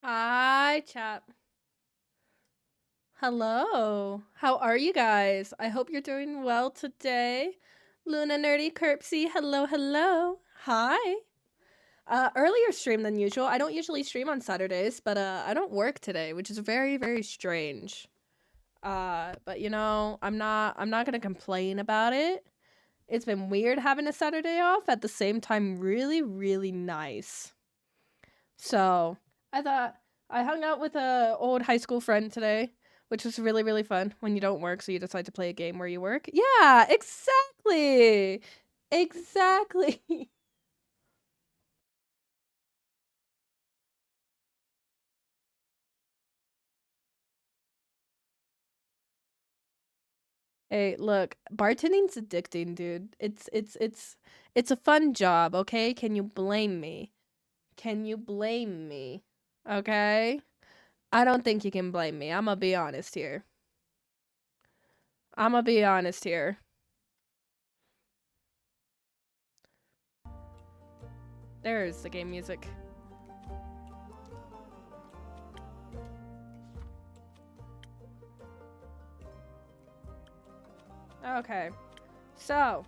Hi, chap. Hello. How are you guys? I hope you're doing well today. Luna Nerdy Kirpsy, hello, hello. Hi. Earlier stream than usual. I don't usually stream on Saturdays, but I don't work today, which is very, very strange. But I'm not gonna complain about it. It's been weird having a Saturday off, at the same time really, really nice. So I thought I hung out with a old high school friend today, which was really, really fun when you don't work, so you decide to play a game where you work. Yeah, exactly. Exactly. Hey, look, bartending's addicting, dude. It's a fun job, okay? Can you blame me? Can you blame me? Okay? I don't think you can blame me. I'm gonna be honest here. I'm gonna be honest here. There's the game music. Okay. So,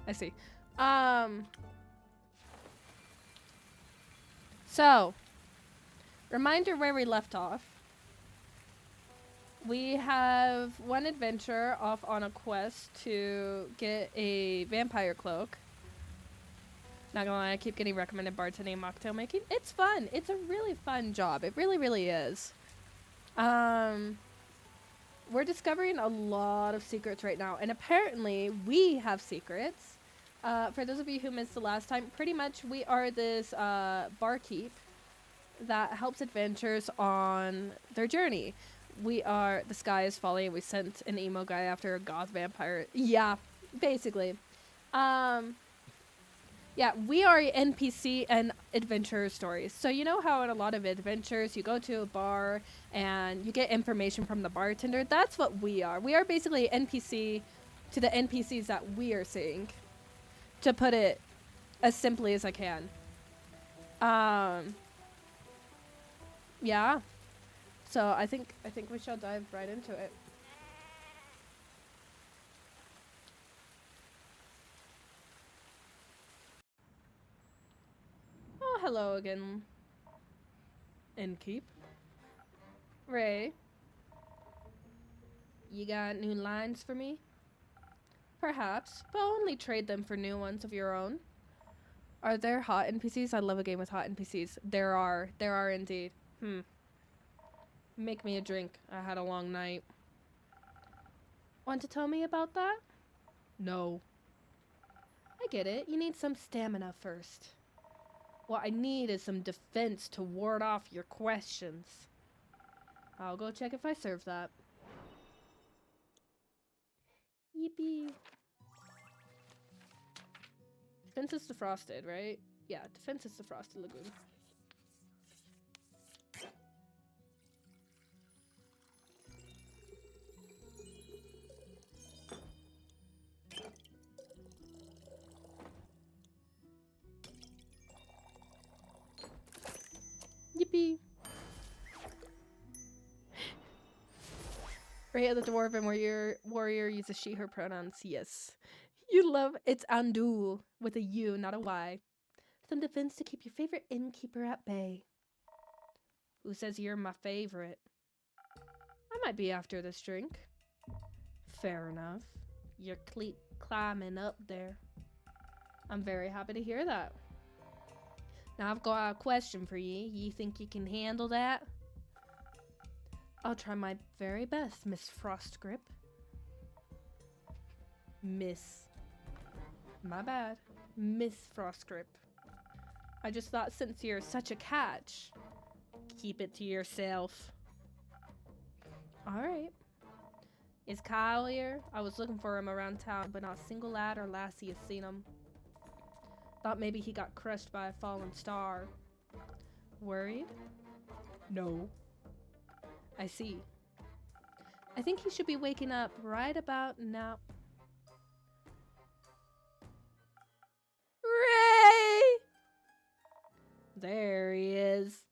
I see. Um, so, reminder where we left off. We have one adventure off on a quest to get a vampire cloak. Not gonna lie, I keep getting recommended bartending and mocktail making. It's fun. It's a really fun job. It really, really is. Um, we're discovering a lot of secrets right now, and apparently we have secrets. For those of you who missed the last time, pretty much we are this barkeep that helps adventurers on their journey. We are the sky is falling. We sent an emo guy after a goth vampire. Yeah, basically. Um, yeah, we are NPC and adventurer stories. So you know how in a lot of adventures you go to a bar and you get information from the bartender. That's what we are. We are basically NPC to the NPCs that we are seeing. To put it as simply as I can. Um, yeah. So I think we shall dive right into it. Oh, hello again, Innkeep. Ray, you got new lines for me? Perhaps, but only trade them for new ones of your own. Are there hot NPCs? I love a game with hot NPCs. There are. There are indeed. Hmm. Make me a drink. I had a long night. Want to tell me about that? No. I get it. You need some stamina first. What I need is some defense to ward off your questions. I'll go check if I serve that. Yippee. Defense is defrosted, right? Yeah, defense is defrosted lagoon. Yippee. Rhea the dwarven warrior uses she her pronouns. Yes. You love it's Andu with a U, not a Y. Some defense to keep your favorite innkeeper at bay. Who says you're my favorite? I might be after this drink. Fair enough. You're climbing up there. I'm very happy to hear that. Now I've got a question for you. You think you can handle that? I'll try my very best, Miss Frostgrip. Miss. My bad. Miss Frostgrip. I just thought since you're such a catch, keep it to yourself. Alright. Is Kyle here? I was looking for him around town, but not a single lad or lassie has seen him. Thought maybe he got crushed by a fallen star. Worried? No. I see. I think he should be waking up right about now. There he is.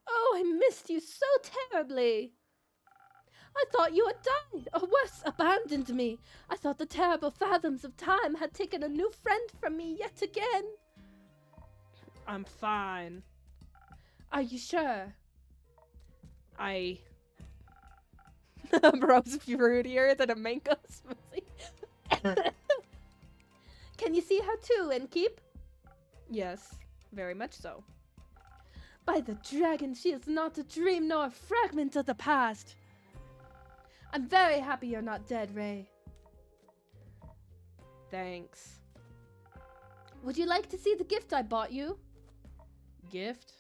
Oh, I missed you so terribly. I thought you had died, or worse, abandoned me. I thought the terrible fathoms of time had taken a new friend from me yet again. I'm fine. Are you sure? Bro's fruitier than a mango smoothie. Can you see her too, Innkeep? Yes, very much so. By the dragon, she is not a dream nor a fragment of the past. I'm very happy you're not dead, Ray. Thanks. Would you like to see the gift I bought you? Gift?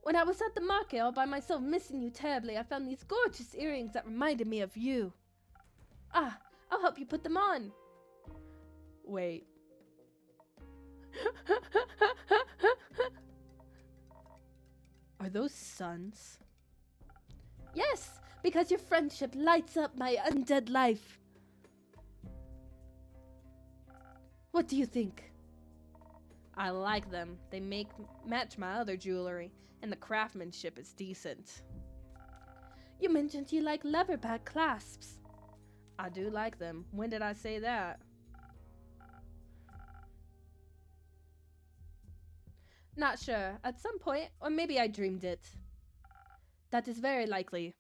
When I was at the market all by myself, missing you terribly, I found these gorgeous earrings that reminded me of you. Ah, I'll help you put them on. Wait. Are those suns? Yes, because your friendship lights up my undead life. What do you think? I like them. They match my other jewelry, and the craftsmanship is decent. You mentioned you like leatherback clasps. I do like them. When did I say that? Not sure. At some point, or maybe I dreamed it. That is very likely.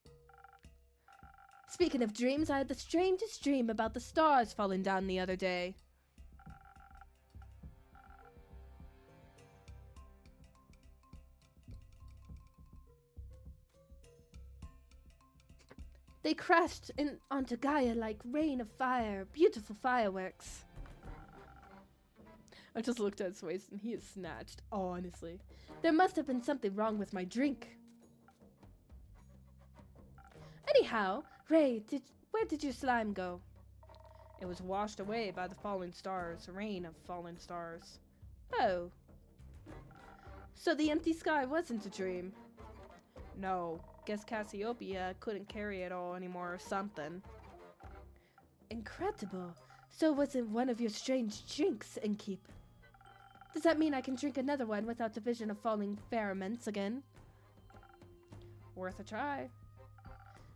Speaking of dreams, I had the strangest dream about the stars falling down the other day. They crashed onto Gaia like rain of fire, beautiful fireworks. I just looked at his waist and he is snatched, honestly. There must have been something wrong with my drink. Anyhow, Ray, where did your slime go? It was washed away by the fallen stars, a rain of fallen stars. Oh. So the empty sky wasn't a dream? No. Guess Cassiopeia couldn't carry it all anymore or something. Incredible. So it wasn't one of your strange drinks, Innkeep. Does that mean I can drink another one without the vision of falling pheromones again? Worth a try.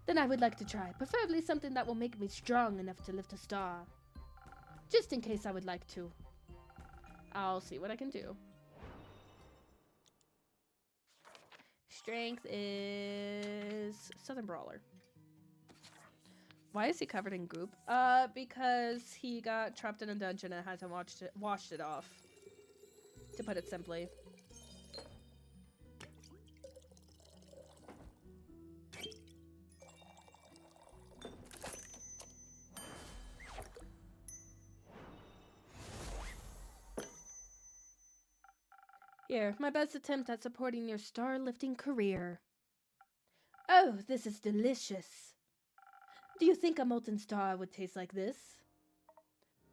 Then I would like to try, preferably something that will make me strong enough to lift a star. Just in case I would like to. I'll see what I can do. Strength is Southern Brawler. Why is he covered in goop? Because he got trapped in a dungeon and hasn't washed it off. To put it simply. Here, my best attempt at supporting your star-lifting career. Oh, this is delicious. Do you think a molten star would taste like this?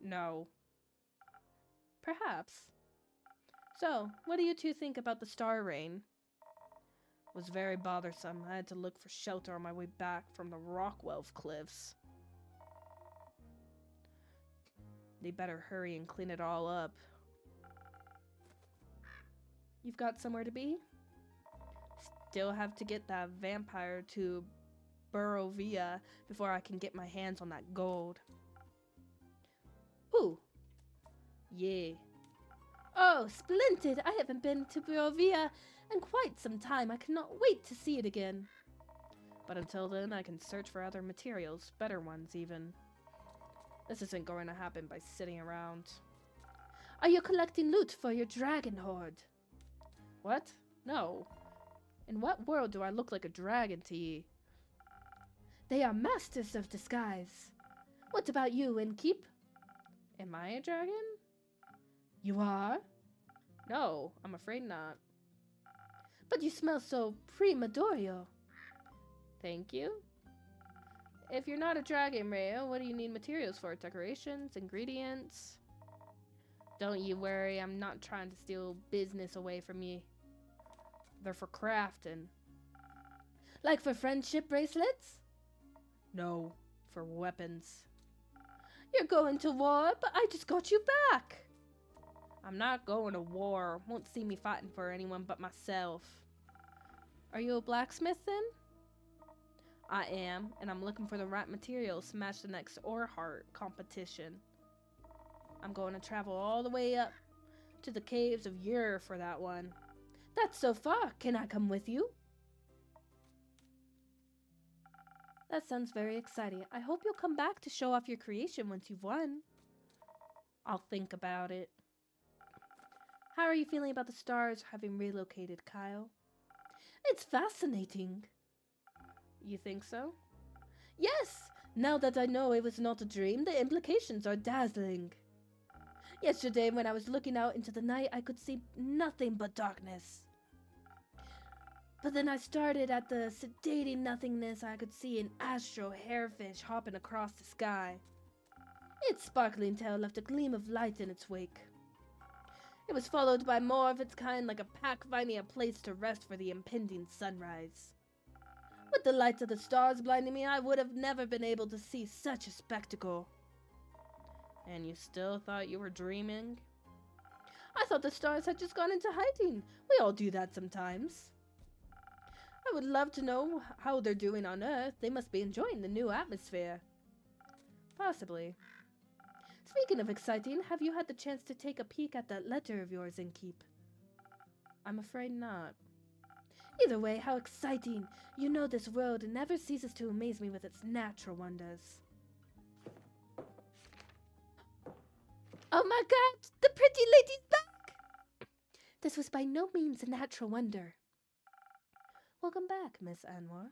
No. Perhaps. So, what do you two think about the star rain? It was very bothersome. I had to look for shelter on my way back from the Rockwell Cliffs. They better hurry and clean it all up. You've got somewhere to be? Still have to get that vampire to Barovia before I can get my hands on that gold. Ooh. Yeah. Oh, splendid! I haven't been to Barovia in quite some time. I cannot wait to see it again. But until then, I can search for other materials, better ones even. This isn't going to happen by sitting around. Are you collecting loot for your dragon horde? What? No. In what world do I look like a dragon to ye? They are masters of disguise. What about you, Innkeep? Am I a dragon? You are? No, I'm afraid not. But you smell so premadorio. Thank you. If you're not a dragon, Rhea, what do you need materials for? Decorations? Ingredients? Don't you worry, I'm not trying to steal business away from you. They're for crafting. Like for friendship bracelets? No, for weapons. You're going to war, but I just got you back. I'm not going to war. Won't see me fighting for anyone but myself. Are you a blacksmith then? I am, and I'm looking for the right materials to match the next ore heart competition. I'm going to travel all the way up to the caves of Ur for that one. That's so far. Can I come with you? That sounds very exciting. I hope you'll come back to show off your creation once you've won. I'll think about it. How are you feeling about the stars having relocated, Kyle? It's fascinating. You think so? Yes! Now that I know it was not a dream, the implications are dazzling. Yesterday, when I was looking out into the night, I could see nothing but darkness. But then I started at the sedating nothingness. I could see an astral hairfish hopping across the sky. Its sparkling tail left a gleam of light in its wake. It was followed by more of its kind, like a pack finding a place to rest for the impending sunrise. With the lights of the stars blinding me, I would have never been able to see such a spectacle. And you still thought you were dreaming? I thought the stars had just gone into hiding. We all do that sometimes. I would love to know how they're doing on Earth. They must be enjoying the new atmosphere. Possibly. Speaking of exciting, have you had the chance to take a peek at that letter of yours, Innkeep? I'm afraid not. Either way, how exciting! You know this world never ceases to amaze me with its natural wonders. Oh my god! The pretty lady's back! This was by no means a natural wonder. Welcome back, Miss Anwar.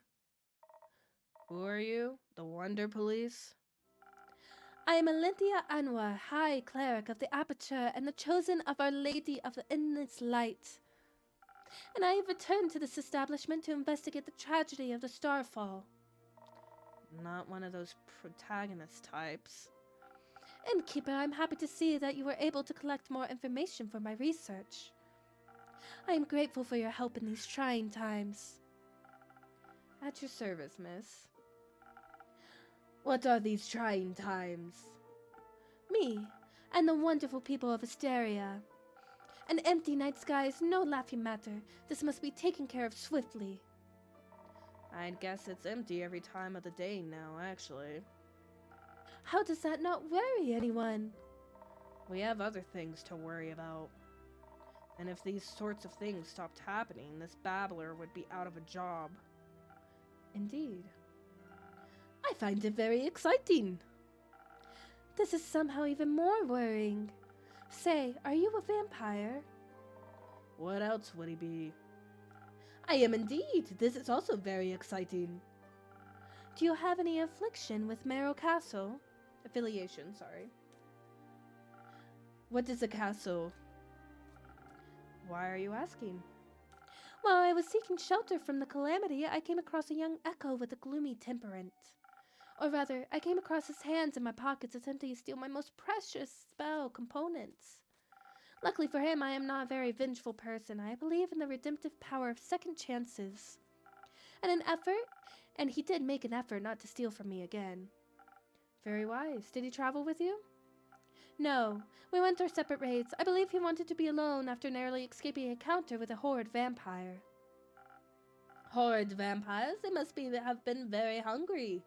Who are you? The Wonder Police? I am Alinthia Anwar, High Cleric of the Aperture and the chosen of Our Lady of the Endless Light. And I have returned to this establishment to investigate the tragedy of the Starfall. Not one of those protagonist types. Innkeeper, I'm happy to see that you were able to collect more information for my research. I am grateful for your help in these trying times. At your service, miss. What are these trying times? Me, and the wonderful people of Asteria. An empty night sky is no laughing matter. This must be taken care of swiftly. I'd guess it's empty every time of the day now, actually. How does that not worry anyone? We have other things to worry about. And if these sorts of things stopped happening, this babbler would be out of a job. Indeed. I find it very exciting. This is somehow even more worrying. Say, are you a vampire? What else would he be? I am indeed. This is also very exciting. Do you have any affiliation with Marrow Castle? Affiliation, sorry. What is a castle? Why are you asking? While I was seeking shelter from the calamity, I came across a young echo with a gloomy temperament. Or rather, I came across his hands in my pockets attempting to steal my most precious spell components. Luckily for him, I am not a very vengeful person. I believe in the redemptive power of second chances. And he did make an effort not to steal from me again. Very wise. Did he travel with you? No, we went our separate raids. I believe he wanted to be alone after narrowly escaping an encounter with a horrid vampire. Horrid vampires? They must have been very hungry.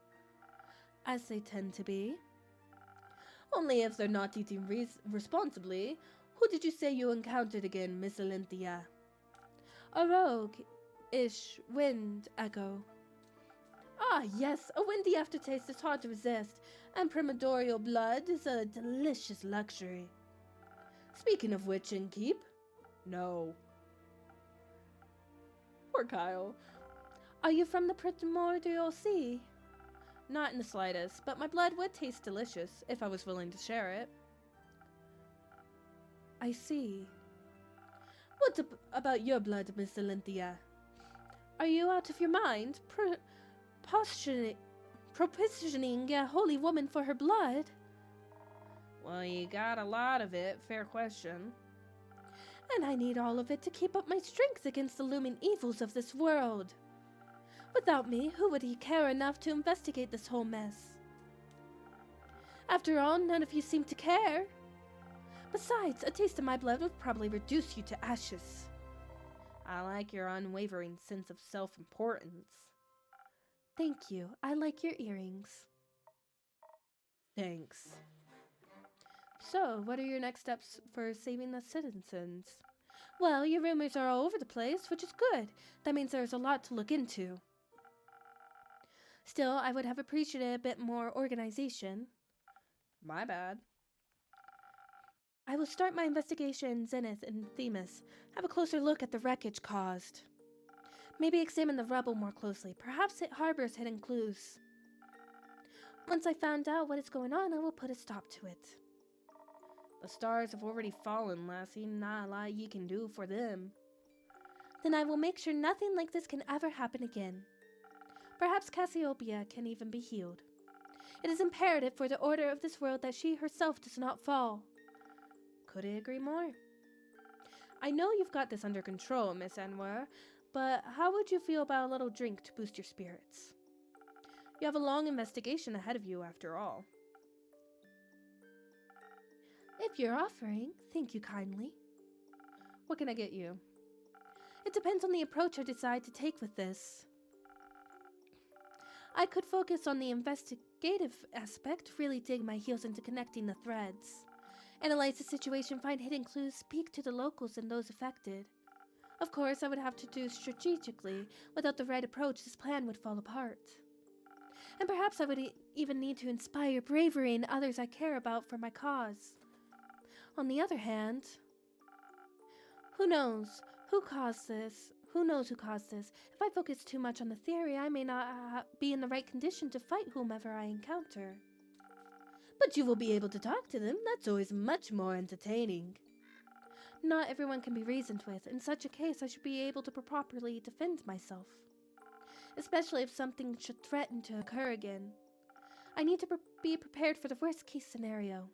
As they tend to be. Only if they're not eating responsibly. Who did you say you encountered again, Miss Alinthia? A rogue-ish wind echo. Ah, yes, a windy aftertaste is hard to resist, and primordial blood is a delicious luxury. Speaking of which, Innkeep? No. Poor Kyle. Are you from the primordial sea? Not in the slightest, but my blood would taste delicious if I was willing to share it. I see. What about your blood, Miss Alinthia? Are you out of your mind? Propitiating a holy woman for her blood? Well, you got a lot of it. Fair question. And I need all of it to keep up my strength against the looming evils of this world. Without me, who would he care enough to investigate this whole mess? After all, none of you seem to care. Besides, a taste of my blood would probably reduce you to ashes. I like your unwavering sense of self-importance. Thank you. I like your earrings. Thanks. So, what are your next steps for saving the citizens? Well, your rumors are all over the place, which is good. That means there's a lot to look into. Still, I would have appreciated a bit more organization. My bad. I will start my investigation in Zenith and Themis. Have a closer look at the wreckage caused. Maybe examine the rubble more closely. Perhaps it harbors hidden clues. Once I found out what is going on, I will put a stop to it. The stars have already fallen, lassie. Not a lot ye can do for them. Then I will make sure nothing like this can ever happen again. Perhaps Cassiopeia can even be healed. It is imperative for the order of this world that she herself does not fall. Couldn't agree more. I know you've got this under control, Miss Anwar, but how would you feel about a little drink to boost your spirits? You have a long investigation ahead of you, after all. If you're offering, thank you kindly. What can I get you? It depends on the approach I decide to take with this. I could focus on the investigative aspect, really dig my heels into connecting the threads. Analyze the situation, find hidden clues, speak to the locals and those affected. Of course, I would have to do strategically. Without the right approach, this plan would fall apart. And perhaps I would even need to inspire bravery in others I care about for my cause. On the other hand, who knows who caused this? Who knows who caused this? If I focus too much on the theory, I may not be in the right condition to fight whomever I encounter. But you will be able to talk to them. That's always much more entertaining. Not everyone can be reasoned with. In such a case, I should be able to properly defend myself. Especially if something should threaten to occur again. I need to be prepared for the worst case scenario.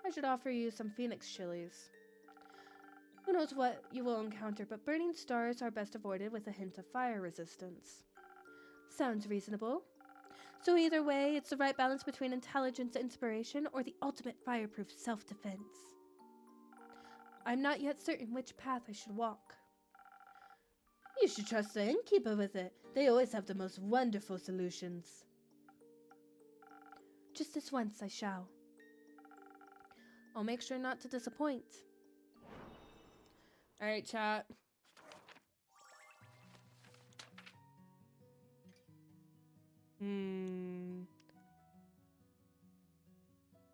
I should offer you some phoenix chilies. Who knows what you will encounter, but burning stars are best avoided with a hint of fire resistance. Sounds reasonable. So either way, it's the right balance between intelligence inspiration or the ultimate fireproof self-defense. I'm not yet certain which path I should walk. You should trust the innkeeper with it. They always have the most wonderful solutions. Just this once I shall. I'll make sure not to disappoint. Alright, chat.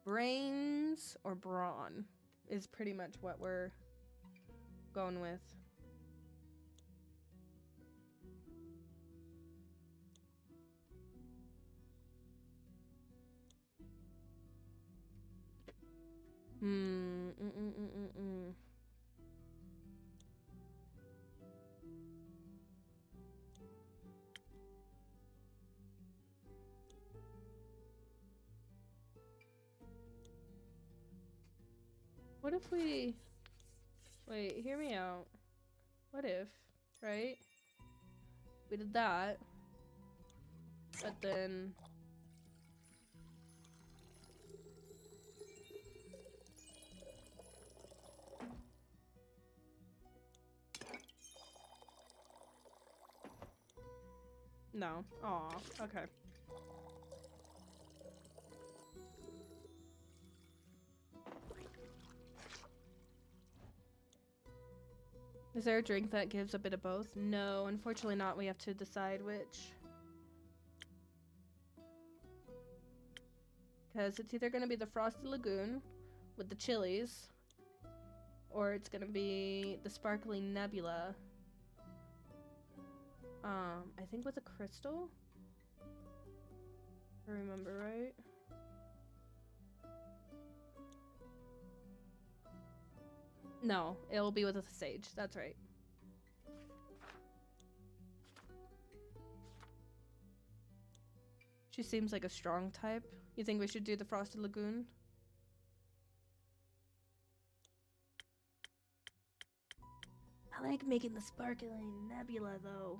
Brains or brawn is pretty much what we're going with. What if we... Wait, hear me out. What if, right? We did that. But then... No. Aw, okay. Is there a drink that gives a bit of both? No, unfortunately not. We have to decide which. Because it's either going to be the Frosted Lagoon with the chilies, or it's going to be the Sparkling Nebula. I think with a crystal? If I remember right. No, it'll be with a sage. That's right. She seems like a strong type. You think we should do the Frosted Lagoon? I like making the Sparkling Nebula, though.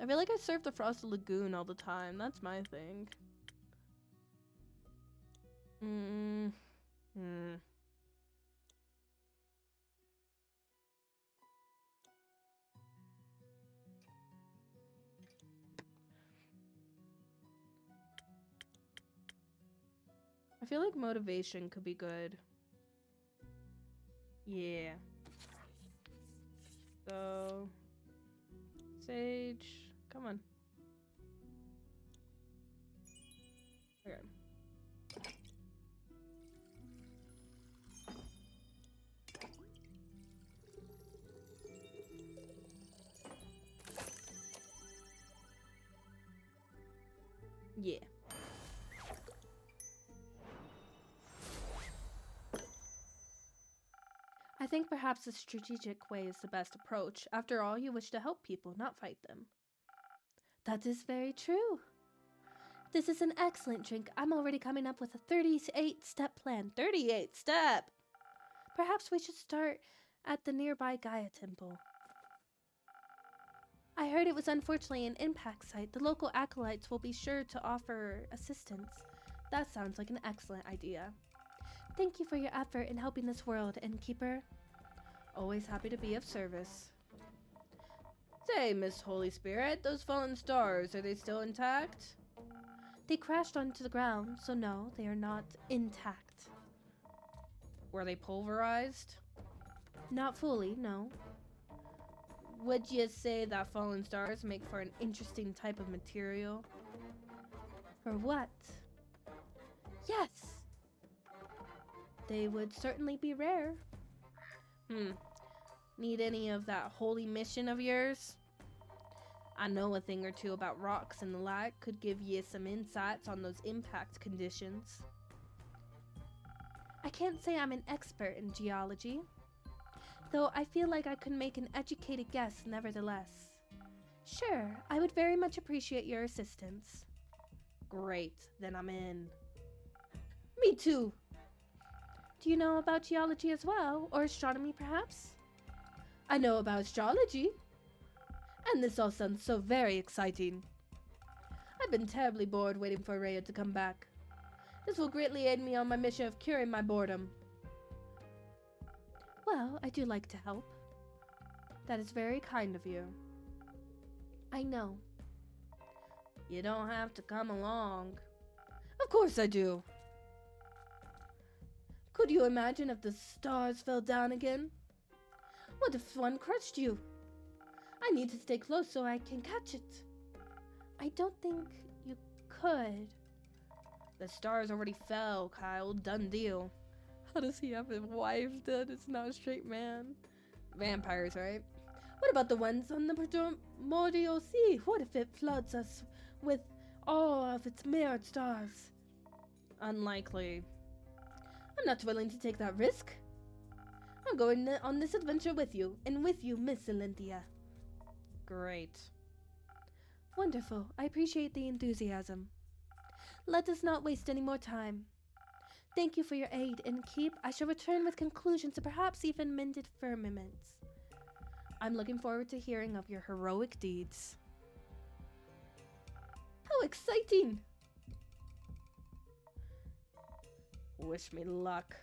I feel like I serve the Frosted Lagoon all the time. That's my thing. Mm. Hmm. I feel like motivation could be good. Yeah. So, Sage, come on. Okay. Yeah. I think perhaps a strategic way is the best approach. After all, you wish to help people, not fight them. That is very true. This is an excellent drink. I'm already coming up with a 38-step plan. 38 step! Perhaps we should start at the nearby Gaia temple. I heard it was unfortunately an impact site. The local acolytes will be sure to offer assistance. That sounds like an excellent idea. Thank you for your effort in helping this world, Innkeeper. Always happy to be of service. Say, Miss Holy Spirit, those fallen stars, are they still intact? They crashed onto the ground, so no, they are not intact. Were they pulverized? Not fully, no. Would you say that fallen stars make for an interesting type of material? For what? Yes! They would certainly be rare. Need any of that holy mission of yours? I know a thing or two about rocks and the like. Could give you some insights on those impact conditions. I can't say I'm an expert in geology, though I feel like I could make an educated guess nevertheless. Sure, I would very much appreciate your assistance. Great, then I'm in. Me too. Do you know about geology as well, or astronomy perhaps? I know about astrology. And this all sounds so very exciting. I've been terribly bored waiting for Rhea to come back. This will greatly aid me on my mission of curing my boredom. Well, I do like to help. That is very kind of you. I know. You don't have to come along. Of course I do. Could you imagine if the stars fell down again? What if one crushed you? I need to stay close so I can catch it. I don't think you could. The stars already fell, Kyle. Done deal. How does he have a wife that is not a straight man? Vampires, right? What about the ones on the primordial sea? What if it floods us with all of its mirrored stars? Unlikely. I'm not willing to take that risk. I'm going on this adventure with you, and with you, Miss Olympia. Great. Wonderful. I appreciate the enthusiasm. Let us not waste any more time. Thank you for your aid, and I shall return with conclusions and perhaps even mended firmaments. I'm looking forward to hearing of your heroic deeds. How exciting! Wish me luck.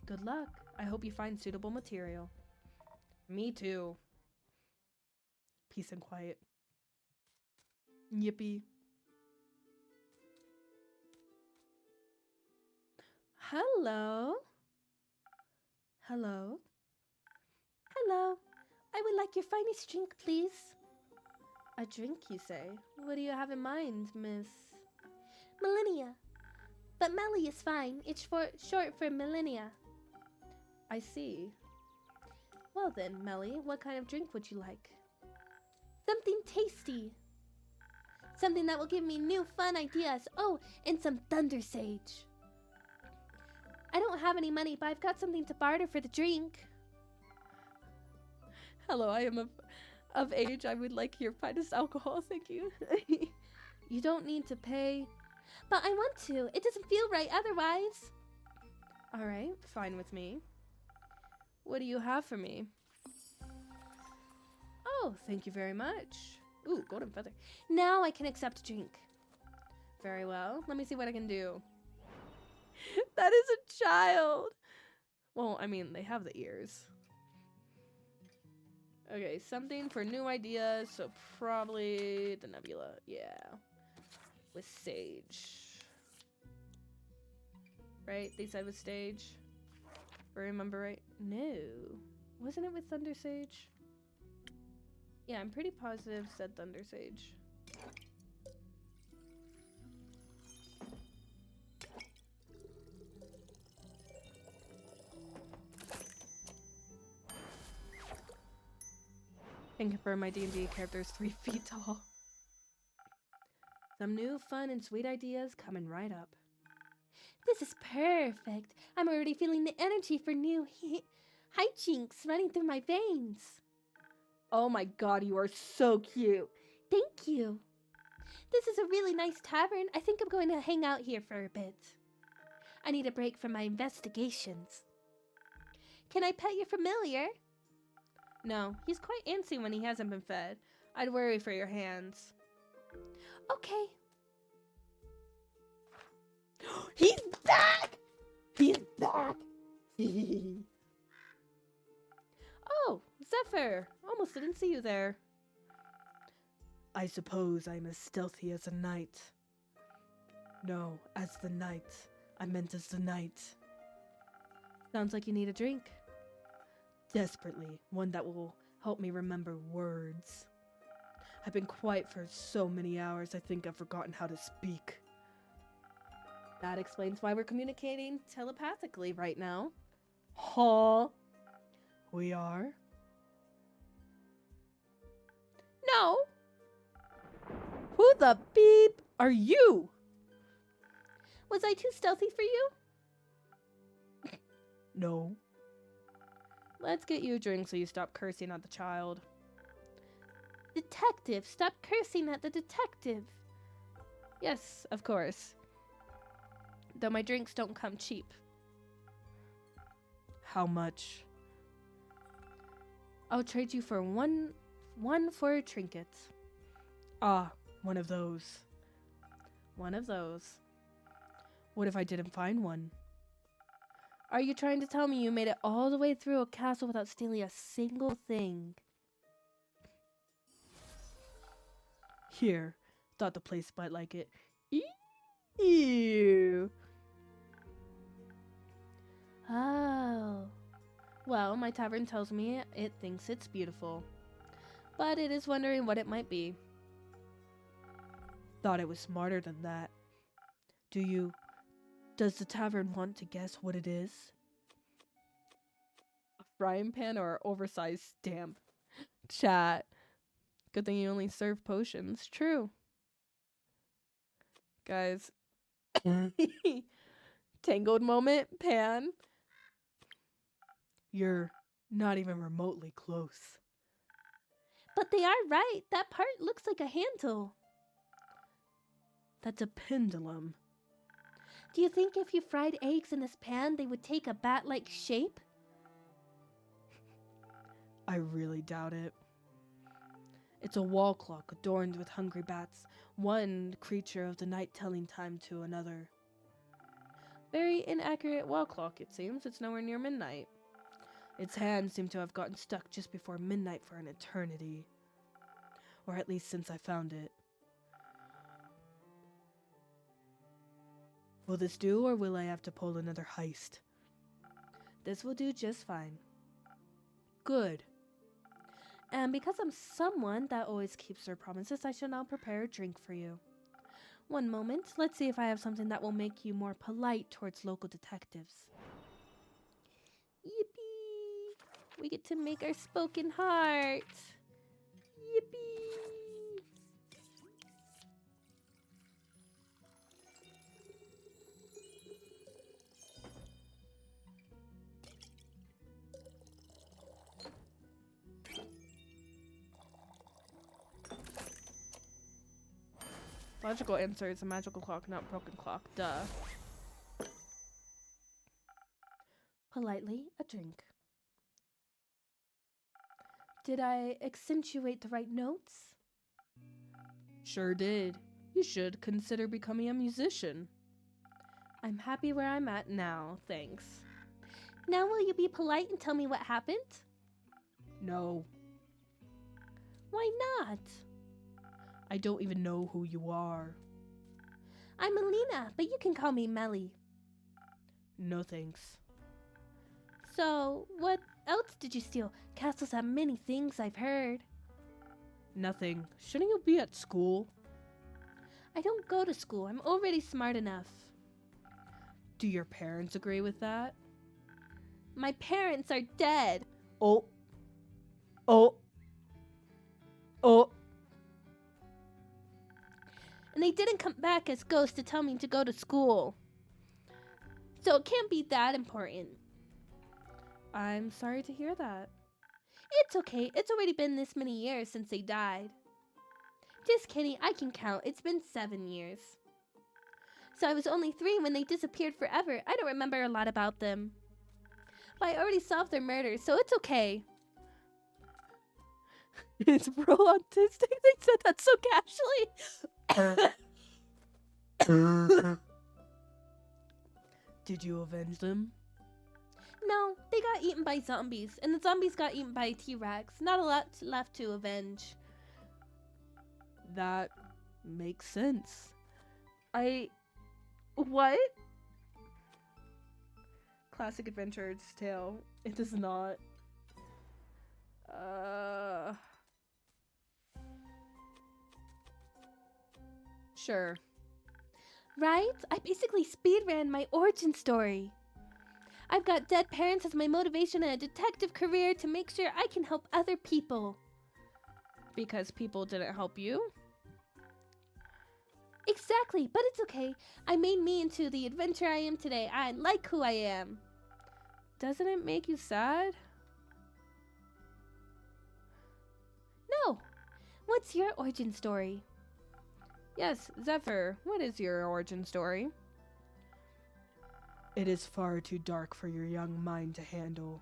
Good luck. I hope you find suitable material. Me too. Peace and quiet. Yippee. Hello? Hello? Hello. I would like your finest drink, please. A drink, you say? What do you have in mind, Miss? Millennia. But Melly is fine. It's short for Millennia. I see. Well then, Melly, what kind of drink would you like? Something tasty. Something that will give me new fun ideas. Oh, and some Thunder Sage. I don't have any money, but I've got something to barter for the drink. Hello, I am of age. I would like your finest alcohol, thank you. You don't need to pay. But I want to. It doesn't feel right otherwise. Alright, fine with me. What do you have for me? Oh, thank you very much. Ooh, golden feather. Now I can accept a drink. Very well. Let me see what I can do. That is a child. Well, I mean, they have the ears. Okay, something for new ideas, so probably the nebula. Yeah. With Sage. Right? They said with Sage. If I remember right. No. Wasn't it with Thunder Sage? Yeah, I'm pretty positive said Thunder Sage. Can confirm my D&D character is 3 feet tall. Some new fun and sweet ideas coming right up. This is perfect. I'm already feeling the energy for new hijinks running through my veins. Oh my god, you are so cute. Thank you. This is a really nice tavern. I think I'm going to hang out here for a bit. I need a break from my investigations. Can I pet your familiar? No, he's quite antsy when he hasn't been fed. I'd worry for your hands. Okay. He's back! He's back! Oh, Zephyr. Almost didn't see you there. I suppose I'm as stealthy as a knight. No, as the knight. I meant as the knight. Sounds like you need a drink. Desperately, one that will help me remember words. I've been quiet for so many hours, I think I've forgotten how to speak. That explains why we're communicating telepathically right now. Huh? We are? No. Who the beep are you? Was I too stealthy for you? No. Let's get you a drink so you stop cursing at the child. Detective, stop cursing at the detective. Yes, of course. Though my drinks don't come cheap. How much? I'll trade you for one for a trinket. Ah, one of those. One of those. What if I didn't find one? Are you trying to tell me you made it all the way through a castle without stealing a single thing? Here. Thought the place might like it. Ew. Oh. Well, my tavern tells me it thinks it's beautiful. But it is wondering what it might be. Thought it was smarter than that. Does the tavern want to guess what it is? A frying pan or an oversized stamp? Chat. Good thing you only serve potions. True. Guys. Tangled moment, pan. You're not even remotely close. But they are right. That part looks like a handle. That's a pendulum. Do you think if you fried eggs in this pan, they would take a bat-like shape? I really doubt it. It's a wall clock adorned with hungry bats, one creature of the night telling time to another. Very inaccurate wall clock, it seems. It's nowhere near midnight. Its hands seem to have gotten stuck just before midnight for an eternity. Or at least since I found it. Will this do, or will I have to pull another heist? This will do just fine. Good. And because I'm someone that always keeps their promises, I shall now prepare a drink for you. One moment. Let's see if I have something that will make you more polite towards local detectives. Yippee! We get to make our spoken heart. Yippee! Logical answer is a magical clock, not broken clock. Duh. Politely, a drink. Did I accentuate the right notes? Sure did. You should consider becoming a musician. I'm happy where I'm at now, thanks. Now will you be polite and tell me what happened? No, Why not? I don't even know who you are. I'm Alina, but you can call me Melly. No thanks. So, what else did you steal? Castles have many things, I've heard. Nothing. Shouldn't you be at school? I don't go to school. I'm already smart enough. Do your parents agree with that? My parents are dead. Oh. Oh. Oh. And they didn't come back as ghosts to tell me to go to school. So it can't be that important. I'm sorry to hear that. It's okay. It's already been this many years since they died. Just kidding. I can count. It's been 7 years. So I was only 3 when they disappeared forever. I don't remember a lot about them. But I already solved their murders, so it's okay. It's bro autistic. They said that so casually. Did you avenge them? No, they got eaten by zombies, and the zombies got eaten by T-Rex. Not a lot left to avenge. That makes sense. What? Classic Adventure's Tale. It does not. Sure. Right? I basically speedran my origin story. I've got dead parents as my motivation and a detective career to make sure I can help other people. Because people didn't help you? Exactly, but it's okay. I made me into the adventurer I am today. I like who I am. Doesn't it make you sad? No. What's your origin story? Yes, Zephyr, what is your origin story? It is far too dark for your young mind to handle.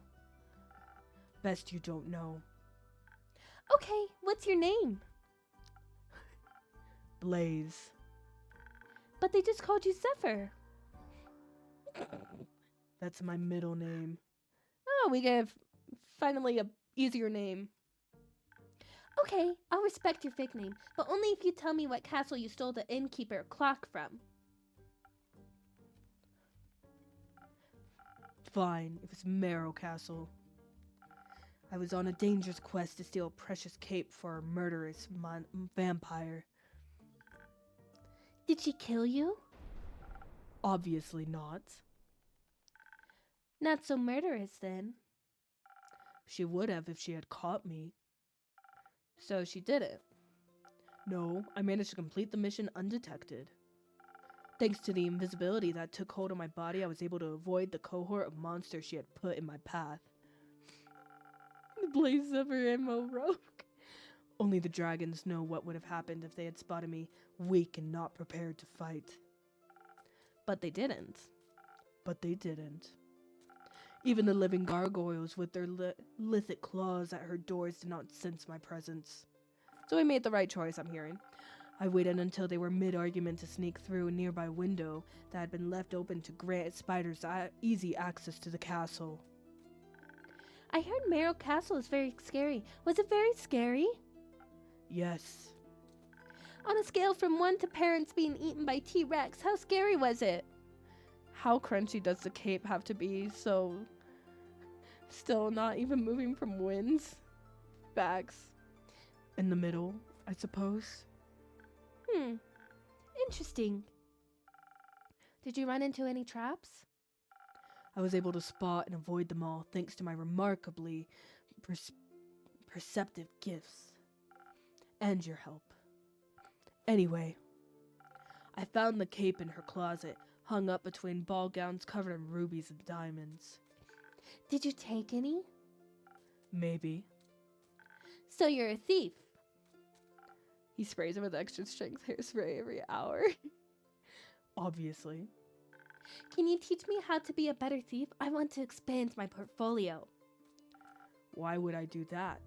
Best you don't know. Okay, what's your name? Blaze. But they just called you Zephyr. That's my middle name. Oh, we gave finally a easier name. Okay, I'll respect your fake name, but only if you tell me what castle you stole the innkeeper clock from. Fine, it was Marrow Castle. I was on a dangerous quest to steal a precious cape for a murderous vampire. Did she kill you? Obviously not. Not so murderous then. She would have if she had caught me. So she didn't. No, I managed to complete the mission undetected. Thanks to the invisibility that took hold of my body, I was able to avoid the cohort of monsters she had put in my path. Blaze Zephyr ammo rogue. Only the dragons know what would have happened if they had spotted me weak and not prepared to fight. But they didn't. But they didn't. Even the living gargoyles with their lithic claws at her doors did not sense my presence. So I made the right choice, I'm hearing. I waited until they were mid-argument to sneak through a nearby window that had been left open to grant spiders easy access to the castle. I heard Marrow Castle is very scary. Was it very scary? Yes. On a scale from 1 to parents being eaten by T-Rex, how scary was it? How crunchy does the cape have to be so still not even moving from winds? Bags. In the middle, I suppose. Interesting. Did you run into any traps? I was able to spot and avoid them all thanks to my remarkably perceptive gifts. And your help. Anyway, I found the cape in her closet, hung up between ball gowns covered in rubies and diamonds. Did you take any? Maybe. So you're a thief. He sprays him with extra strength hairspray every hour. Obviously. Can you teach me how to be a better thief? I want to expand my portfolio. Why would I do that?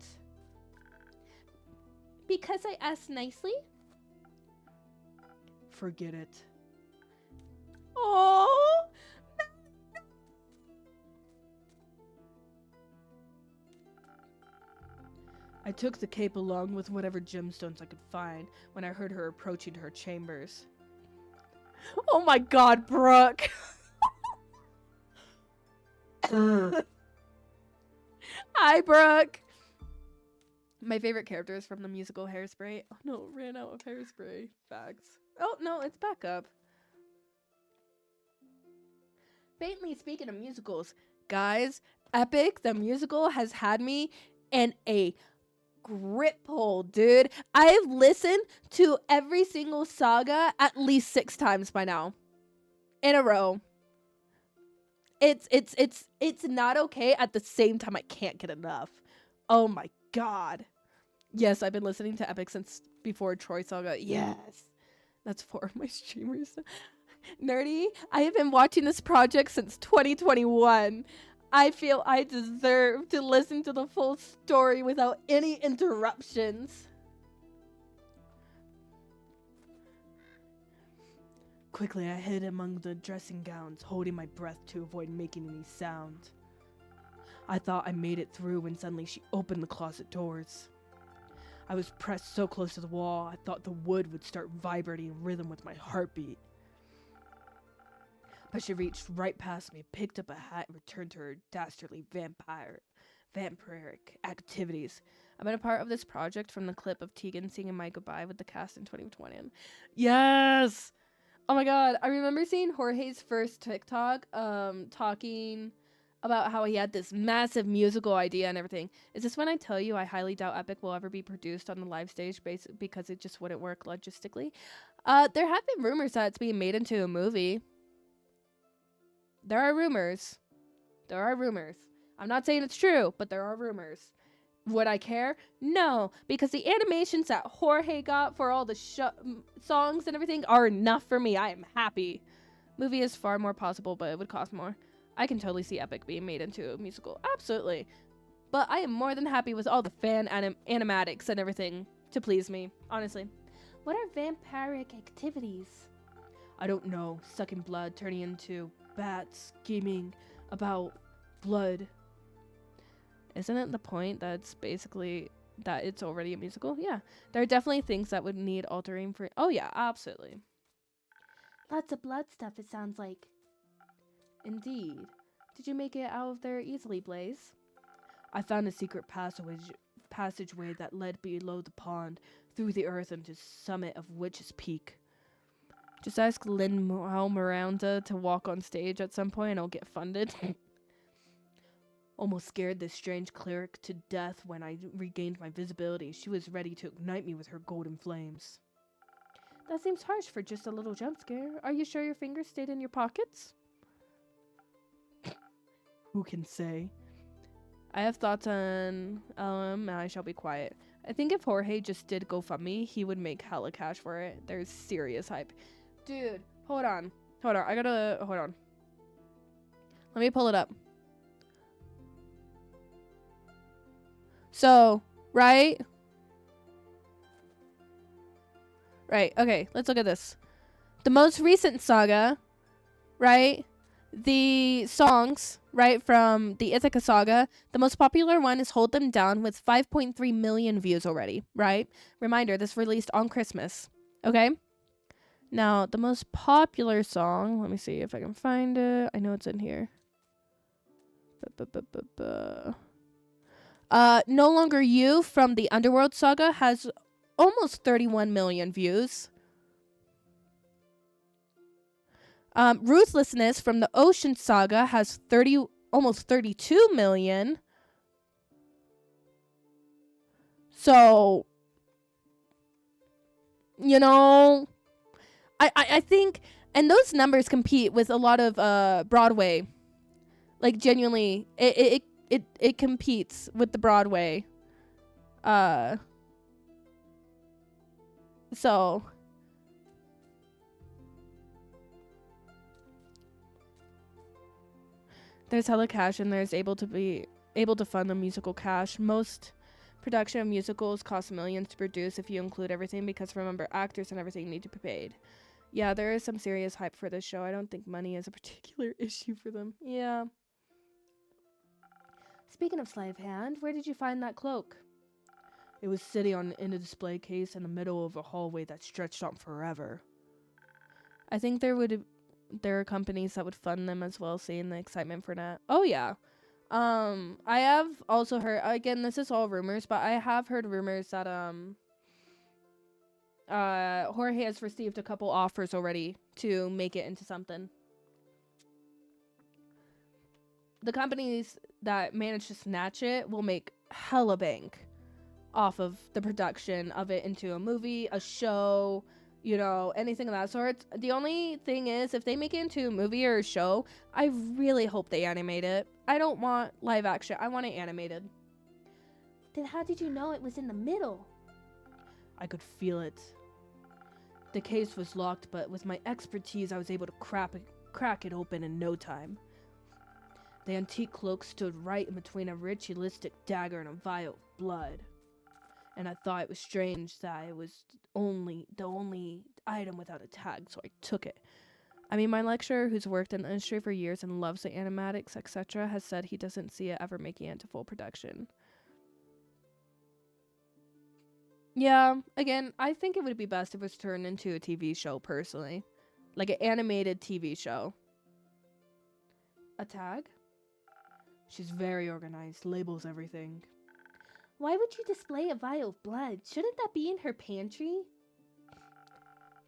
Because I asked nicely? Forget it. Oh! I took the cape along with whatever gemstones I could find when I heard her approaching her chambers. Oh my god, Brooke. Hi, Brooke. My favorite character is from the musical Hairspray. Oh no, ran out of hairspray. Facts. Oh no, it's back up. Faintly speaking of musicals, guys, Epic, the musical, has had me in a grip hold, dude. I've listened to every single saga at least 6 times by now. In a row. It's not okay. At the same time, I can't get enough. Oh my god. Yes, I've been listening to Epic since before Troy Saga. Yes. That's 4 of my streamers. Nerdy, I have been watching this project since 2021. I feel I deserve to listen to the full story without any interruptions. Quickly, I hid among the dressing gowns, holding my breath to avoid making any sound. I thought I made it through when suddenly she opened the closet doors. I was pressed so close to the wall, I thought the wood would start vibrating in rhythm with my heartbeat. But she reached right past me, picked up a hat, and returned to her dastardly vampiric activities. I've been a part of this project from the clip of Tegan singing My Goodbye with the cast in 2020. Yes! Oh my god, I remember seeing Jorge's first TikTok talking about how he had this massive musical idea and everything. Is this when I tell you I highly doubt Epic will ever be produced on the live stage because it just wouldn't work logistically? There have been rumors that it's being made into a movie. There are rumors. There are rumors. I'm not saying it's true, but there are rumors. Would I care? No, because the animations that Jorge got for all the songs and everything are enough for me. I am happy. Movie is far more possible, but it would cost more. I can totally see Epic being made into a musical. Absolutely. But I am more than happy with all the fan animatics and everything to please me, honestly. What are vampiric activities? I don't know. Sucking blood, turning into bats, scheming about blood. Isn't it the point that's basically that it's already a musical? Yeah. There are definitely things that would need altering for... Oh, yeah, absolutely. Lots of blood stuff, it sounds like. Indeed. Did you make it out of there easily, Blaze? I found a secret passageway that led below the pond, through the earth and to the summit of Witch's Peak. Just ask Lin-Manuel Miranda to walk on stage at some point and I'll get funded. Almost scared this strange cleric to death when I regained my visibility. She was ready to ignite me with her golden flames. That seems harsh for just a little jump scare. Are you sure your fingers stayed in your pockets? Who can say? I have thoughts on I shall be quiet. I think if Jorge just did GoFundMe, he would make hella cash for it. There's serious hype. Dude, hold on. Hold on. Let me pull it up. So, right, okay, let's look at this. The most recent saga, right, the songs, right, from the Ithaca saga, the most popular one is Hold Them Down with 5.3 million views already, right? Reminder, this released on Christmas, okay? Now, the most popular song, let me see if I can find it. I know it's in here. No Longer You from the Underworld saga has almost 31 million views. Ruthlessness from the Ocean saga has almost 32 million. So, you know, I think, and those numbers compete with a lot of Broadway. Like genuinely, it competes with the Broadway. So there's hella cash and there's able to fund the musical cash. Most production of musicals cost millions to produce if you include everything, because remember, actors and everything need to be paid. Yeah, there is some serious hype for this show. I don't think money is a particular issue for them. Yeah. Speaking of sleight of hand, where did you find that cloak? It was sitting in a display case in the middle of a hallway that stretched on forever. I think there are companies that would fund them as well, seeing the excitement for that. Oh yeah. I have also heard, again, this is all rumors, but I have heard rumors that Jorge has received a couple offers already to make it into something. The companies that manage to snatch it will make hella bank off of the production of it into a movie, a show, anything of that sort. The only thing is, if they make it into a movie or a show, I really hope they animate it. I don't want live action. I want it animated. Then how did you know it was in the middle? I could feel it. The case was locked, but with my expertise, I was able to crack it open in no time. The antique cloak stood right in between a ritualistic dagger and a vial of blood. And I thought it was strange that it was the only item without a tag, so I took it. I mean, my lecturer, who's worked in the industry for years and loves the animatics, etc., has said he doesn't see it ever making it to full production. Yeah, again, I think it would be best if it was turned into a TV show, personally. Like an animated TV show. A tag? She's very organized, labels everything. Why would you display a vial of blood? Shouldn't that be in her pantry?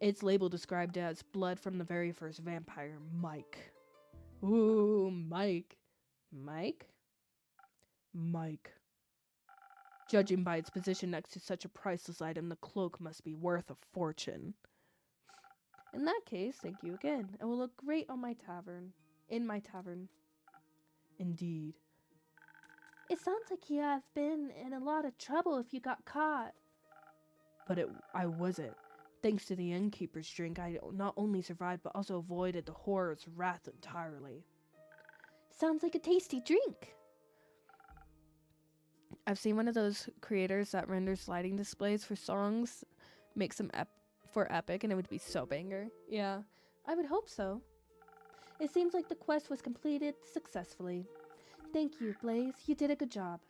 Its label described as blood from the very first vampire, Mike. Ooh, Mike. Mike? Mike. Judging by its position next to such a priceless item, the cloak must be worth a fortune. In that case, thank you again. It will look great on my tavern. In my tavern. Indeed. It sounds like you have been in a lot of trouble if you got caught. But I wasn't. Thanks to the innkeeper's drink, I not only survived, but also avoided the horror's wrath entirely. Sounds like a tasty drink. I've seen one of those creators that renders lighting displays for songs, makes them for Epic, and it would be so banger. Yeah, I would hope so. It seems like the quest was completed successfully. Thank you, Blaze. You did a good job.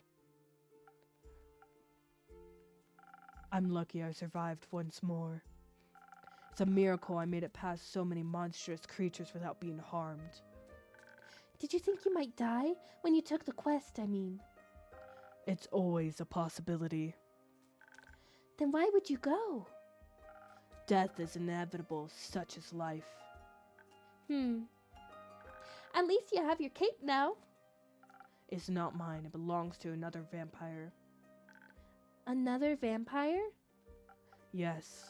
I'm lucky I survived once more. It's a miracle I made it past so many monstrous creatures without being harmed. Did you think you might die? When you took the quest, I mean. It's always a possibility. Then why would you go? Death is inevitable, such is life. At least you have your cape now. It's not mine, it belongs to another vampire. Another vampire? Yes.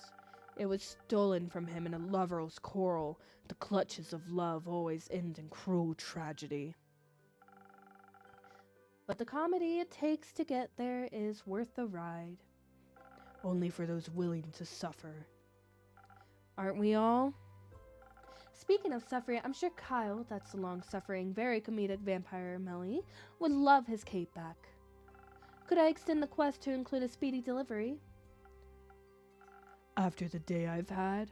It was stolen from him in a lover's quarrel. The clutches of love always end in cruel tragedy. But the comedy it takes to get there is worth the ride. Only for those willing to suffer. Aren't we all? Speaking of suffering, I'm sure Kyle, that's the long-suffering, very comedic vampire Melly, would love his cape back. Could I extend the quest to include a speedy delivery? After the day I've had?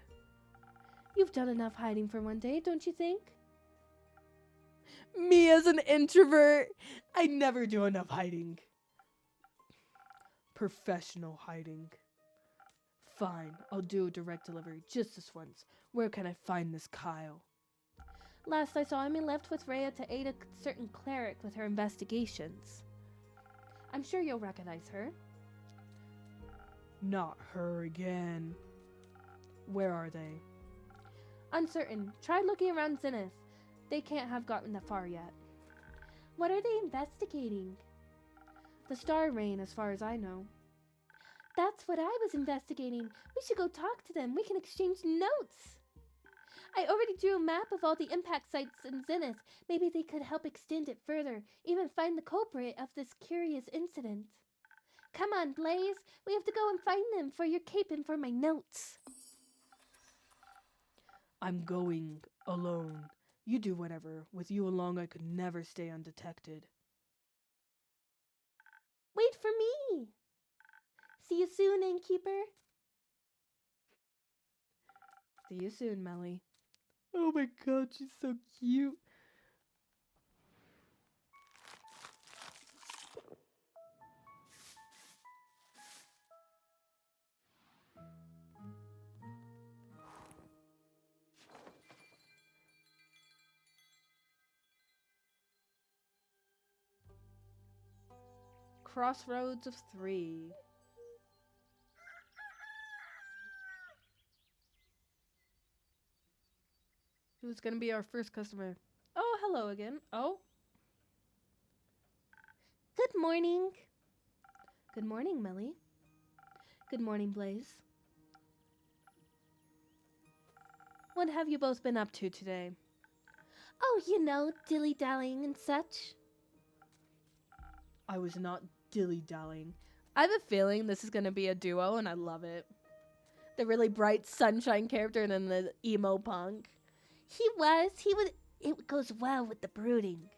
You've done enough hiding for one day, don't you think? Me as an introvert, I never do enough hiding. Professional hiding. Fine, I'll do a direct delivery just this once. Where can I find this Kyle? Last I saw him, he left with Rhea to aid a certain cleric with her investigations. I'm sure you'll recognize her. Not her again. Where are they? Uncertain. Try looking around Zenith. They can't have gotten that far yet. What are they investigating? The Star Rain, as far as I know. That's what I was investigating. We should go talk to them. We can exchange notes. I already drew a map of all the impact sites in Zenith. Maybe they could help extend it further, even find the culprit of this curious incident. Come on, Blaze. We have to go and find them for your cape and for my notes. I'm going alone. You do whatever. With you along, I could never stay undetected. Wait for me. See you soon, innkeeper. See you soon, Melly. Oh my god, she's so cute. crossroads of 3. Who's gonna be our first customer? Oh, hello again. Oh, Good morning. Good morning, Millie. Good morning, Blaze. what have you both been up to today? Oh, you know, dilly-dallying and such. I was not dilly-dallying. I have a feeling this is gonna be a duo, and I love it. The really bright sunshine character and then the emo punk. He was. It goes well with the brooding.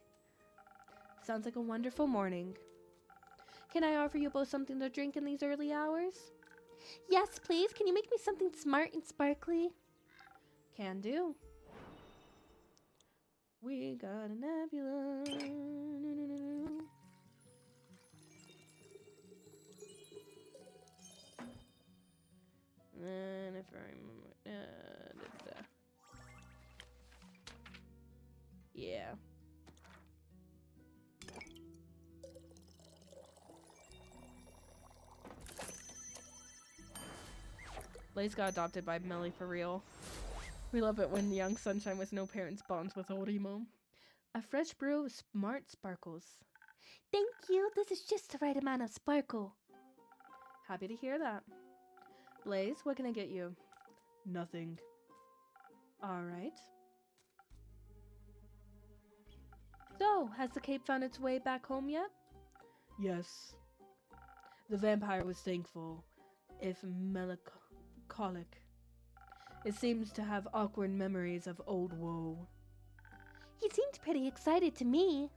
Sounds like a wonderful morning. Can I offer you both something to drink in these early hours? Yes, please. Can you make me something smart and sparkly? Can do. We got a nebula. And if I remember, yeah. Blaze got adopted by Melly for real. We love it when young sunshine with no parents bonds with old emo. A fresh brew of smart sparkles. Thank you. This is just the right amount of sparkle. Happy to hear that. Blaze, what can I get you? Nothing. All right. So, has the cape found its way back home yet? Yes. The vampire was thankful, if melancholic. It seems to have awkward memories of old woe. He seemed pretty excited to me.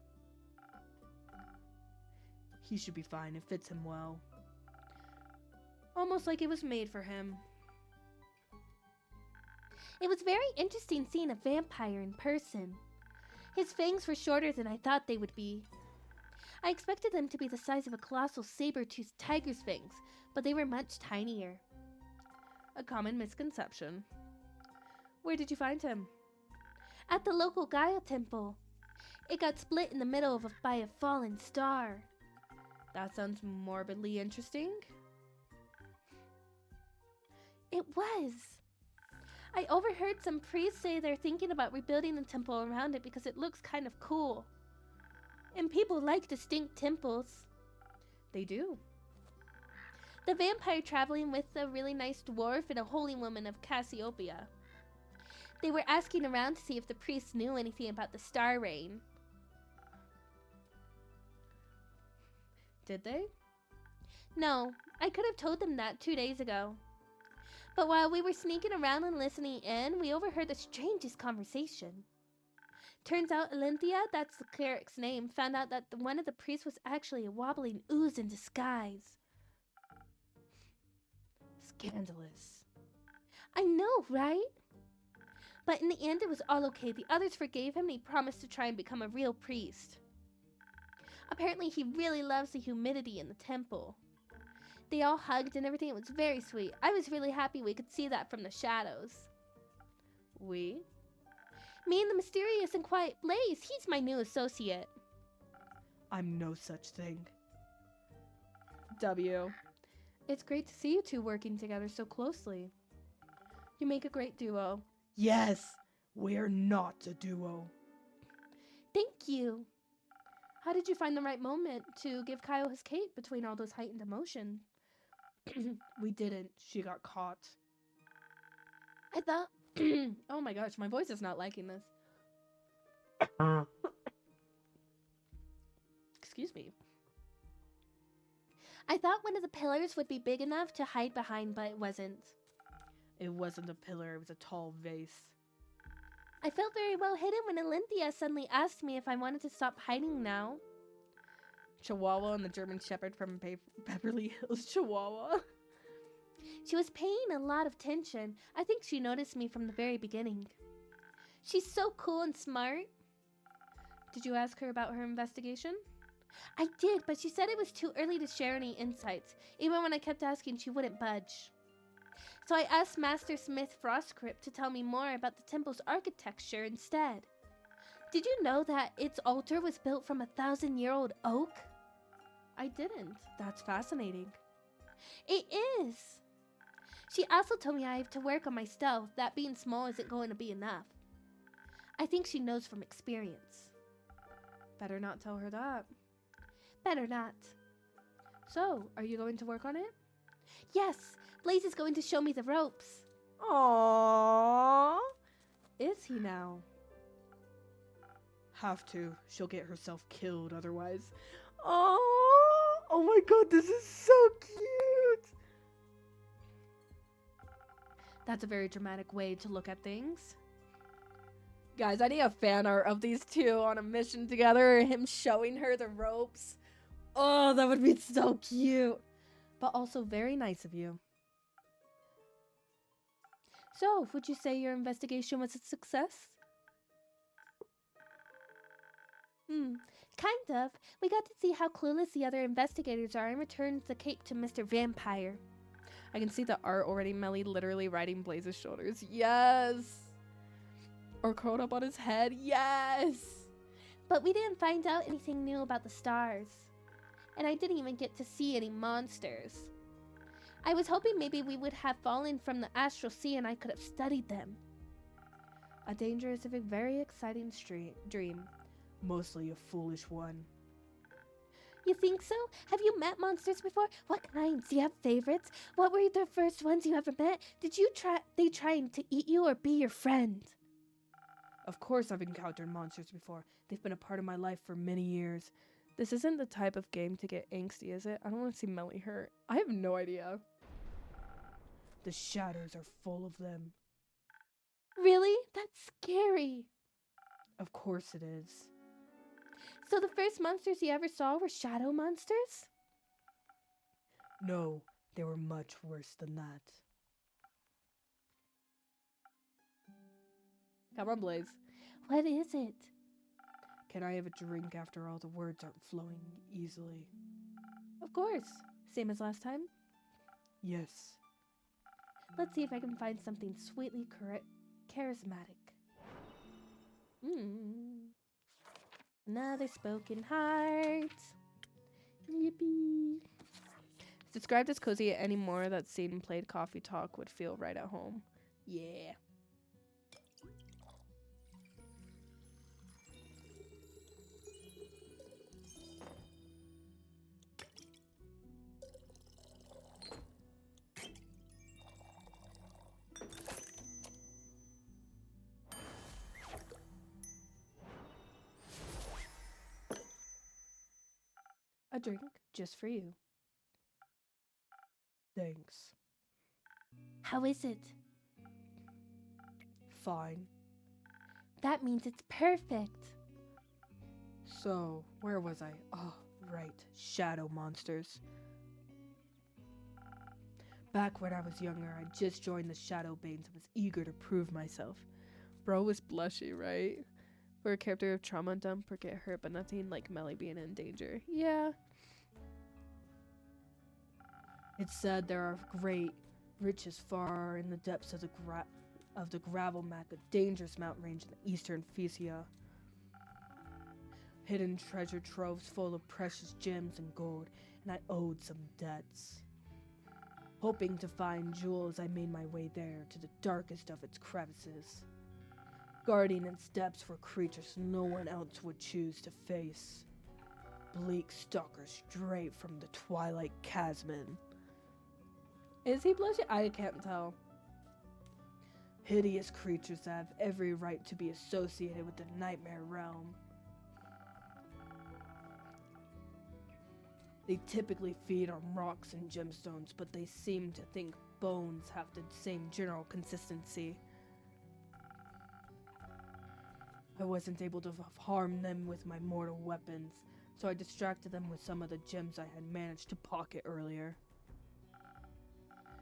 He should be fine. It fits him well. Almost like it was made for him. It was very interesting seeing a vampire in person. His fangs were shorter than I thought they would be. I expected them to be the size of a colossal saber-toothed tiger's fangs, but they were much tinier. A common misconception. Where did you find him? At the local Gaia temple. It got split in the middle by a fallen star. That sounds morbidly interesting. It was. I overheard some priests say they're thinking about rebuilding the temple around it because it looks kind of cool. And people like distinct temples. They do. The vampire traveling with a really nice dwarf and a holy woman of Cassiopeia. They were asking around to see if the priests knew anything about the star rain. Did they? No, I could have told them that 2 days ago. But while we were sneaking around and listening in, we overheard the strangest conversation. Turns out Olympia, that's the cleric's name, found out that one of the priests was actually a wobbling ooze in disguise. Scandalous. I know, right? But in the end, it was all okay. The others forgave him and he promised to try and become a real priest. Apparently, he really loves the humidity in the temple. They all hugged and everything. It was very sweet. I was really happy we could see that from the shadows. We? Me and the mysterious and quiet Blaze. He's my new associate. I'm no such thing. W. It's great to see you two working together so closely. You make a great duo. Yes, we're not a duo. Thank you. How did you find the right moment to give Kyle his cape between all those heightened emotions? We didn't. She got caught. I thought... Oh my gosh, my voice is not liking this. Excuse me. I thought one of the pillars would be big enough to hide behind, but it wasn't. It wasn't a pillar, it was a tall vase. I felt very well hidden when Olympia suddenly asked me if I wanted to stop hiding now. Chihuahua and the German Shepherd from Beverly Hills, Chihuahua. She was paying a lot of attention. I think she noticed me from the very beginning. She's so cool and smart. Did you ask her about her investigation? I did, but she said it was too early to share any insights. Even when I kept asking, she wouldn't budge. So I asked Master Smith Frostcrypt to tell me more about the temple's architecture instead. Did you know that its altar was built from a 1,000-year-old oak? I didn't. That's fascinating. It is. She also told me I have to work on my stealth, that being small isn't going to be enough. I think she knows from experience. Better not tell her that. Better not. So, are you going to work on it? Yes, Blaze is going to show me the ropes. Aww. Is he now? Have to. She'll get herself killed otherwise. Oh my god, this is so cute. That's a very dramatic way to look at things. Guys, I need a fan art of these two on a mission together. Him showing her the ropes. Oh, that would be so cute. But also very nice of you. So, would you say your investigation was a success? Kind of. We got to see how clueless the other investigators are and returned the cake to Mr. Vampire. I can see the art already. Melly literally riding Blaze's shoulders. Yes. Or curled up on his head. Yes. But we didn't find out anything new about the stars. And I didn't even get to see any monsters. I was hoping maybe we would have fallen from the astral sea and I could have studied them. A dangerous and very exciting dream. Mostly a foolish one. You think so? Have you met monsters before? What kinds? Do you have favorites? What were the first ones you ever met? Did they trying to eat you or be your friend? Of course I've encountered monsters before. They've been a part of my life for many years. This isn't the type of game to get angsty, is it? I don't want to see Melly hurt. I have no idea. The shadows are full of them. Really? That's scary. Of course it is. So the first monsters you ever saw were shadow monsters? No, they were much worse than that. Come on, Blaze. What is it? Can I have a drink after all? The words aren't flowing easily. Of course. Same as last time? Yes. Let's see if I can find something sweetly charismatic. Another spoken heart. Yippee. It's described as cozy anymore. That scene played coffee talk would feel right at home. Yeah. A drink just for you. Thanks. How is it? Fine. That means it's perfect. So, where was I? Oh, right. Shadow monsters. Back when I was younger, I just joined the Shadow Banes and was eager to prove myself. Bro was blushy, right? For a character of trauma dump or get hurt, but nothing like Melly being in danger. Yeah. It's said there are great riches far in the depths of the Gravel Mac, a dangerous mountain range in the eastern Physia. Hidden treasure troves full of precious gems and gold, and I owed some debts. Hoping to find jewels, I made my way there to the darkest of its crevices. Guarding its depths were creatures no one else would choose to face. Bleak stalkers straight from the Twilight Chasm. Is he blushing? I can't tell. Hideous creatures that have every right to be associated with the Nightmare Realm. They typically feed on rocks and gemstones, but they seem to think bones have the same general consistency. I wasn't able to harm them with my mortal weapons, so I distracted them with some of the gems I had managed to pocket earlier.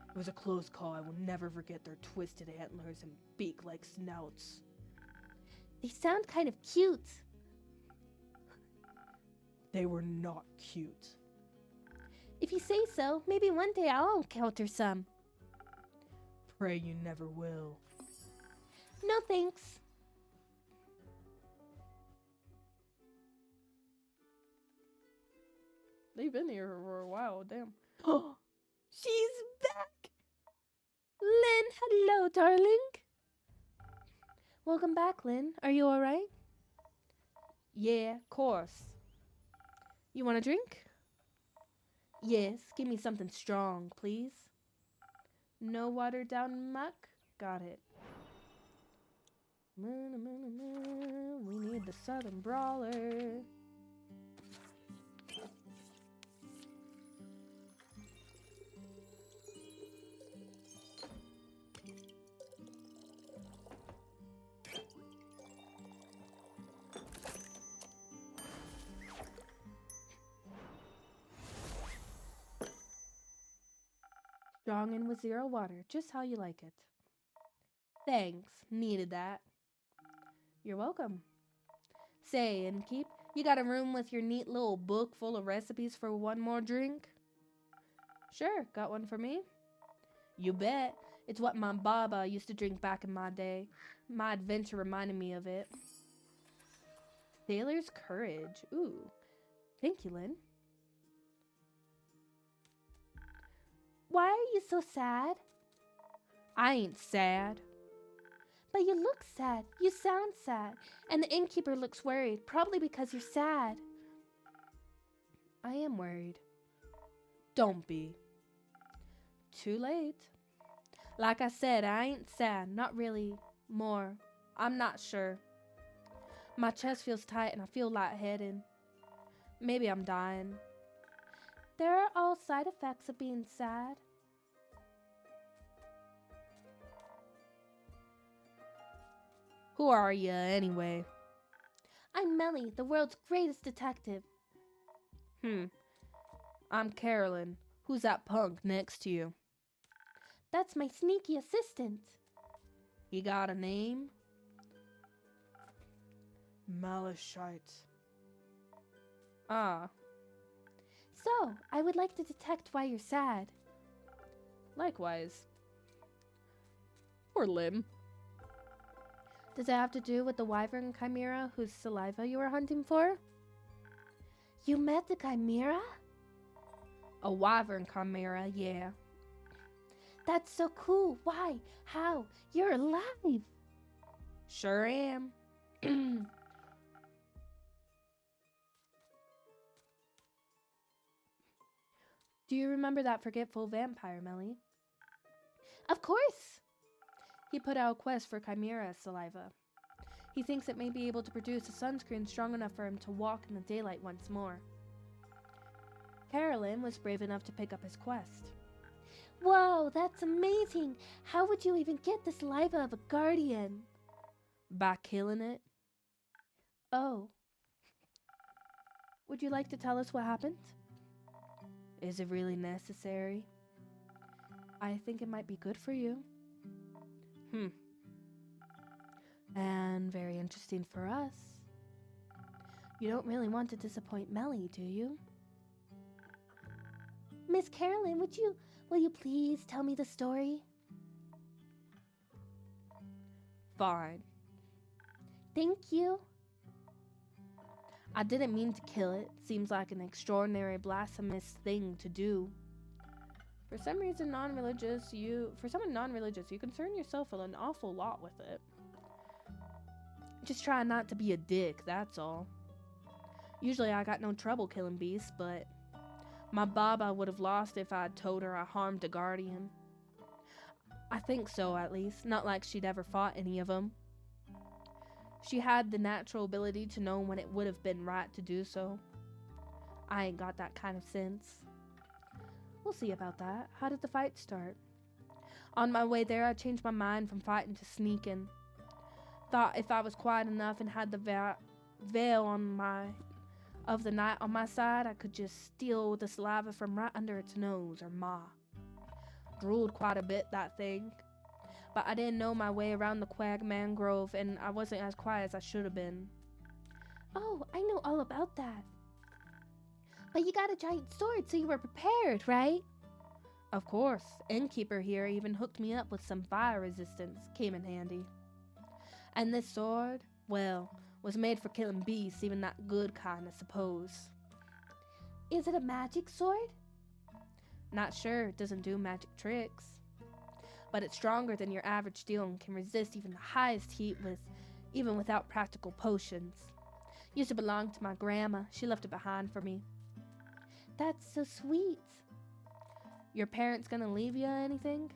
It was a close call. I will never forget their twisted antlers and beak-like snouts. They sound kind of cute. They were not cute. If you say so, maybe one day I'll encounter some. Pray you never will. No thanks. They've been here for a while, damn. Oh, she's back! Lynn, hello, darling. Welcome back, Lynn. Are you alright? Yeah, course. You want a drink? Yes, give me something strong, please. No watered down muck? Got it. We need the Southern Brawler. Strong and with 0 water, just how you like it. Thanks, needed that. You're welcome. Say, Innkeep, you got a room with your neat little book full of recipes for one more drink? Sure, got one for me? You bet. It's what my baba used to drink back in my day. My adventure reminded me of it. Sailor's Courage. Ooh. Thank you, Lynn. Why are you so sad? I ain't sad. But you look sad. You sound sad. And the innkeeper looks worried, probably because you're sad. I am worried. Don't be. Too late. Like I said, I ain't sad. Not really. More. I'm not sure. My chest feels tight and I feel lightheaded. Maybe I'm dying. There are all side effects of being sad. Who are you, anyway? I'm Melly, the world's greatest detective. I'm Carolyn. Who's that punk next to you? That's my sneaky assistant. You got a name? Malachite. Ah. So, I would like to detect why you're sad. Likewise. Poor Lim. Does it have to do with the wyvern chimera whose saliva you were hunting for? You met the chimera? A wyvern chimera, yeah. That's so cool. Why? How? You're alive. Sure am. Do you remember that forgetful vampire, Melly? Of course! He put out a quest for chimera saliva. He thinks it may be able to produce a sunscreen strong enough for him to walk in the daylight once more. Carolyn was brave enough to pick up his quest. Whoa, that's amazing! How would you even get the saliva of a guardian? By killing it? Oh. Would you like to tell us what happened? Is it really necessary? I think it might be good for you. And very interesting for us. You don't really want to disappoint Melly, do you? Miss Carolyn, will you please tell me the story? Fine. Thank you. I didn't mean to kill it. Seems like an extraordinary blasphemous thing to do. For some non-religious, you concern yourself an awful lot with it. Just try not to be a dick, that's all. Usually I got no trouble killing beasts, but my baba would have lost if I'd told her I harmed a guardian. I think so, at least. Not like she'd ever fought any of them. She had the natural ability to know when it would have been right to do so. I ain't got that kind of sense. We'll see about that. How did the fight start? On my way there, I changed my mind from fighting to sneaking. Thought if I was quiet enough and had the veil of the night on my side, I could just steal the saliva from right under its nose, or maw. Drooled quite a bit, that thing. But I didn't know my way around the quag mangrove, and I wasn't as quiet as I should have been. Oh, I know all about that. But you got a giant sword, so you were prepared, right? Of course. Innkeeper here even hooked me up with some fire resistance. Came in handy. And this sword, well, was made for killing beasts, even that good kind, I suppose. Is it a magic sword? Not sure, it doesn't do magic tricks. But it's stronger than your average steel and can resist even the highest heat even without practical potions. Used to belong to my grandma. She left it behind for me. That's so sweet. Your parents gonna leave you anything?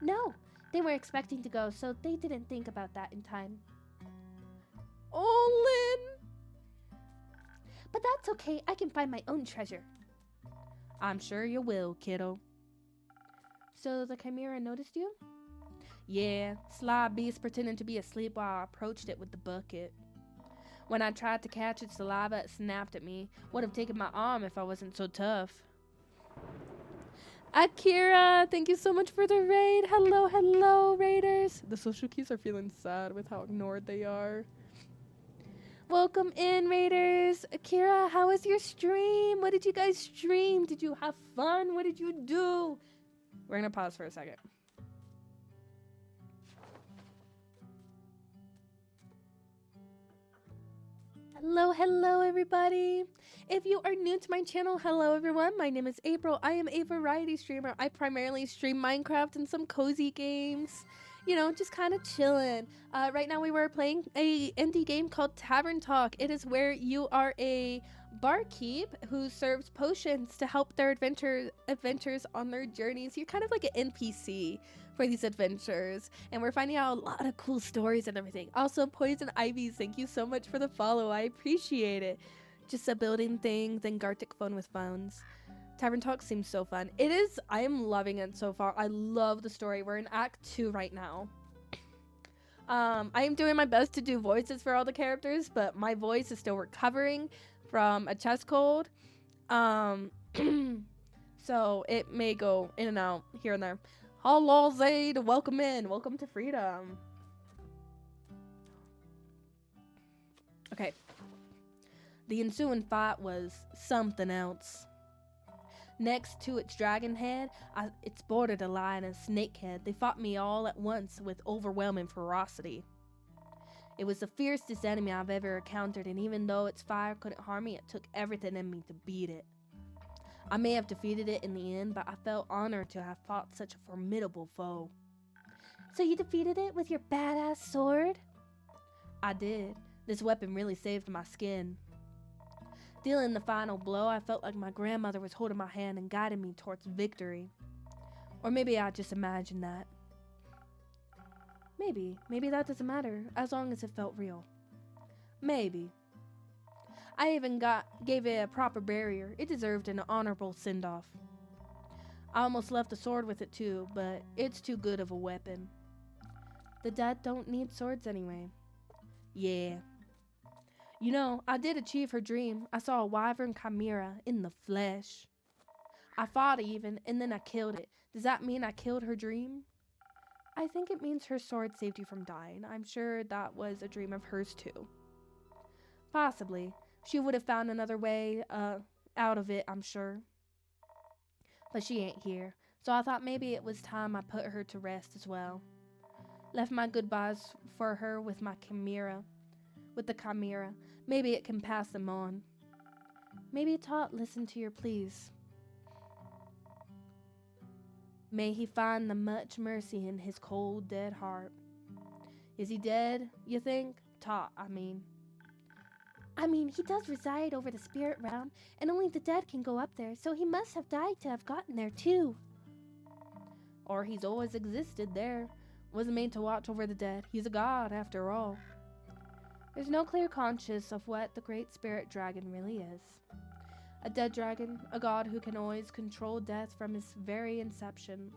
No, they were expecting to go, so they didn't think about that in time. Oh, Lynn! But that's okay, I can find my own treasure. I'm sure you will, kiddo. So the chimera noticed you? Yeah, sly beast pretending to be asleep while I approached it with the bucket. When I tried to catch its saliva, it snapped at me. Would have taken my arm if I wasn't so tough. Akira, thank you so much for the raid. Hello, hello, raiders. The social keys are feeling sad with how ignored they are. Welcome in, raiders. Akira, how was your stream? What did you guys stream? Did you have fun? What did you do? We're gonna pause for a second. Hello, hello, everybody. If you are new to my channel, hello, everyone. My name is April. I am a variety streamer. I primarily stream Minecraft and some cozy games. You know, just kind of chilling. Right now we were playing a indie game called Tavern Talk. It is where you are a barkeep who serves potions to help their adventurers on their journeys. You're kind of like an NPC for these adventures, and we're finding out a lot of cool stories and everything. Also, Poison Ivies, thank you so much for the follow. I appreciate it. Just building things and Gartic fun with phones. Tavern Talk seems so fun. It is. I am loving it so far. I love the story. We're in Act 2 right now. I am doing my best to do voices for all the characters, but my voice is still recovering from a chest cold. So it may go in and out here and there. Hello, Zaid. Welcome in. Welcome to freedom. Okay. The ensuing fight was something else. Next to its dragon head, it sported a lion and snake head. They fought me all at once with overwhelming ferocity. It was the fiercest enemy I've ever encountered, and even though its fire couldn't harm me, it took everything in me to beat it. I may have defeated it in the end, but I felt honored to have fought such a formidable foe. So you defeated it with your badass sword? I did. This weapon really saved my skin. Dealing the final blow, I felt like my grandmother was holding my hand and guiding me towards victory. Or maybe I just imagined that. Maybe that doesn't matter, as long as it felt real. Maybe. I even gave it a proper burial. It deserved an honorable send-off. I almost left the sword with it too, but it's too good of a weapon. The dead don't need swords anyway. Yeah. You know, I did achieve her dream. I saw a wyvern chimera in the flesh. I fought even, and then I killed it. Does that mean I killed her dream? I think it means her sword saved you from dying. I'm sure that was a dream of hers too. Possibly. She would have found another way out of it, I'm sure. But she ain't here, so I thought maybe it was time I put her to rest as well. Left my goodbyes for her with the chimera. Maybe it can pass them on. Maybe Tot listened to your pleas. May he find the much mercy in his cold, dead heart. Is he dead, you think? Tot, I mean. He does reside over the spirit realm, and only the dead can go up there, so he must have died to have gotten there too. Or he's always existed there. Wasn't made to watch over the dead. He's a god, after all. There's no clear conscience of what the great spirit dragon really is. A dead dragon, a god who can always control death from its very inception.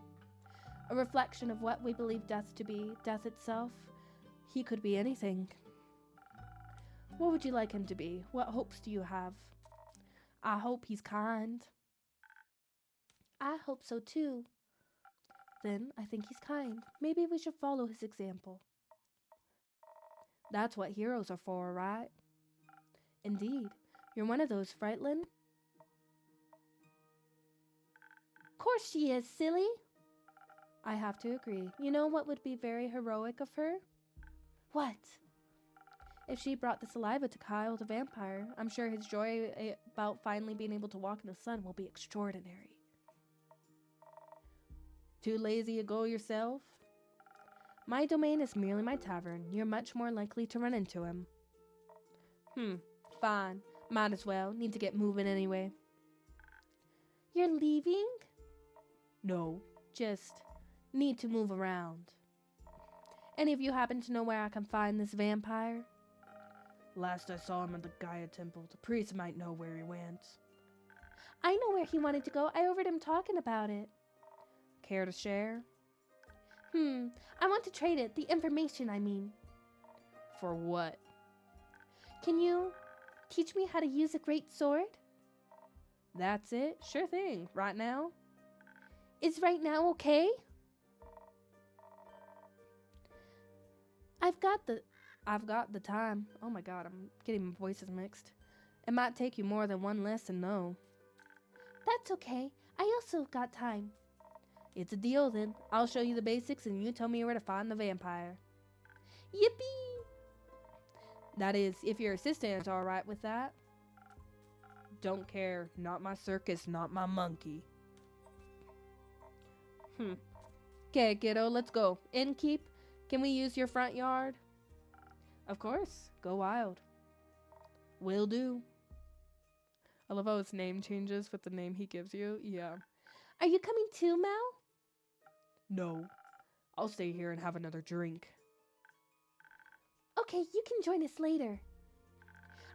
A reflection of what we believe death to be, death itself. He could be anything. What would you like him to be? What hopes do you have? I hope he's kind. I hope so too. Then I think he's kind. Maybe we should follow his example. That's what heroes are for, right? Indeed. You're one of those, Frightlin? Of course she is, silly. I have to agree. You know what would be very heroic of her? What? If she brought the saliva to Kyle the vampire, I'm sure his joy about finally being able to walk in the sun will be extraordinary. Too lazy to go yourself? My domain is merely my tavern. You're much more likely to run into him. Fine. Might as well. Need to get moving anyway. You're leaving? No, just need to move around. Any of you happen to know where I can find this vampire? Last I saw him at the Gaia Temple. The priest might know where he went. I know where he wanted to go. I overheard him talking about it. Care to share? I want to trade it. The information, I mean. For what? Can you teach me how to use a great sword? That's it? Sure thing. Right now? Is right now okay? I've got the time. Oh my god, I'm getting my voices mixed. It might take you more than one lesson, though. That's okay. I also got time. It's a deal then. I'll show you the basics and you tell me where to find the vampire. Yippee! That is, if your assistant's alright with that. Don't care. Not my circus, not my monkey. Okay, kiddo, let's go. Innkeep, can we use your front yard? Of course. Go wild. Will do. I love how his name changes with the name he gives you. Yeah. Are you coming too, Mal? No. I'll stay here and have another drink. Okay, you can join us later.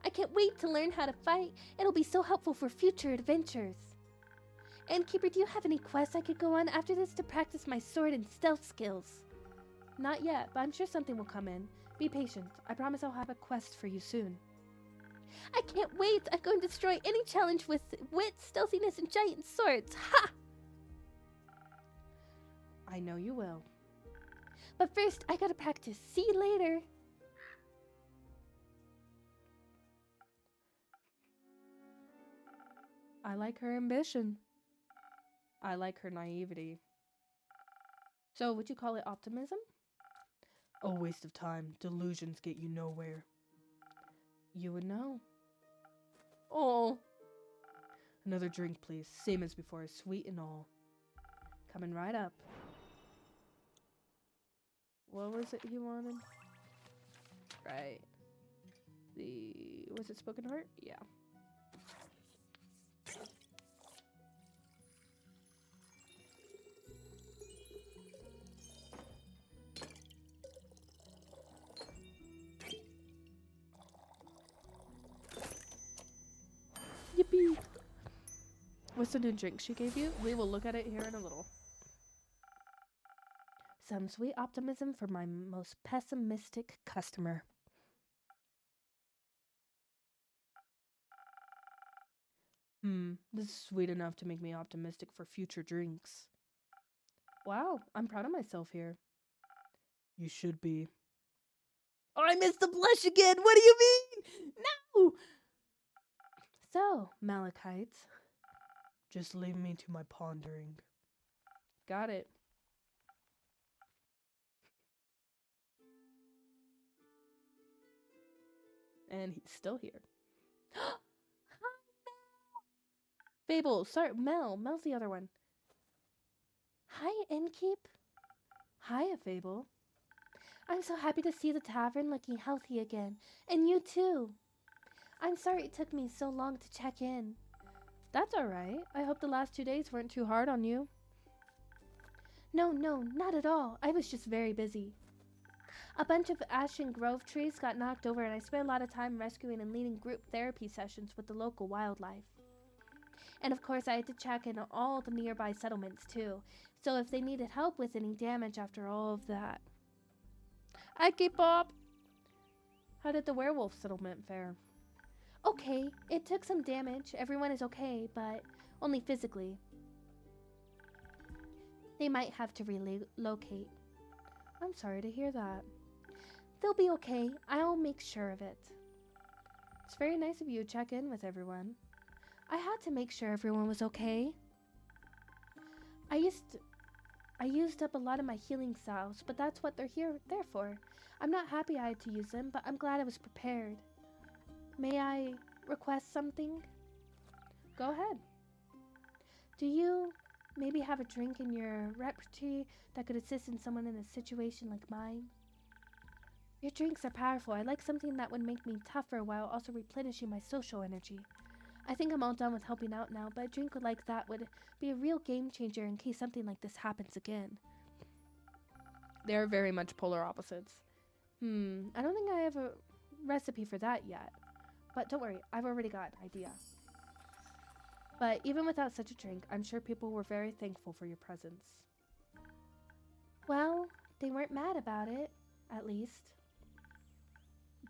I can't wait to learn how to fight. It'll be so helpful for future adventures. Innkeeper, do you have any quests I could go on after this to practice my sword and stealth skills? Not yet, but I'm sure something will come in. Be patient. I promise I'll have a quest for you soon. I can't wait. I'm going to destroy any challenge with wit, stealthiness, and giant swords. Ha! I know you will. But first, I gotta practice. See you later. I like her ambition. I like her naivety. So, would you call it optimism? A waste of time. Delusions get you nowhere. You would know. Oh. Another drink, please. Same as before, sweet and all. Coming right up. What was it he wanted? Right. Was it Spoken Heart? Yeah. Yippee! What's the new drink she gave you? We will look at it here in a little. Some sweet optimism for my most pessimistic customer. This is sweet enough to make me optimistic for future drinks. Wow, I'm proud of myself here. You should be. Oh, I missed the blush again! What do you mean? No! So, Malachites. Just leave me to my pondering. Got it. And he's still here. Hi, Fable, sorry, Mel's the other one. Hi, Innkeep. Hiya, Fable. I'm so happy to see the tavern looking healthy again. And you too. I'm sorry it took me so long to check in. That's alright. I hope the last 2 days weren't too hard on you. No, not at all. I was just very busy. A bunch of Ashen Grove trees got knocked over and I spent a lot of time rescuing and leading group therapy sessions with the local wildlife. And of course I had to check in on all the nearby settlements too, so if they needed help with any damage after all of that. I keep up. How did the werewolf settlement fare? Okay, it took some damage. Everyone is okay, but only physically. They might have to relocate. I'm sorry to hear that. They'll be okay. I'll make sure of it. It's very nice of you to check in with everyone. I had to make sure everyone was okay. I used up a lot of my healing salves, but that's what they're there for. I'm not happy I had to use them, but I'm glad I was prepared. May I request something? Go ahead. Do you maybe have a drink in your repertoire that could assist in someone in a situation like mine? Your drinks are powerful. I'd like something that would make me tougher while also replenishing my social energy. I think I'm all done with helping out now, but a drink like that would be a real game changer in case something like this happens again. They're very much polar opposites. I don't think I have a recipe for that yet. But don't worry, I've already got an idea. But even without such a drink, I'm sure people were very thankful for your presence. Well, they weren't mad about it, at least.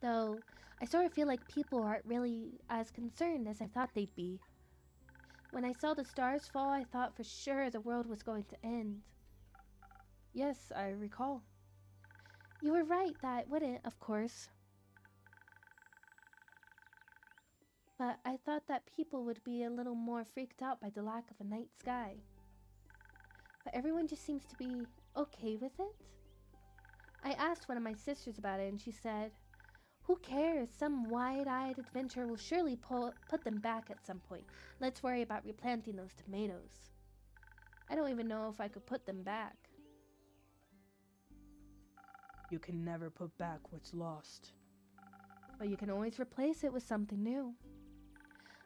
Though, I sort of feel like people aren't really as concerned as I thought they'd be. When I saw the stars fall, I thought for sure the world was going to end. Yes, I recall. You were right that it wouldn't, of course. But I thought that people would be a little more freaked out by the lack of a night sky. But everyone just seems to be okay with it. I asked one of my sisters about it and she said, "Who cares? Some wide-eyed adventurer will surely put them back at some point. Let's worry about replanting those tomatoes." I don't even know if I could put them back. You can never put back what's lost. But you can always replace it with something new.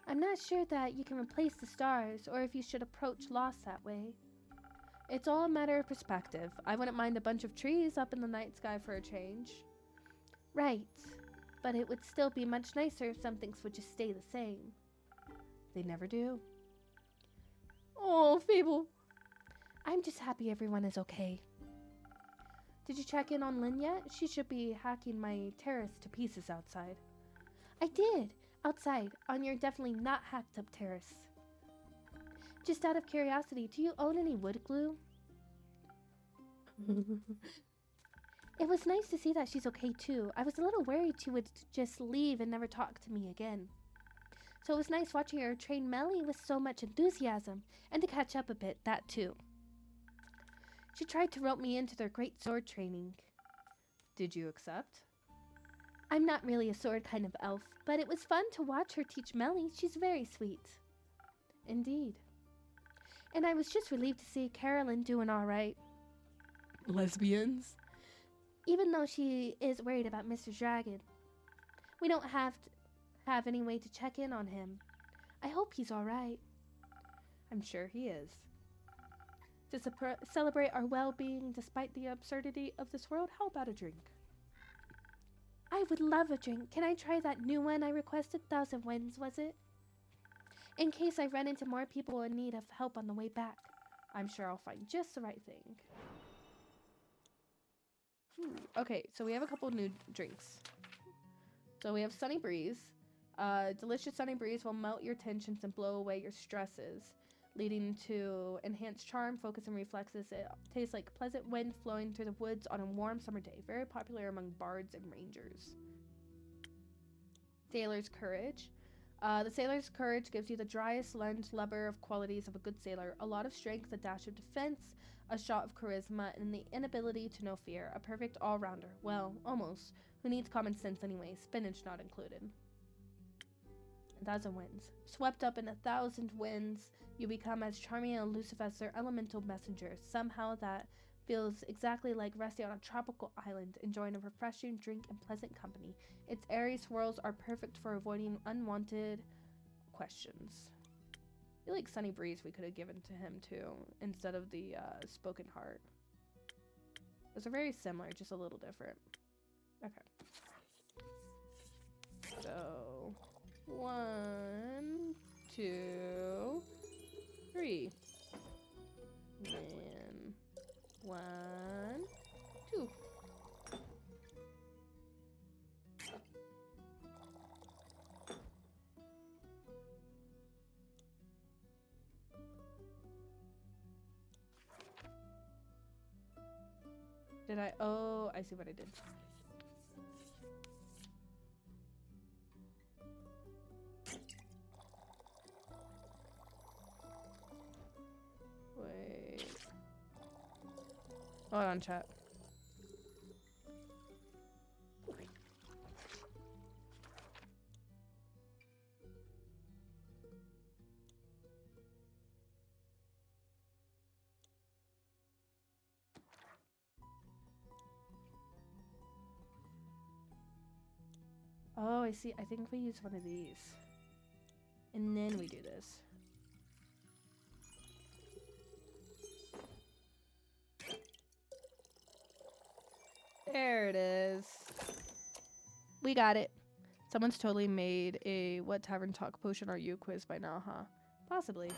I'm not sure that you can replace the stars or if you should approach loss that way. It's all a matter of perspective. I wouldn't mind a bunch of trees up in the night sky for a change. Right. But it would still be much nicer if some things would just stay the same. They never do. Oh, Fable. I'm just happy everyone is okay. Did you check in on Lynn yet? She should be hacking my terrace to pieces outside. I did. Outside, on your definitely not hacked up terrace. Just out of curiosity, do you own any wood glue? It was nice to see that she's okay too. I was a little worried she would just leave and never talk to me again. So it was nice watching her train Melly with so much enthusiasm, and to catch up a bit, that too. She tried to rope me into their great sword training. Did you accept? I'm not really a sword kind of elf, but it was fun to watch her teach Melly. She's very sweet. Indeed. And I was just relieved to see Carolyn doing all right. Lesbians? Even though she is worried about Mr. Dragon. We don't have any way to check in on him. I hope he's all right. I'm sure he is. To celebrate our well-being despite the absurdity of this world, how about a drink? I would love a drink. Can I try that new one I requested? 1,000 Winds, was it? In case I run into more people in need of help on the way back. I'm sure I'll find just the right thing. Okay, so we have a couple new drinks. So we have Sunny Breeze. Delicious Sunny Breeze will melt your tensions and blow away your stresses, leading to enhanced charm, focus, and reflexes. It tastes like pleasant wind flowing through the woods on a warm summer day. Very popular among bards and rangers. Sailor's Courage. The Sailor's Courage gives you the driest lens lubber of qualities of a good sailor. A lot of strength, a dash of defense, a shot of charisma, and the inability to know fear. A perfect all-rounder. Well, almost. Who needs common sense anyway? Spinach not included. 1,000 winds. Swept up in 1,000 winds, you become as charming and elusive as their elemental messengers. Somehow that feels exactly like resting on a tropical island, enjoying a refreshing drink and pleasant company. Its airy swirls are perfect for avoiding unwanted questions. I feel like Sunny Breeze we could have given to him too, instead of the Spoken Heart. Those are very similar, just a little different. Okay. So, 1, 2, 3. Then 1, 2. Did I? Oh, I see what I did. Wait. Hold on, chat. Oh, I see. I think we use one of these. And then we do this. There it is. We got it. Someone's totally made a What Tavern Talk Potion Are You quiz by now, huh? Possibly.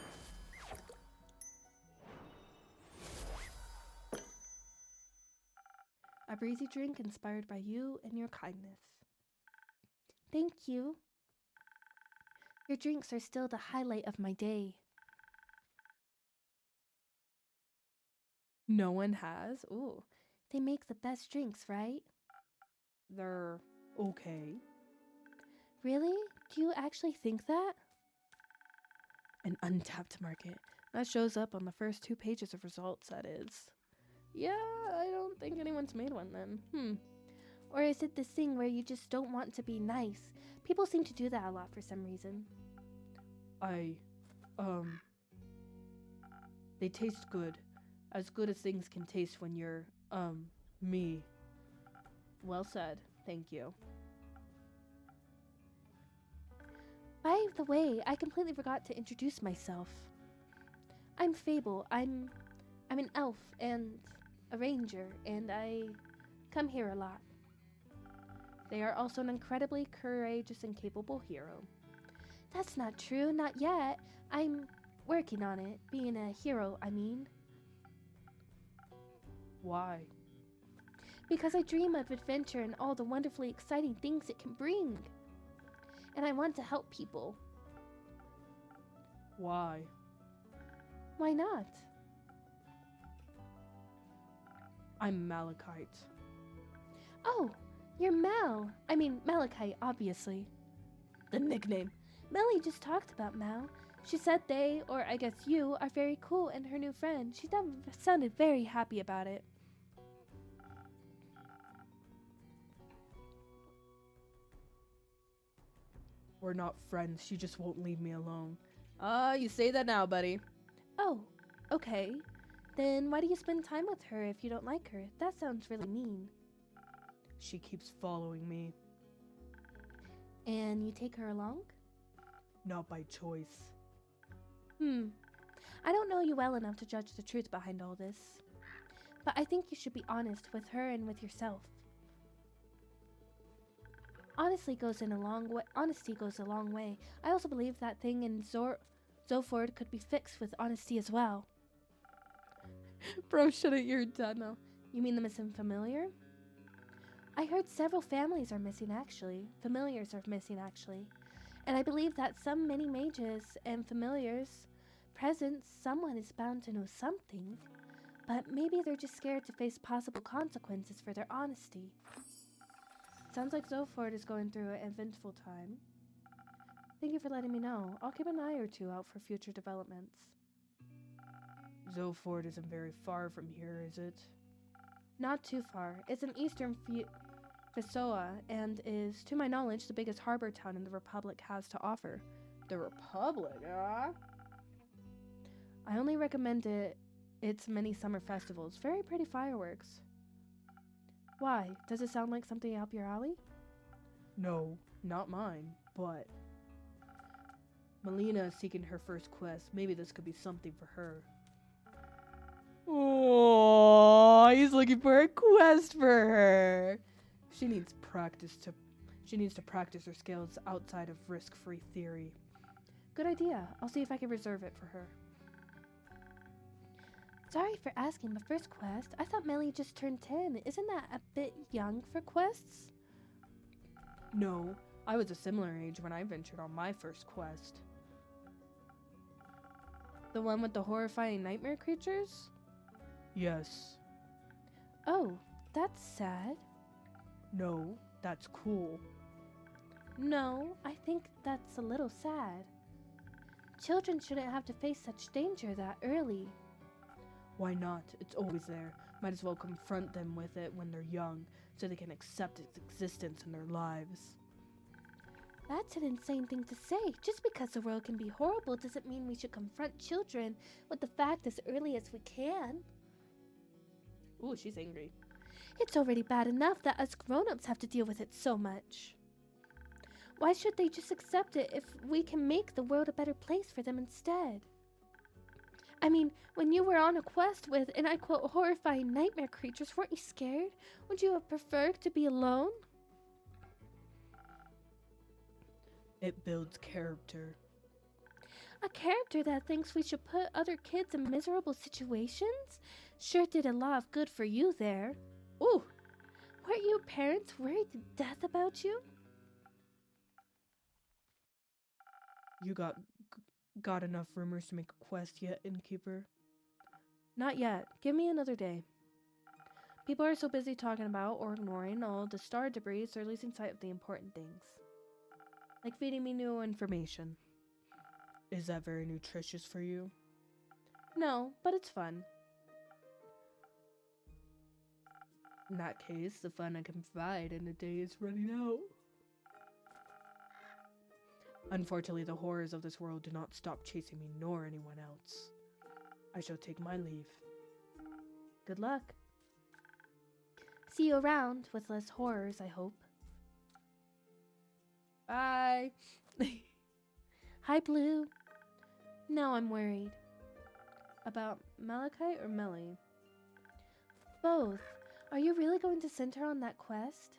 A breezy drink inspired by you and your kindness. Thank you. Your drinks are still the highlight of my day. No one has? Ooh. They make the best drinks, right? They're okay. Really? Do you actually think that? An untapped market. That shows up on the first 2 pages of results, that is. Yeah, I don't think anyone's made one then. Or is it this thing where you just don't want to be nice? People seem to do that a lot for some reason. They taste good. As good as things can taste when you're, me. Well said. Thank you. By the way, I completely forgot to introduce myself. I'm Fable. I'm an elf and a ranger, and I come here a lot. They are also an incredibly courageous and capable hero. That's not true, not yet. I'm working on it. Being a hero, I mean. Why? Because I dream of adventure and all the wonderfully exciting things it can bring. And I want to help people. Why? Why not? I'm Malachite. Oh, you're Mal. I mean, Malachite, obviously. The nickname. Melly just talked about Mal. She said they, or I guess you, are very cool and her new friend. She sounded very happy about it. We're not friends. She just won't leave me alone. You say that now, buddy. Oh, okay. Then why do you spend time with her if you don't like her? That sounds really mean. She keeps following me. And you take her along? Not by choice. I don't know you well enough to judge the truth behind all this. But I think you should be honest with her and with yourself. Honesty goes a long way. I also believe that thing in Zoford could be fixed with honesty as well. Bro, shut it, you're done now. You mean the missing familiar? I heard several families are missing actually. Familiars are missing actually. And I believe that some many mages and familiars present, someone is bound to know something. But maybe they're just scared to face possible consequences for their honesty. Sounds like Zoford is going through an eventful time. Thank you for letting me know. I'll keep an eye or two out for future developments. Zoford isn't very far from here, is it? Not too far. It's in eastern Fisoa and is, to my knowledge, the biggest harbor town in the Republic has to offer. The Republic, huh? I only recommend its many summer festivals. Very pretty fireworks. Why? Does it sound like something up your alley? No, not mine, but Melina is seeking her first quest. Maybe this could be something for her. Oh, he's looking for a quest for her. She needs to practice her skills outside of risk-free theory. Good idea. I'll see if I can reserve it for her. Sorry for asking, but first quest? I thought Melly just turned 10. Isn't that a bit young for quests? No, I was a similar age when I ventured on my first quest. The one with the horrifying nightmare creatures? Yes. Oh, that's sad. No, that's cool. No, I think that's a little sad. Children shouldn't have to face such danger that early. Why not? It's always there. Might as well confront them with it when they're young, so they can accept its existence in their lives. That's an insane thing to say. Just because the world can be horrible doesn't mean we should confront children with the fact as early as we can. Ooh, she's angry. It's already bad enough that us grown-ups have to deal with it so much. Why should they just accept it if we can make the world a better place for them instead? I mean, when you were on a quest with, and I quote, horrifying nightmare creatures, weren't you scared? Would you have preferred to be alone? It builds character. A character that thinks we should put other kids in miserable situations? Sure did a lot of good for you there. Ooh, weren't your parents worried to death about you? You got enough rumors to make a quest yet, innkeeper? Not yet. Give me another day. People are so busy talking about or ignoring all the star debris, they're losing sight of the important things. Like feeding me new information. Is that very nutritious for you? No, but it's fun. In that case, the fun I can provide in a day is running out. Unfortunately, the horrors of this world do not stop chasing me nor anyone else. I shall take my leave. Good luck. See you around with less horrors, I hope. Bye. Hi, Blue. Now I'm worried. About Malachite or Melly? Both. Are you really going to send her on that quest?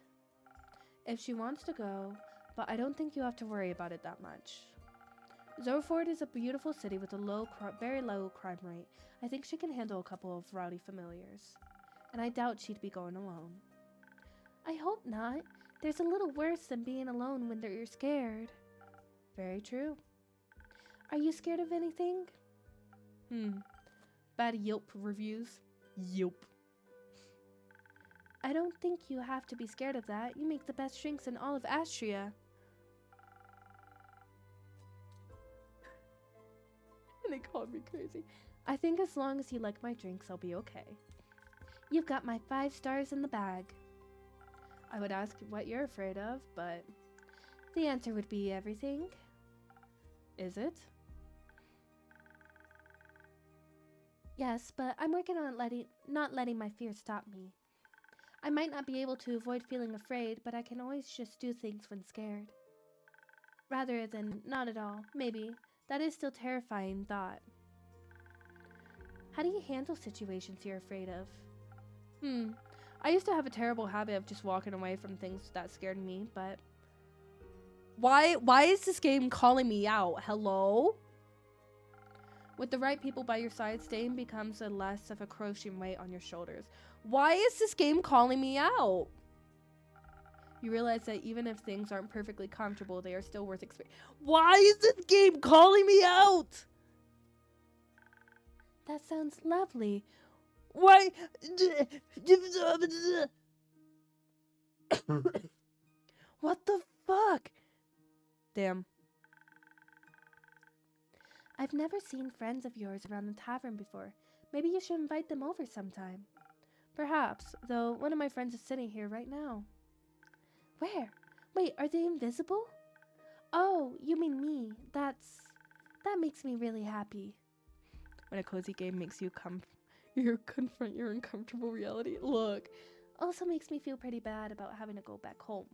If she wants to go, but I don't think you have to worry about it that much. Zorford is a beautiful city with a very low crime rate. I think she can handle a couple of rowdy familiars. And I doubt she'd be going alone. I hope not. There's a little worse than being alone when you're scared. Very true. Are you scared of anything? Bad Yelp reviews. Yelp. I don't think you have to be scared of that. You make the best drinks in all of Astria. And they called me crazy. I think as long as you like my drinks, I'll be okay. You've got my 5 stars in the bag. I would ask what you're afraid of, but the answer would be everything. Is it? Yes, but I'm working on not letting my fear stop me. I might not be able to avoid feeling afraid, but I can always just do things when scared. Rather than not at all, maybe. That is still terrifying thought. How do you handle situations you're afraid of? I used to have a terrible habit of just walking away from things that scared me, but why is this game calling me out? Hello? With the right people by your side, staying becomes less of a crushing weight on your shoulders. Why is this game calling me out? You realize that even if things aren't perfectly comfortable, they are still worth experiencing. Why is this game calling me out? That sounds lovely. Why? What the fuck? Damn. I've never seen friends of yours around the tavern before. Maybe you should invite them over sometime. Perhaps, though one of my friends is sitting here right now. Where? Wait, are they invisible? Oh, you mean me. That makes me really happy. When a cozy game makes you confront your uncomfortable reality. Look. Also makes me feel pretty bad about having to go back home.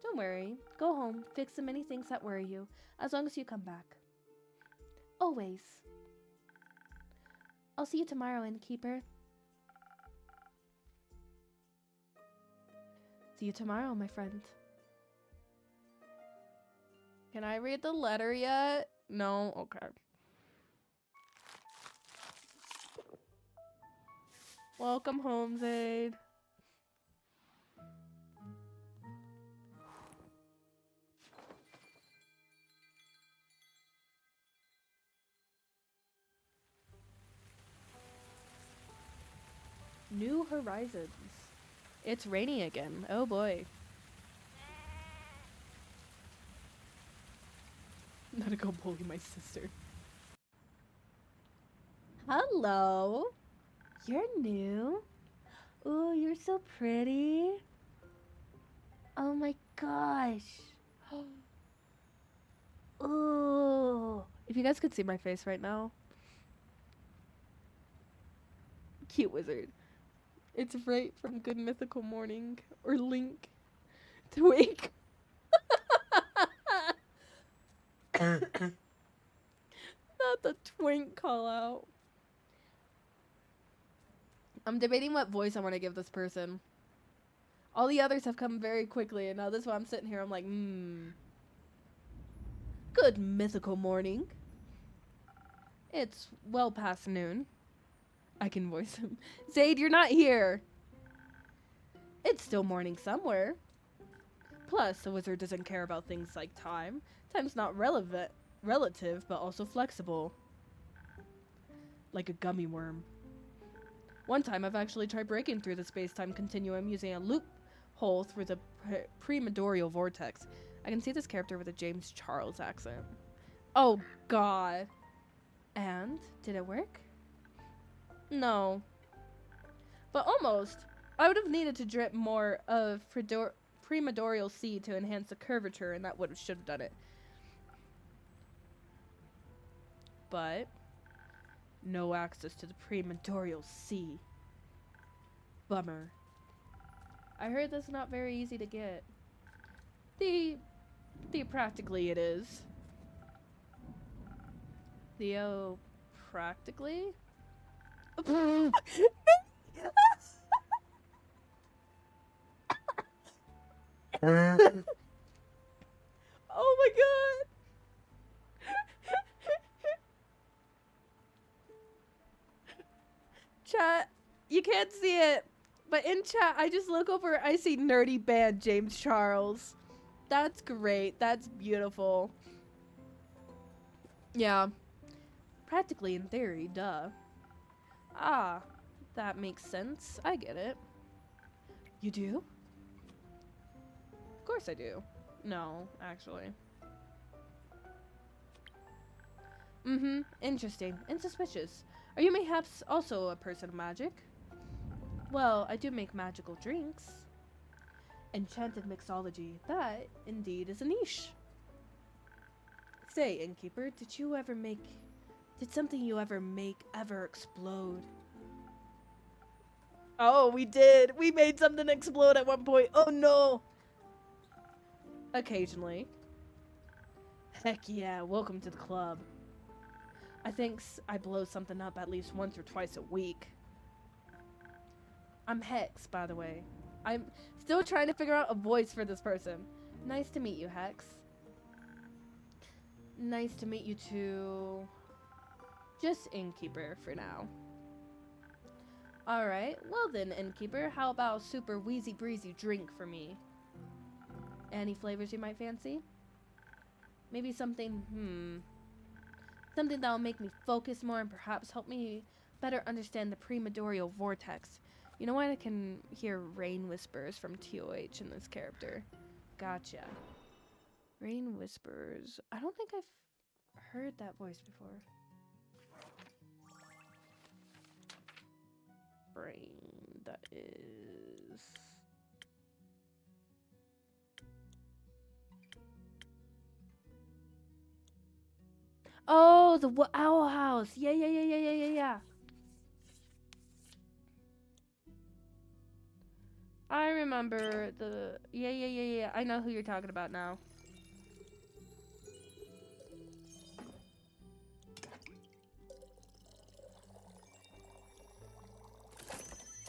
Don't worry. Go home, fix the many things that worry you, as long as you come back. Always. I'll see you tomorrow, innkeeper. See you tomorrow, my friend. Can I read the letter yet? No? Okay. Welcome home, Zaid. New horizons. It's raining again. Oh boy. I'm gonna go bully my sister. Hello. You're new? Ooh, you're so pretty. Oh my gosh. Ooh. If you guys could see my face right now. Cute wizard. It's right from Good Mythical Morning. Or Link. Twink. Not the twink call out. I'm debating what voice I want to give this person. All the others have come very quickly, and now this one I'm sitting here, I'm like, Good mythical morning. It's well past noon. I can voice him. Zaid, you're not here. It's still morning somewhere. Plus, a wizard doesn't care about things like time. Time's not relative, but also flexible. Like a gummy worm. One time, I've actually tried breaking through the space-time continuum using a loophole through the premodorial vortex. I can see this character with a James Charles accent. Oh, God. And? Did it work? No. But almost. I would have needed to drip more of premodorial seed to enhance the curvature, and that should have done it. But no access to the premodorial sea. Bummer. I heard that's not very easy to get. Practically it is. Practically? Oh my god! Chat, you can't see it, but in chat, I just look over, I see nerdy band James Charles. That's great. That's beautiful. Yeah. Practically in theory, duh. Ah, that makes sense. I get it. You do? Of course I do. No, actually. Mm-hmm. Interesting. And suspicious. Are you mayhaps also a person of magic? Well, I do make magical drinks. Enchanted mixology. That, indeed, is a niche. Say, innkeeper, did something you ever make ever explode? Oh, we did! We made something explode at one point! Oh no! Occasionally. Heck yeah, welcome to the club. I think I blow something up at least once or twice a week. I'm Hex, by the way. I'm still trying to figure out a voice for this person. Nice to meet you, Hex. Nice to meet you too. Just innkeeper for now. Alright, well then, innkeeper, how about a super wheezy breezy drink for me? Any flavors you might fancy? Maybe something, something that'll make me focus more and perhaps help me better understand the premodorial vortex. You know what? I can hear rain whispers from TOH in this character. Gotcha. Rain whispers. I don't think I've heard that voice before. Brain. That is... Oh, the Owl House. Yeah. I remember the... Yeah. I know who you're talking about now.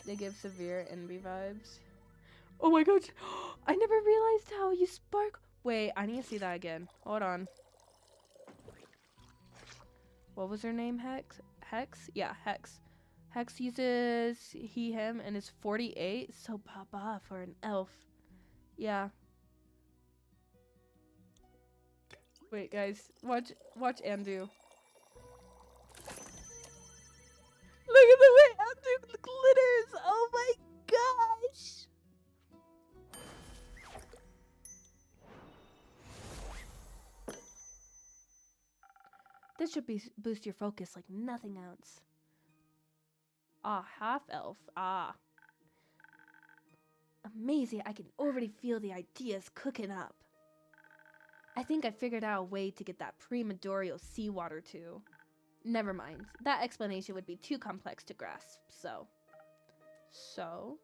They give severe envy vibes. Oh my god. I never realized how you spark... Wait, I need to see that again. Hold on. What was her name, Hex? Hex? Yeah, Hex. Hex uses he, him, and is 48. So papa for an elf. Yeah. Wait, guys. Watch Andu. Look at the way Andu glitters! Oh my gosh! This should boost your focus like nothing else. Ah, half-elf. Ah. Amazing, I can already feel the ideas cooking up. I think I figured out a way to get that primordial seawater too. Never mind, that explanation would be too complex to grasp, so... So?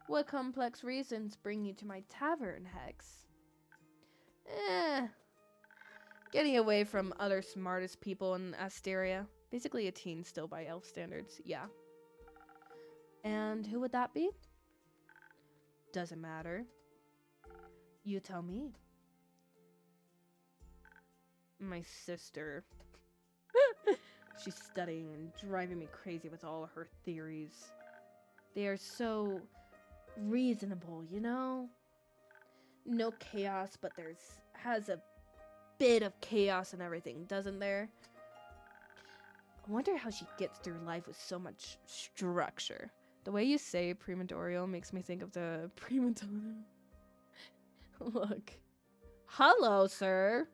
What complex reasons bring you to my tavern, Hex? Getting away from other smartest people in Asteria. Basically a teen still by elf standards, yeah. And who would that be? Doesn't matter. You tell me. My sister. She's studying and driving me crazy with all her theories. They are so reasonable, you know? No chaos, but has a bit of chaos and everything, doesn't there? I wonder how she gets through life with so much structure. The way you say primordial makes me think of the prima donna. Look. Hello, sir.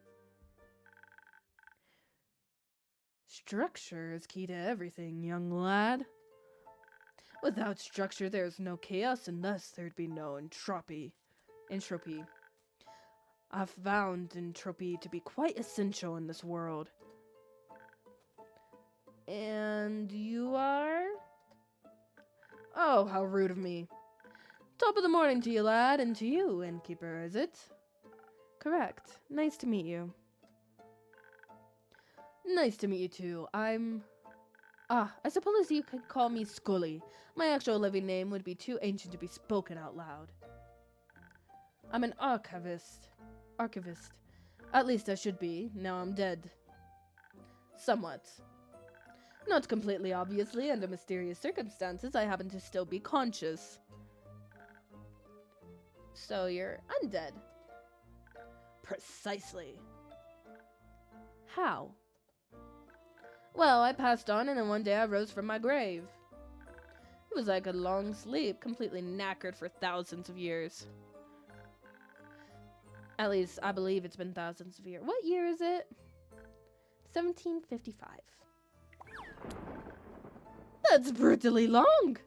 Structure is key to everything, young lad. Without structure, there's no chaos, and thus there'd be no entropy. I've found entropy to be quite essential in this world. And you are? Oh, how rude of me. Top of the morning to you, lad, and to you, innkeeper, is it? Correct. Nice to meet you. Nice to meet you too. I suppose you could call me Scully. My actual living name would be too ancient to be spoken out loud. I'm an archivist. At least I should be. Now I'm dead. Somewhat. Not completely, obviously. Under mysterious circumstances, I happen to still be conscious. So you're undead? Precisely. How? Well, I passed on, and then one day I rose from my grave. It was like a long sleep, completely knackered for thousands of years. At least, I believe it's been thousands of years. What year is it? 1755. That's brutally long!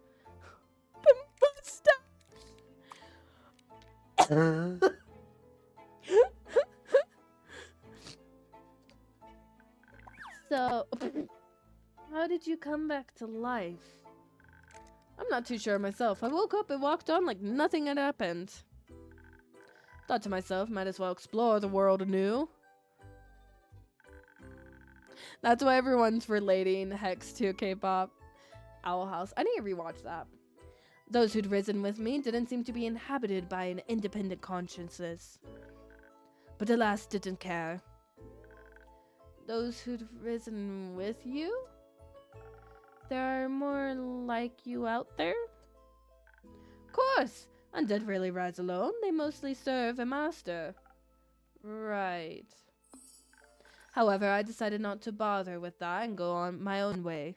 So, how did you come back to life? I'm not too sure myself. I woke up and walked on like nothing had happened. Thought to myself, might as well explore the world anew. That's why everyone's relating Hex to K-pop. Owl House. I need to rewatch that. Those who'd risen with me didn't seem to be inhabited by an independent consciousness. But alas, didn't care. Those who'd risen with you? There are more like you out there? Of course! Undead rarely rise alone. They mostly serve a master. Right. However, I decided not to bother with that and go on my own way.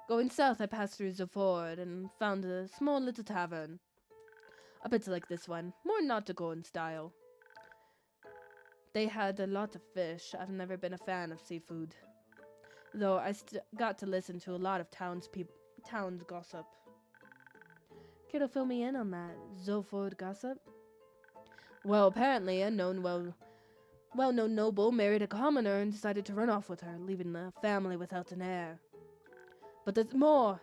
Going south, I passed through Zaford and found a small little tavern. A bit like this one, more nautical in style. They had a lot of fish. I've never been a fan of seafood. Though I got to listen to a lot of town's gossip. Care to fill me in on that Zoford gossip? Well, apparently a well-known noble married a commoner and decided to run off with her, leaving the family without an heir. But there's more.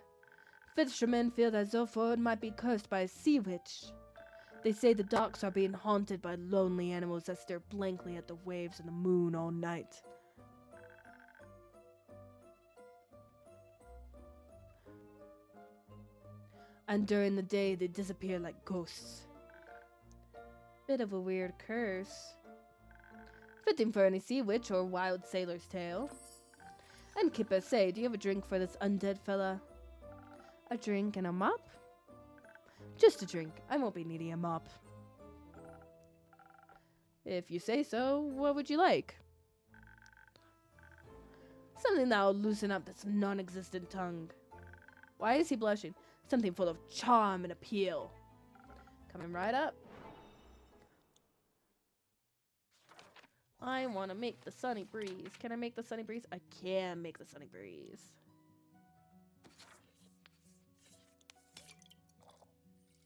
Fishermen fear that Zoford might be cursed by a sea witch. They say the docks are being haunted by lonely animals that stare blankly at the waves and the moon all night. And during the day, they disappear like ghosts. Bit of a weird curse. Fitting for any sea witch or wild sailor's tale. And Kipper, say, do you have a drink for this undead fella? A drink and a mop? Just a drink. I won't be needing a mop. If you say so, what would you like? Something that'll loosen up this non-existent tongue. Why is he blushing? Something full of charm and appeal. Coming right up. I want to make the sunny breeze. Can I make the sunny breeze? I can make the sunny breeze.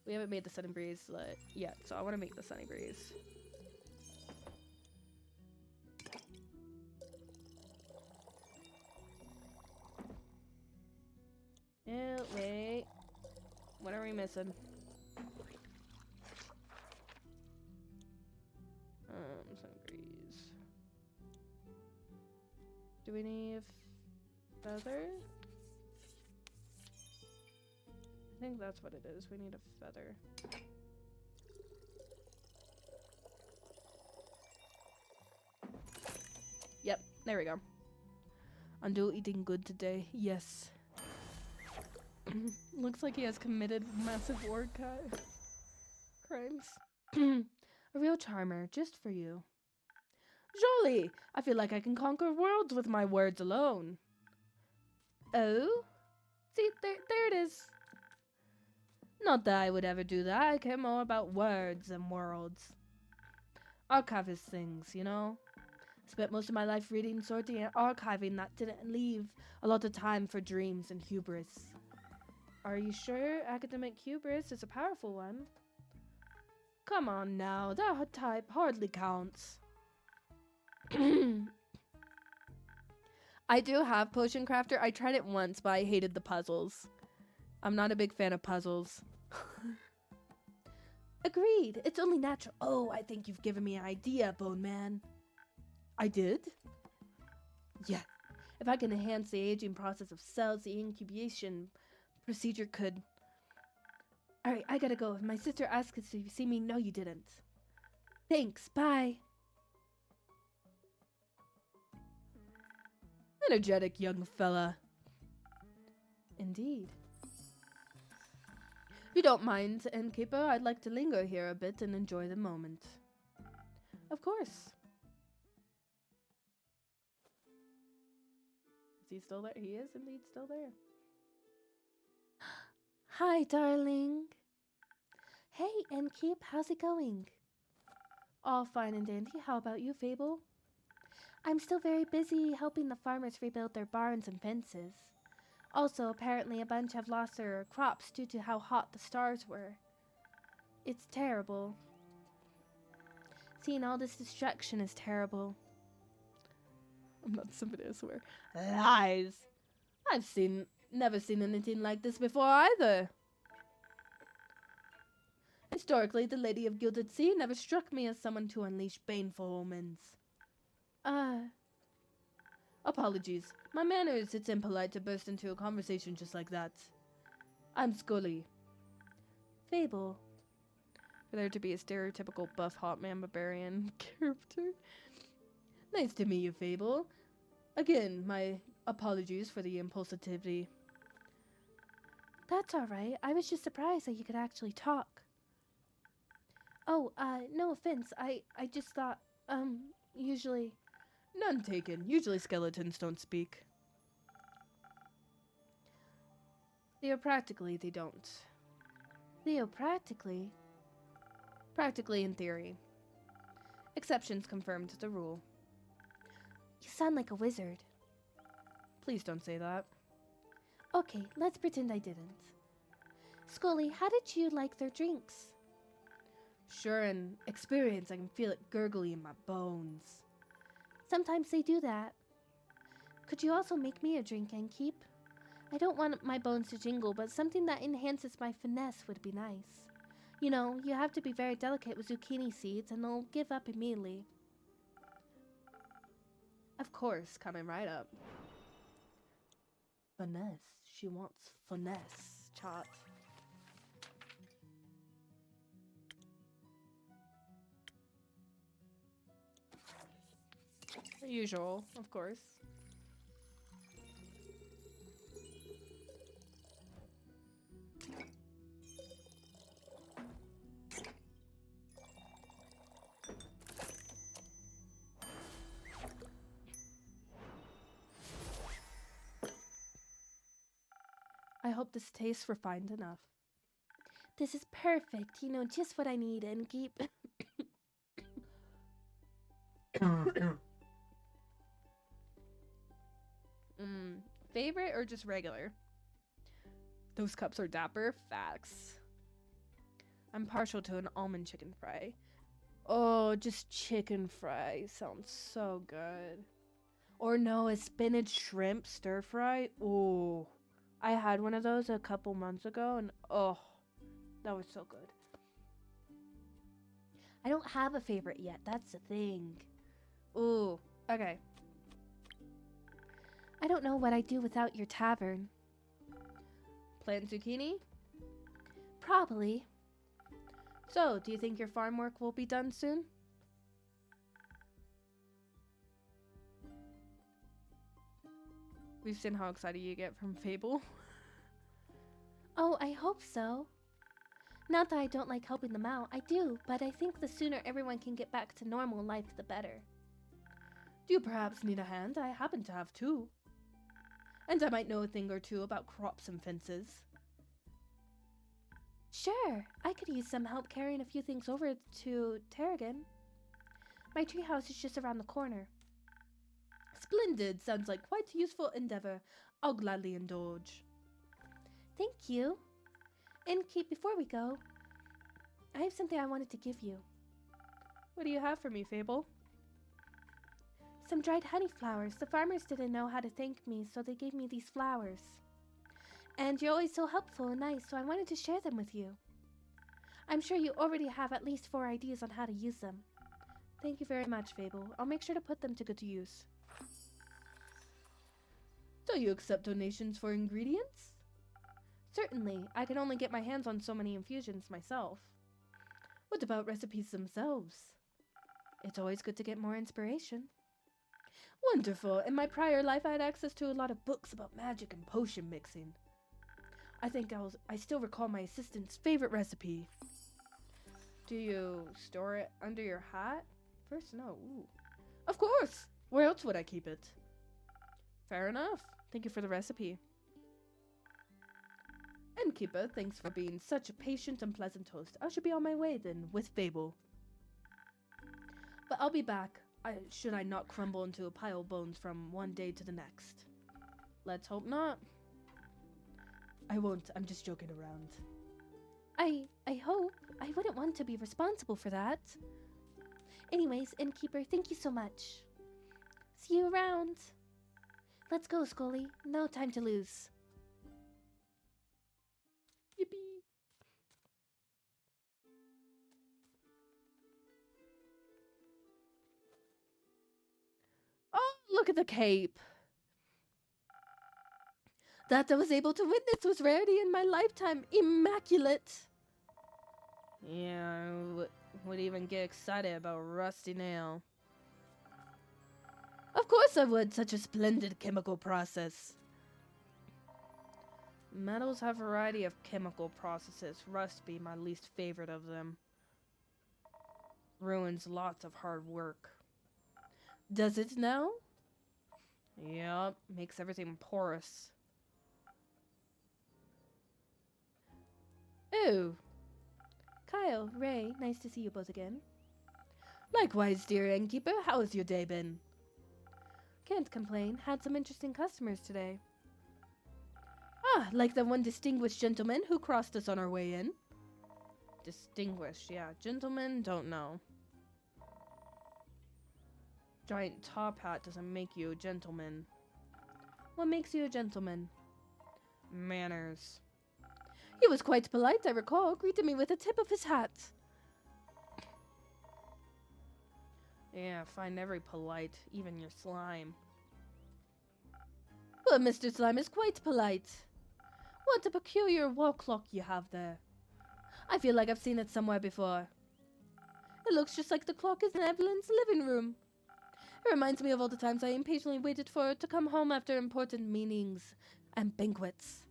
We haven't made the sunny breeze yet, so I want to make the sunny breeze. Oh, wait. What are we missing? Sunny breeze. Do we need feather? I think that's what it is. We need a feather. Yep, there we go. Undo eating good today. Yes. Looks like he has committed massive war crimes. A real charmer, just for you. Jolly! I feel like I can conquer worlds with my words alone. Oh? See, there it is. Not that I would ever do that. I care more about words and worlds. Archivist things, you know? Spent most of my life reading, sorting, and archiving that didn't leave a lot of time for dreams and hubris. Are you sure academic hubris is a powerful one? Come on now, that type hardly counts. I do have Potion Crafter. I tried it once, but I hated the puzzles. I'm not a big fan of puzzles. Agreed. It's only natural. Oh, I think you've given me an idea, Bone Man. I did? Yeah. If I can enhance the aging process of cells, the incubation procedure could... Alright, I gotta go. If my sister asks if you see me, no you didn't. Thanks, bye. Energetic young fella. Indeed. If you don't mind, Innkeeper, I'd like to linger here a bit and enjoy the moment. Of course. Is he still there? He is indeed still there. Hi, darling. Hey, Innkeep, how's it going? All fine and dandy. How about you, Fable? I'm still very busy helping the farmers rebuild their barns and fences. Also, apparently a bunch have lost their crops due to how hot the stars were. It's terrible. Seeing all this destruction is terrible. I'm not somebody, I swear. Lies! Never seen anything like this before either. Historically, the Lady of Gilded Sea never struck me as someone to unleash baneful omens. Apologies. My manners, it's impolite to burst into a conversation just like that. I'm Scully. Fable. For there to be a stereotypical buff hot man barbarian character. Nice to meet you, Fable. Again, my apologies for the impulsivity. That's alright. I was just surprised that you could actually talk. Oh, no offense. I just thought, usually... None taken. Usually skeletons don't speak. Theopractically, they don't. Theopractically? Practically in theory. Exceptions confirmed the rule. You sound like a wizard. Please don't say that. Okay, let's pretend I didn't. Scully, how did you like their drinks? Sure, in experience, I can feel it gurgly in my bones. Sometimes they do that. Could you also make me a drink and keep? I don't want my bones to jingle, but something that enhances my finesse would be nice. You know, you have to be very delicate with zucchini seeds and they'll give up immediately. Of course, coming right up. Finesse. She wants finesse, chat. The usual, of course. I hope this tastes refined enough. This is perfect. You know, just what I need and keep... Favorite or just regular? Those cups are dapper. Facts. I'm partial to an almond chicken fry. Oh, just chicken fry. Sounds so good. Or no, a spinach shrimp stir fry. Oh, I had one of those a couple months ago and oh, that was so good. I don't have a favorite yet. That's the thing. Ooh, okay. I don't know what I'd do without your tavern. Plant zucchini? Probably. So, do you think your farm work will be done soon? We've seen how excited you get from Fable. Oh, I hope so. Not that I don't like helping them out. I do, but I think the sooner everyone can get back to normal life, the better. Do you perhaps need a hand? I happen to have two. And I might know a thing or two about crops and fences. Sure, I could use some help carrying a few things over to Tarragon. My treehouse is just around the corner. Splendid. Sounds like quite a useful endeavor. I'll gladly indulge. Thank you. And Kate, before we go, I have something I wanted to give you. What do you have for me, Fable? Some dried honey flowers. The farmers didn't know how to thank me, so they gave me these flowers. And you're always so helpful and nice, so I wanted to share them with you. I'm sure you already have at least 4 ideas on how to use them. Thank you very much, Fable. I'll make sure to put them to good use. So you accept donations for ingredients? Certainly. I can only get my hands on so many infusions myself. What about recipes themselves? It's always good to get more inspiration. Wonderful. In my prior life, I had access to a lot of books about magic and potion mixing. I think I still recall my assistant's favorite recipe. Do you store it under your hat? First, no. Ooh. Of course! Where else would I keep it? Fair enough. Thank you for the recipe. Innkeeper, thanks for being such a patient and pleasant host. I should be on my way then, with Fable. But I'll be back, should I not crumble into a pile of bones from one day to the next. Let's hope not. I won't. I'm just joking around. I hope. I wouldn't want to be responsible for that. Anyways, Innkeeper, thank you so much. See you around. Let's go, Scully. No time to lose. Yippee. Oh, look at the cape. That I was able to witness was rarity in my lifetime. Immaculate. Yeah, I would even get excited about rusty nail. Of course I would. Such a splendid chemical process. Metals have a variety of chemical processes. Rust being my least favorite of them. Ruins lots of hard work. Does it now? Yup, makes everything porous. Oh. Kyle, Ray, nice to see you both again. Likewise, dear innkeeper. How has your day been? Can't complain. Had some interesting customers today. Ah, like the one distinguished gentleman who crossed us on our way in. Distinguished, yeah. Gentleman, don't know. Giant top hat doesn't make you a gentleman. What makes you a gentleman? Manners. He was quite polite, I recall. Greeted me with a tip of his hat. Yeah, find every polite, even your slime. But Mr. Slime is quite polite. What a peculiar wall clock you have there. I feel like I've seen it somewhere before. It looks just like the clock in Evelyn's living room. It reminds me of all the times I impatiently waited for it to come home after important meetings and banquets.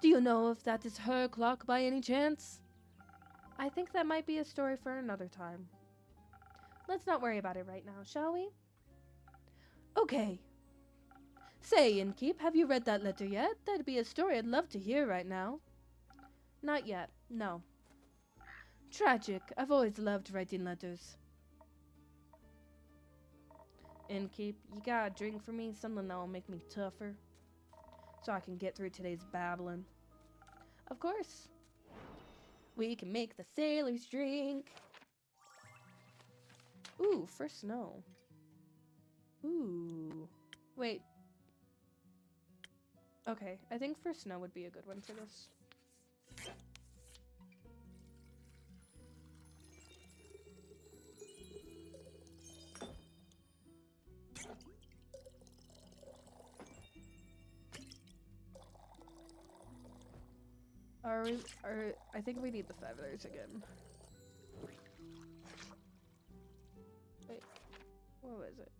Do you know if that is her clock by any chance? I think that might be a story for another time. Let's not worry about it right now, shall we? Okay. Say, Innkeep, have you read that letter yet? That'd be a story I'd love to hear right now. Not yet, no. Tragic. I've always loved writing letters. Innkeep, you got a drink for me? Something that'll make me tougher? So I can get through today's babbling. Of course. We can make the sailors drink. Ooh, for snow. Ooh. Wait. Okay, I think for snow would be a good one for this. I think we need the feathers again. Wait, what was it?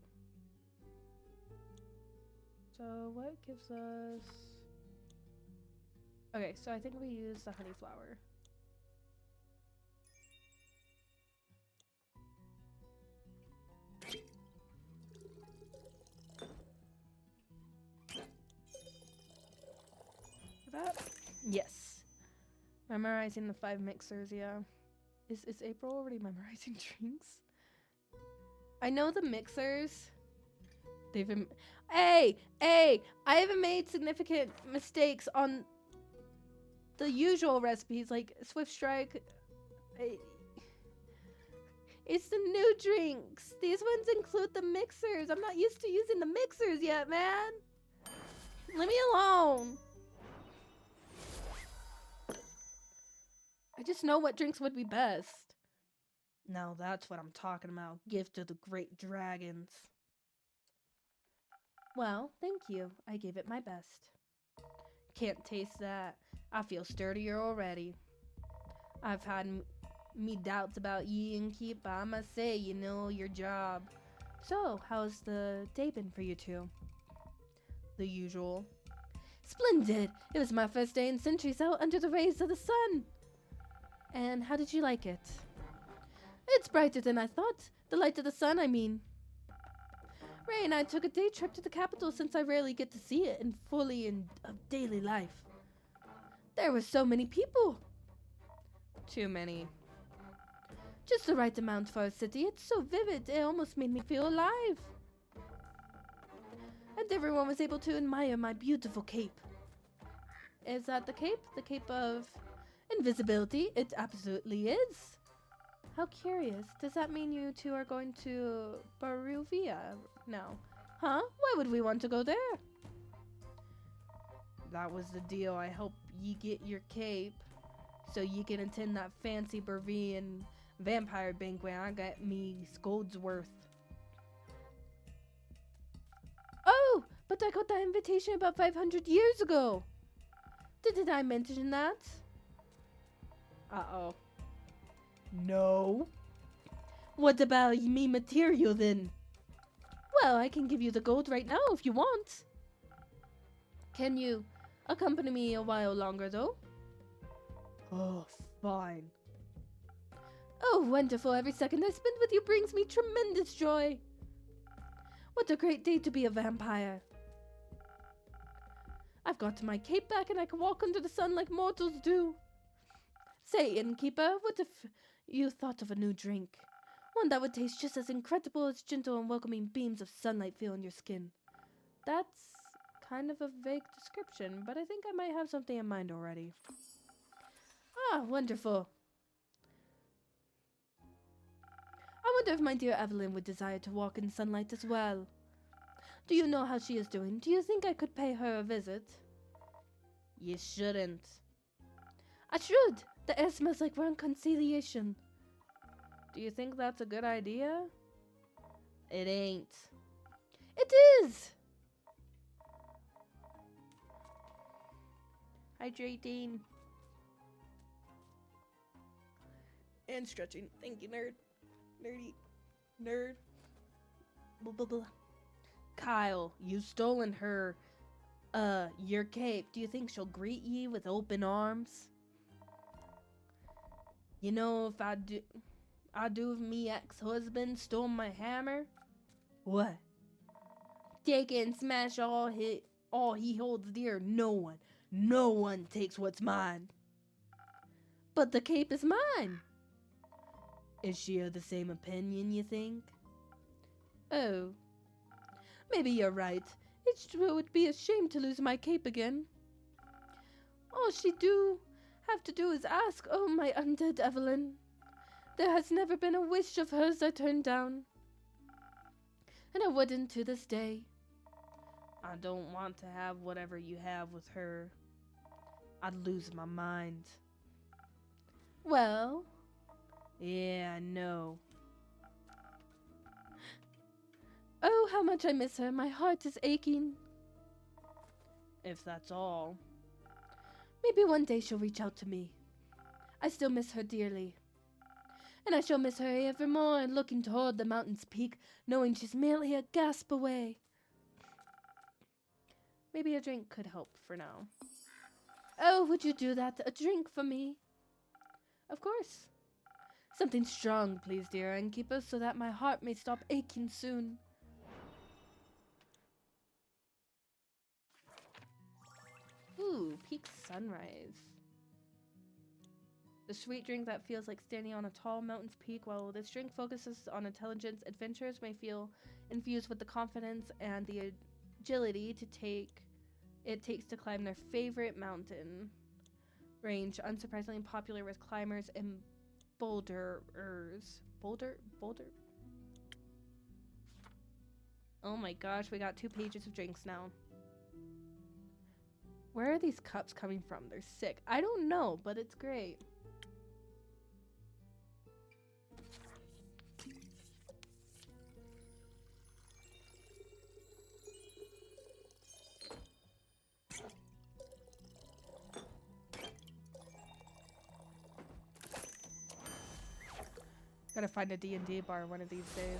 So what gives us... Okay, so I think we use the honey flower. That? Yes. Memorizing the 5 mixers, yeah. Is April already memorizing drinks? I know the mixers. They've been... Hey! I haven't made significant mistakes on the usual recipes, like Swift Strike. It's the new drinks. These ones include the mixers. I'm not used to using the mixers yet, man. Leave me alone. I just know what drinks would be best. Now that's what I'm talking about. Gift of the great dragons. Well, thank you. I gave it my best. Can't taste that. I feel sturdier already. I've had me doubts about ye and keep, but I must say, you know your job. So, how's the day been for you two? The usual. Splendid! It was my first day in centuries out under the rays of the sun. And how did you like it? It's brighter than I thought. The light of the sun, I mean. Ray and I took a day trip to the capital since I rarely get to see it fully in daily life. There were so many people. Too many. Just the right amount for a city. It's so vivid, it almost made me feel alive. And everyone was able to admire my beautiful cape. Is that the cape? The cape of... invisibility? It absolutely is. How curious. Does that mean you two are going to Baruvia now? Huh? Why would we want to go there? That was the deal. I hope ye get your cape so you can attend that fancy Baruvian vampire banquet. I got me gold's worth. Oh, but I got that invitation about 500 years ago. Didn't I mention that? Uh-oh. No. What about me material then? Well, I can give you the gold right now if you want. Can you accompany me a while longer though? Oh, fine. Oh, wonderful. Every second I spend with you brings me tremendous joy. What a great day to be a vampire. I've got my cape back and I can walk under the sun like mortals do. Say, innkeeper, what if you thought of a new drink? One that would taste just as incredible as gentle and welcoming beams of sunlight feel on your skin. That's kind of a vague description, but I think I might have something in mind already. Ah, wonderful. I wonder if my dear Evelyn would desire to walk in sunlight as well. Do you know how she is doing? Do you think I could pay her a visit? You shouldn't. I should. The air smells like reconciliation. Do you think that's a good idea? It ain't. It is! Hydrating. And stretching. Thank you, nerd. Nerdy. Nerd. Blah, blah, blah. Kyle, you've stolen her, your cape. Do you think she'll greet ye with open arms? You know, if I do if me ex-husband stole my hammer? What? Take it and smash all he holds dear. No one takes what's mine. But the cape is mine. Is she of the same opinion, you think? Oh, Maybe you're right. Would be a shame to lose my cape again. All she do have to do is ask, oh my undead Evelyn. There has never been a wish of hers I turned down. And I wouldn't to this day. I don't want to have whatever you have with her. I'd lose my mind. Well... Yeah, I know. Oh, how much I miss her. My heart is aching. If that's all. Maybe one day she'll reach out to me. I still miss her dearly. And I shall miss her evermore, looking toward the mountain's peak, knowing she's merely a gasp away. Maybe a drink could help for now. Oh, would you do that? A drink for me? Of course. Something strong, please, dear innkeeper, so that my heart may stop aching soon. Ooh, peak sunrise. The sweet drink that feels like standing on a tall mountain's peak. While this drink focuses on intelligence, adventurers may feel infused with the confidence and the agility it takes to climb their favorite mountain range, unsurprisingly popular with climbers and boulderers. Boulder? Oh my gosh, we got 2 pages of drinks now. Where are these cups coming from? They're sick. I don't know, but it's great. Gotta find a D&D bar one of these days.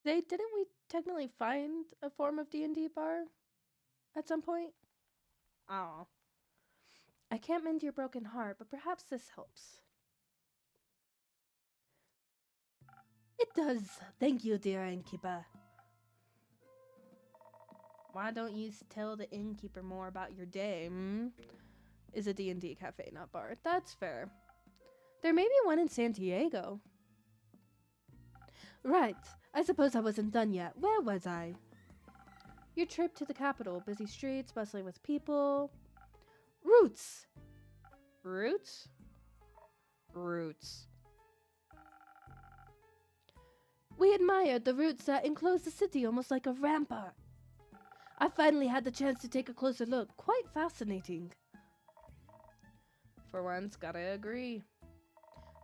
Didn't we technically find a form of D&D bar at some point? Oh. I can't mend your broken heart, but perhaps this helps. It does. Thank you, dear innkeeper. Why don't you tell the innkeeper more about your day, Is a D&D cafe, not bar. That's fair. There may be one in San Diego. Right. I suppose I wasn't done yet. Where was I? Your trip to the capital. Busy streets, bustling with people. Roots! Roots? Roots. We admired the roots that enclose the city almost like a rampart. I finally had the chance to take a closer look. Quite fascinating. For once, gotta agree.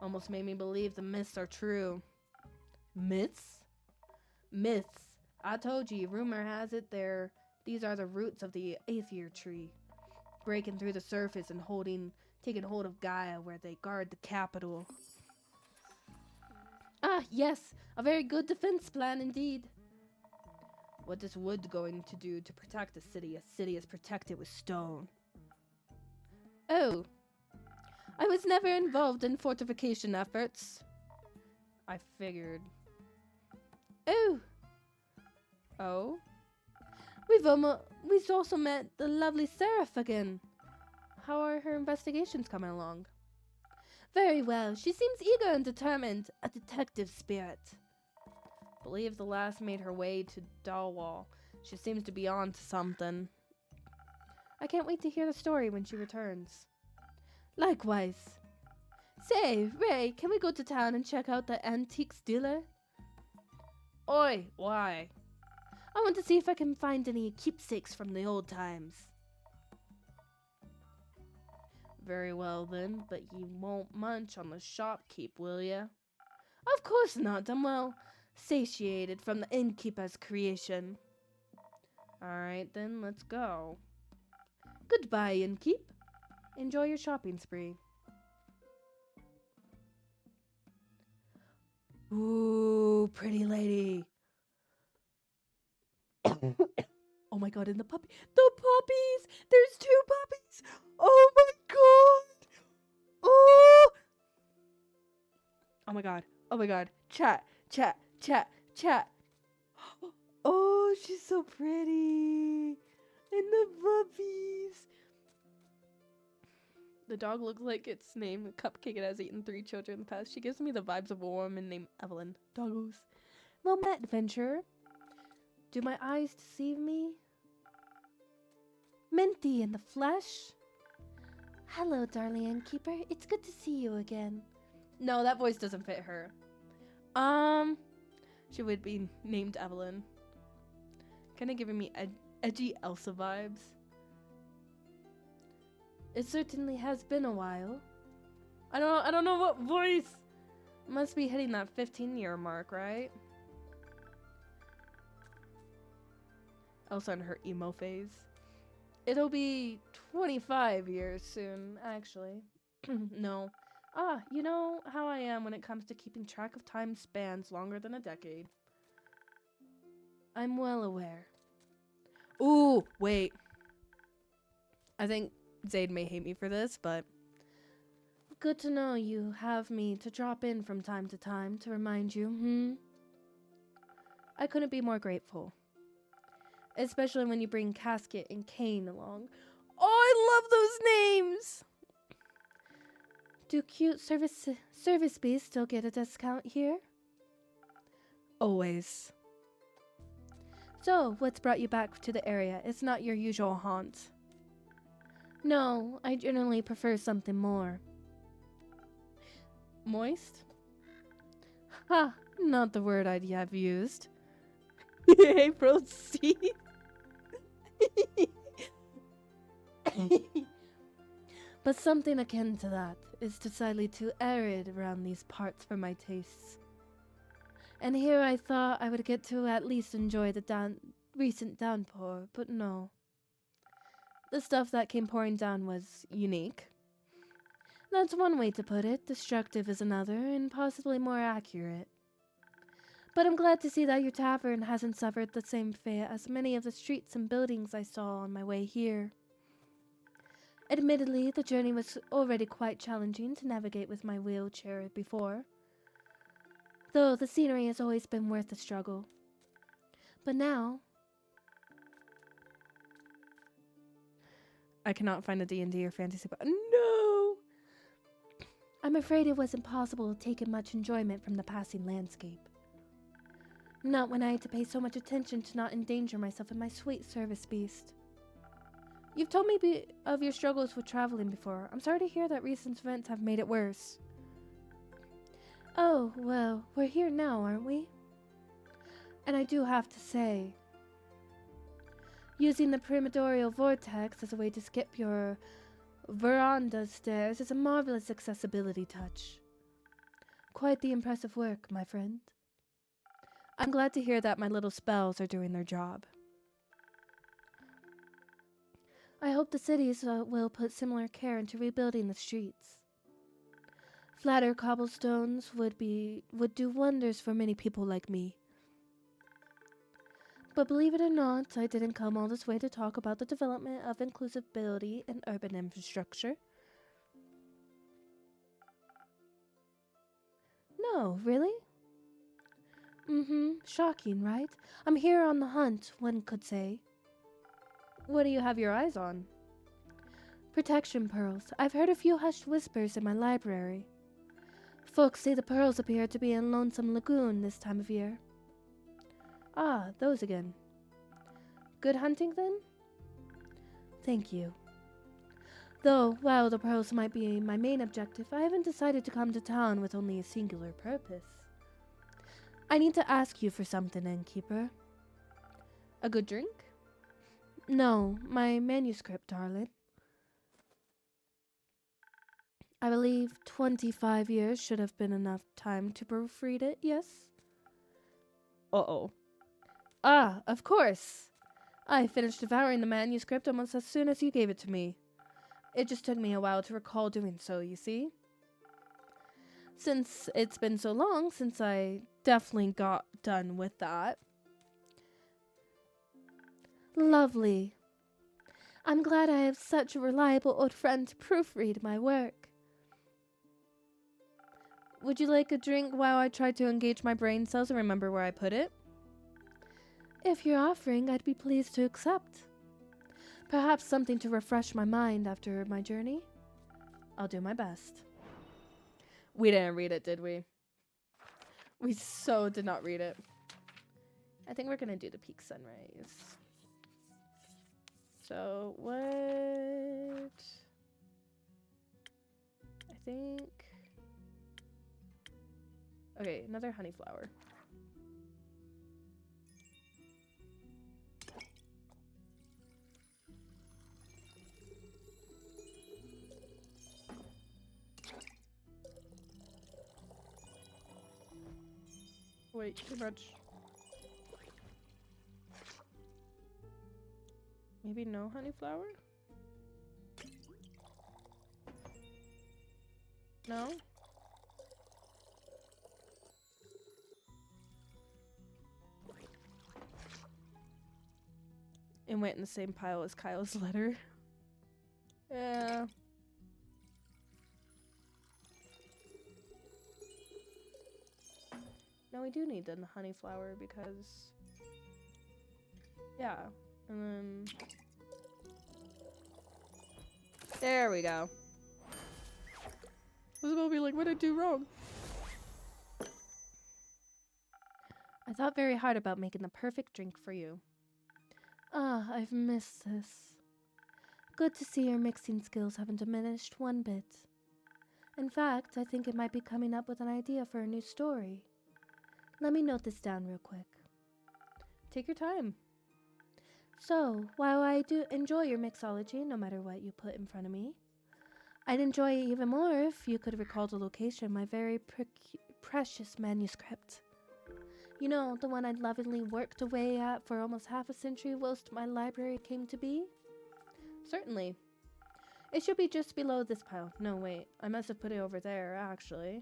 Almost made me believe the myths are true. Myths? Myths. I told you, rumor has it these are the roots of the Aether tree, breaking through the surface and taking hold of Gaia where they guard the capital. Ah, yes, a very good defense plan indeed. What is wood going to do to protect a city? A city is protected with stone. Oh, I was never involved in fortification efforts. I figured. Oh. Oh? We've also met the lovely Seraph again. How are her investigations coming along? Very well. She seems eager and determined. A detective spirit. Believe the last made her way to Dalwall. She seems to be on to something. I can't wait to hear the story when she returns. Likewise. Say, Ray, can we go to town and check out the antiques dealer? Oi, why? I want to see if I can find any keepsakes from the old times. Very well then, but you won't munch on the shopkeep, will ya? Of course not. I'm well satiated from the innkeeper's creation. Alright then, let's go. Goodbye, innkeep. Enjoy your shopping spree. Ooh, pretty lady. Oh my god, and the puppies! There's 2 puppies! Oh my god! Oh! Oh my god. Oh my god. Chat. Oh, she's so pretty. And the puppies. The dog looks like it's named Cupcake. It has eaten 3 children in the past. She gives me the vibes of a woman named Evelyn. Doggos. Well met, adventurer. Do my eyes deceive me? Minty in the flesh? Hello, darling innkeeper. It's good to see you again. No, that voice doesn't fit her. She would be named Evelyn. Kind of giving me edgy Elsa vibes. It certainly has been a while. I don't know what voice. Must be hitting that 15-year mark, right? Elsa in her emo phase. It'll be 25 years soon, actually. No. You know how I am when it comes to keeping track of time spans longer than a decade. I'm well aware. Ooh, wait. I think Zaid may hate me for this, but... Good to know you have me to drop in from time to time to remind you, I couldn't be more grateful. Especially when you bring Casket and Kane along. Oh, I love those names! Do cute service bees still get a discount here? Always. So, what's brought you back to the area? It's not your usual haunt. No, I generally prefer something more. Moist? Ha! Not the word I'd have used. Proceed. But something akin to that is decidedly too arid around these parts for my tastes. And here I thought I would get to at least enjoy the recent downpour, but no. The stuff that came pouring down was unique. That's one way to put it. Destructive is another, and possibly more accurate. But I'm glad to see that your tavern hasn't suffered the same fate as many of the streets and buildings I saw on my way here. Admittedly, the journey was already quite challenging to navigate with my wheelchair before, though the scenery has always been worth the struggle. But now... I cannot find a D&D or fantasy book. No! I'm afraid it wasn't possible to take in much enjoyment from the passing landscape. Not when I had to pay so much attention to not endanger myself and my sweet service beast. You've told me of your struggles with traveling before. I'm sorry to hear that recent events have made it worse. Oh, well, we're here now, aren't we? And I do have to say, using the primordial vortex as a way to skip your veranda stairs is a marvelous accessibility touch. Quite the impressive work, my friend. I'm glad to hear that my little spells are doing their job. I hope the cities will put similar care into rebuilding the streets. Flatter cobblestones would do wonders for many people like me. But believe it or not, I didn't come all this way to talk about the development of inclusivity in urban infrastructure. No, really? Shocking, right? I'm here on the hunt, one could say. What do you have your eyes on? Protection pearls. I've heard a few hushed whispers in my library. Folks say the pearls appear to be in Lonesome Lagoon this time of year. Ah, those again. Good hunting, then? Thank you. Though, while the pearls might be my main objective, I haven't decided to come to town with only a singular purpose. I need to ask you for something, innkeeper. A good drink? No, my manuscript, darling. I believe 25 years should have been enough time to proofread it, yes? Uh-oh. Ah, of course. I finished devouring the manuscript almost as soon as you gave it to me. It just took me a while to recall doing so, you see? Since it's been so long since I definitely got done with that. Lovely. I'm glad I have such a reliable old friend to proofread my work. Would you like a drink while I try to engage my brain cells and remember where I put it? If you're offering, I'd be pleased to accept. Perhaps something to refresh my mind after my journey. I'll do my best. We didn't read it, did we? We so did not read it. I think we're gonna do the peak sunrise. So what? I think. Okay, another honey flower. Wait, too much. Maybe no honey flower? No? It went in the same pile as Kyle's letter. Yeah. No, we do need the honey flower because... Yeah. And then... There we go. I was about to be like, what did I do wrong? I thought very hard about making the perfect drink for you. Ah, I've missed this. Good to see your mixing skills haven't diminished one bit. In fact, I think it might be coming up with an idea for a new story. Let me note this down real quick. Take your time. So, while I do enjoy your mixology, no matter what you put in front of me, I'd enjoy it even more if you could recall the location of my very precious manuscript. You know, the one I'd lovingly worked away at for almost half a century whilst my library came to be? Certainly. It should be just below this pile. No, wait. I must have put it over there, actually.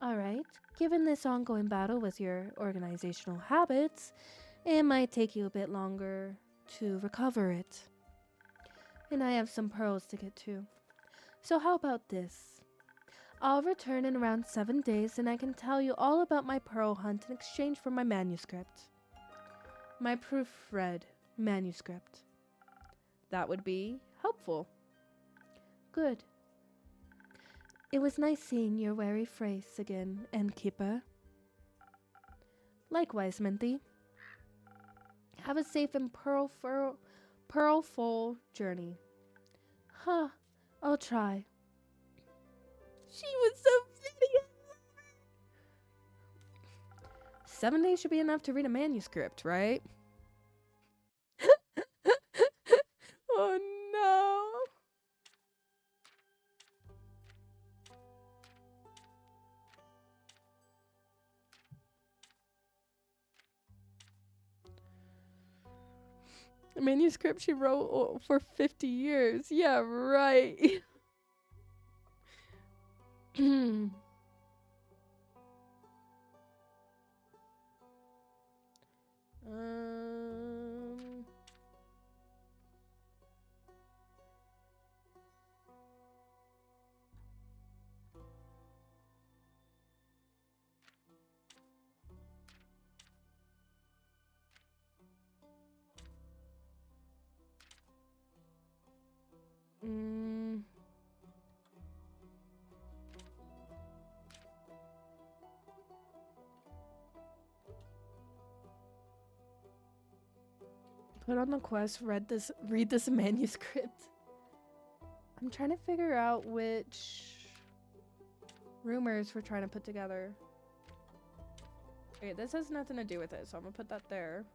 Alright, given this ongoing battle with your organizational habits, it might take you a bit longer to recover it. And I have some pearls to get to. So how about this? I'll return in around 7 days and I can tell you all about my pearl hunt in exchange for my manuscript. My proofread manuscript. That would be helpful. Good. It was nice seeing your wary face again, Innkeeper. Likewise, Minty. Have a safe and pearl-full journey. Huh, I'll try. She was so pretty. 7 days should be enough to read a manuscript, right? Oh no. A manuscript she wrote for 50 years. Yeah, right. um mm, Put on the quest, read this manuscript. I'm trying to figure out which rumors we're trying to put together. Okay, this has nothing to do with it, so I'm gonna put that there.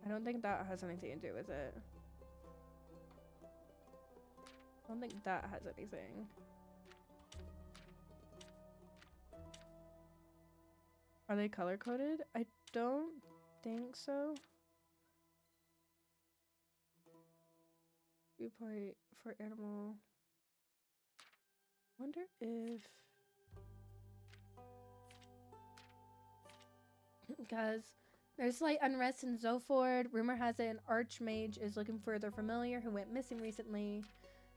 I don't think that has anything to do with it. I don't think that has anything. Are they color coded? I don't think so. Viewpoint for animal. Wonder if... Because there's slight unrest in Zoford. Rumor has it an archmage is looking for their familiar who went missing recently.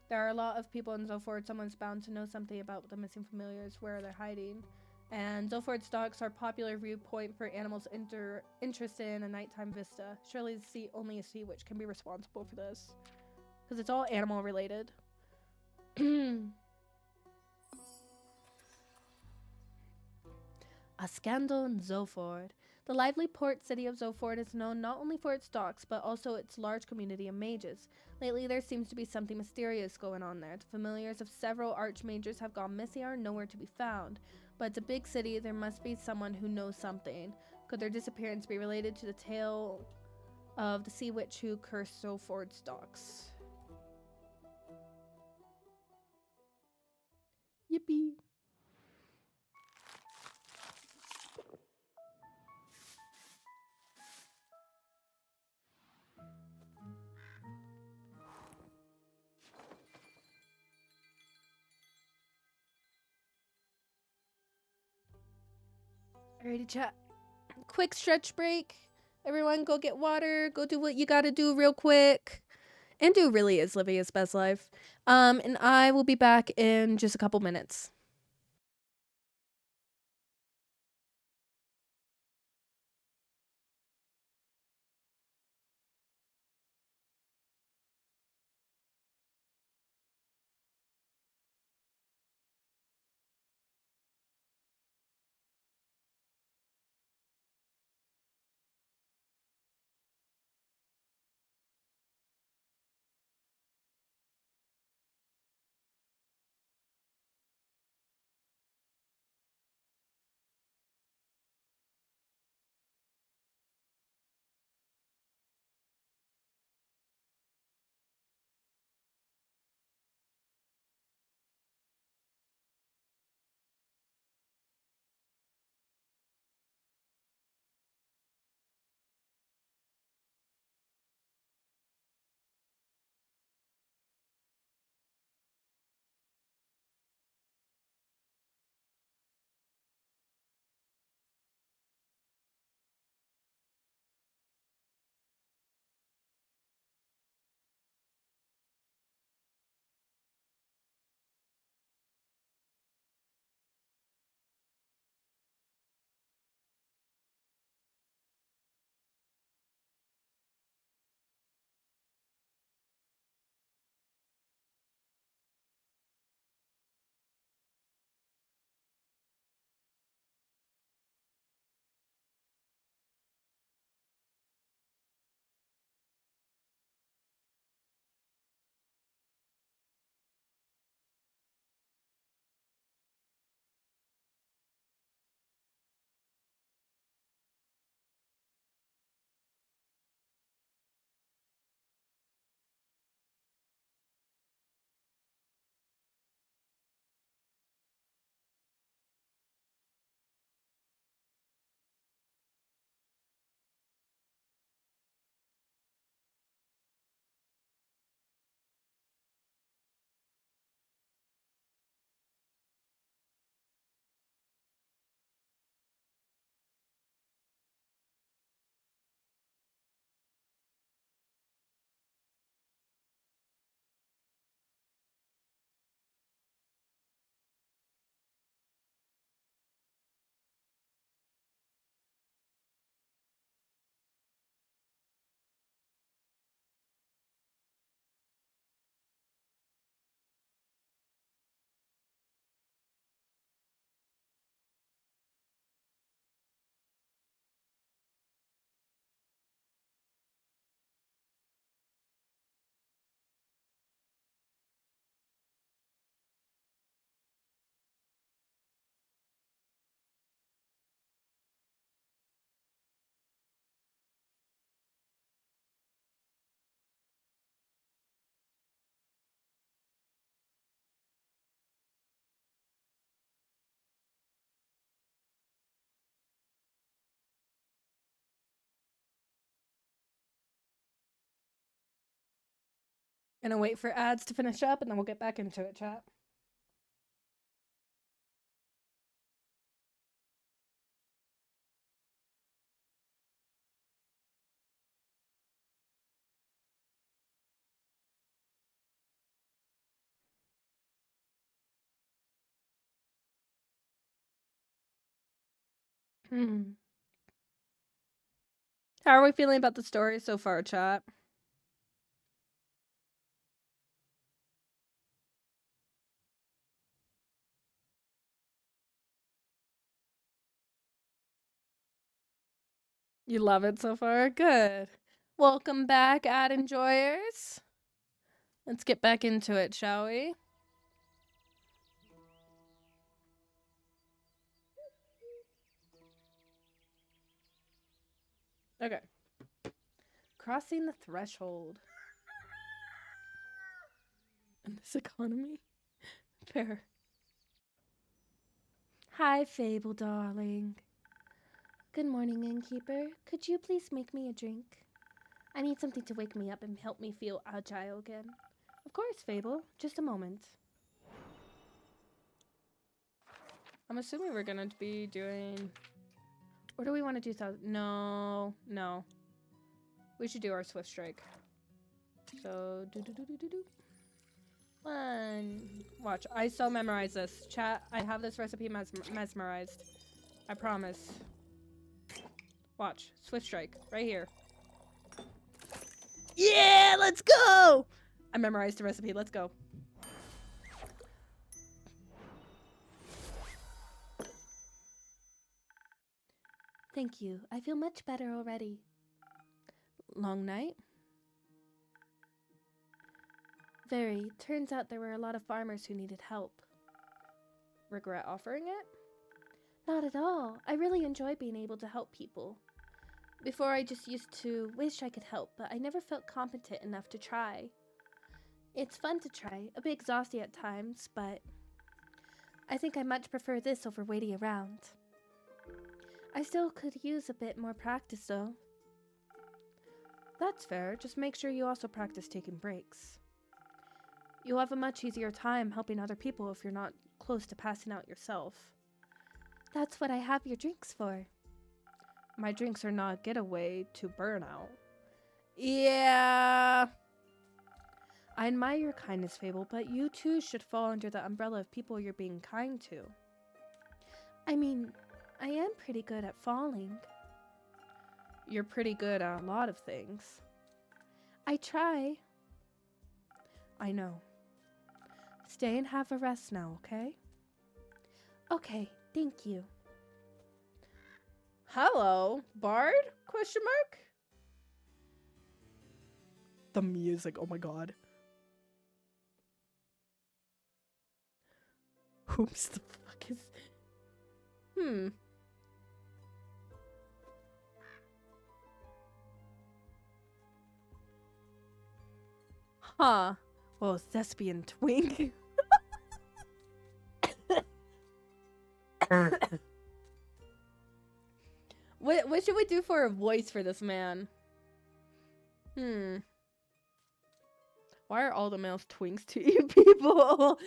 There are a lot of people in Zoford. Someone's bound to know something about the missing familiars, where they're hiding. And Zoford's docks are a popular viewpoint for animals interested in a nighttime vista. Surely only a sea witch can be responsible for this. Because it's all animal related. A scandal in Zoford. The lively port city of Zoford is known not only for its docks, but also its large community of mages. Lately, there seems to be something mysterious going on there. The familiars of several archmages have gone missing or are nowhere to be found. But it's a big city, there must be someone who knows something. Could their disappearance be related to the tale of the sea witch who cursed Zoford's docks? Yippee. Alrighty, chat. Quick stretch break. Everyone go get water. Go do what you gotta do real quick. Andrew really is living his best life. And I will be back in just a couple minutes. Gonna wait for ads to finish up and then we'll get back into it, chat. How are we feeling about the story so far, chat? You love it so far? Good. Welcome back, ad enjoyers. Let's get back into it, shall we? Okay. Crossing the threshold. In this economy? Fair. Hi, Fable darling. Good morning, innkeeper. Could you please make me a drink? I need something to wake me up and help me feel agile again. Of course, Fable. Just a moment. I'm assuming we're gonna be doing... Or do we want to do... No. We should do our Swift Strike. So, do. One. Watch. I so memorize this. Chat, I have this recipe mesmerized. I promise. Watch. Swift Strike. Right here. Yeah, let's go! I memorized the recipe. Let's go. Thank you. I feel much better already. Long night? Very. Turns out there were a lot of farmers who needed help. Regret offering it? Not at all. I really enjoy being able to help people. Before, I just used to wish I could help, but I never felt competent enough to try. It's fun to try, a bit exhausting at times, but I think I much prefer this over waiting around. I still could use a bit more practice, though. That's fair. Just make sure you also practice taking breaks. You'll have a much easier time helping other people if you're not close to passing out yourself. That's what I have your drinks for. My drinks are not a getaway to burnout. Yeah. I admire your kindness, Fable, but you too should fall under the umbrella of people you're being kind to. I mean, I am pretty good at falling. You're pretty good at a lot of things. I try. I know. Stay and have a rest now, okay? Okay, thank you. Hello, Bard? Question mark? The music, oh my god. Whoops, the fuck is... Huh. Well, thespian twink. What should we do for a voice for this man? Why are all the males twinks to you people?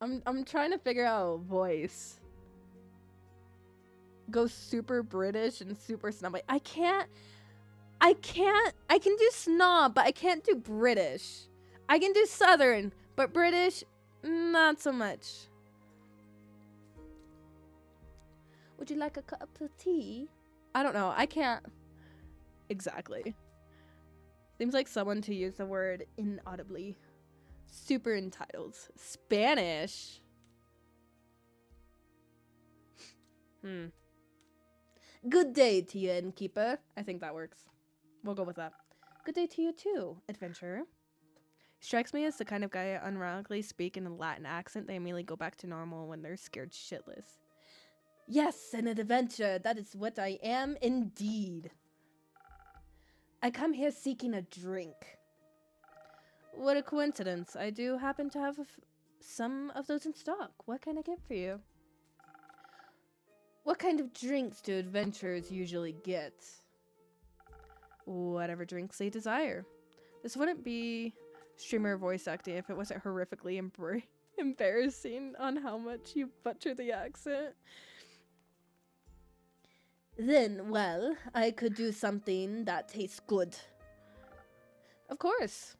I'm trying to figure out a voice. Go super British and super snobby. I can do snob, but I can't do British. I can do Southern, but British, not so much. Would you like a cup of tea? I don't know. I can't. Exactly. Seems like someone to use the word inaudibly. Super entitled. Spanish. Good day to you, innkeeper. I think that works. We'll go with that. Good day to you too, adventurer. Strikes me as the kind of guy that unironically speak in a Latin accent. They immediately go back to normal when they're scared shitless. Yes, an adventurer. That is what I am indeed. I come here seeking a drink. What a coincidence. I do happen to have some of those in stock. What can I get for you? What kind of drinks do adventurers usually get? Whatever drinks they desire. This wouldn't be streamer voice acting if it wasn't horrifically embarrassing on how much you butcher the accent. Then, well, I could do something that tastes good. Of course.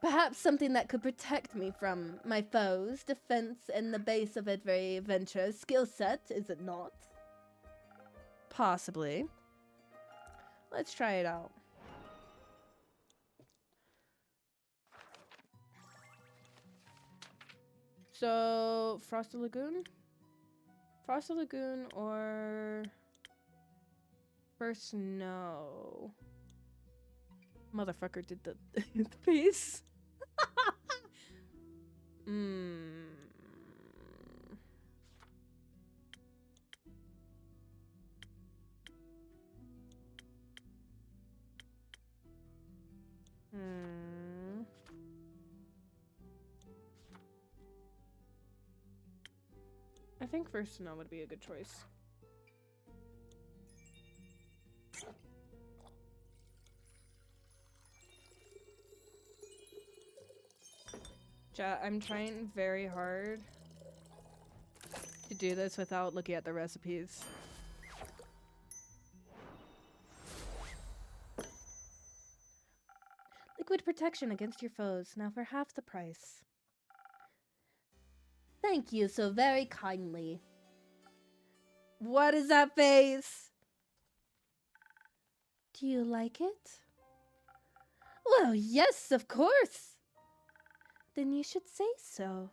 Perhaps something that could protect me from my foes. Defense and the base of every adventurer's skill set, is it not? Possibly. Let's try it out. So, Frosted Lagoon? Frosted Lagoon or First Snow? Motherfucker did the, the face. Hmm. I think First Snow would be a good choice. Chat, I'm trying very hard to do this without looking at the recipes. Liquid protection against your foes, now for half the price. Thank you so very kindly. What is that face? Do you like it? Well, yes, of course. Then you should say so.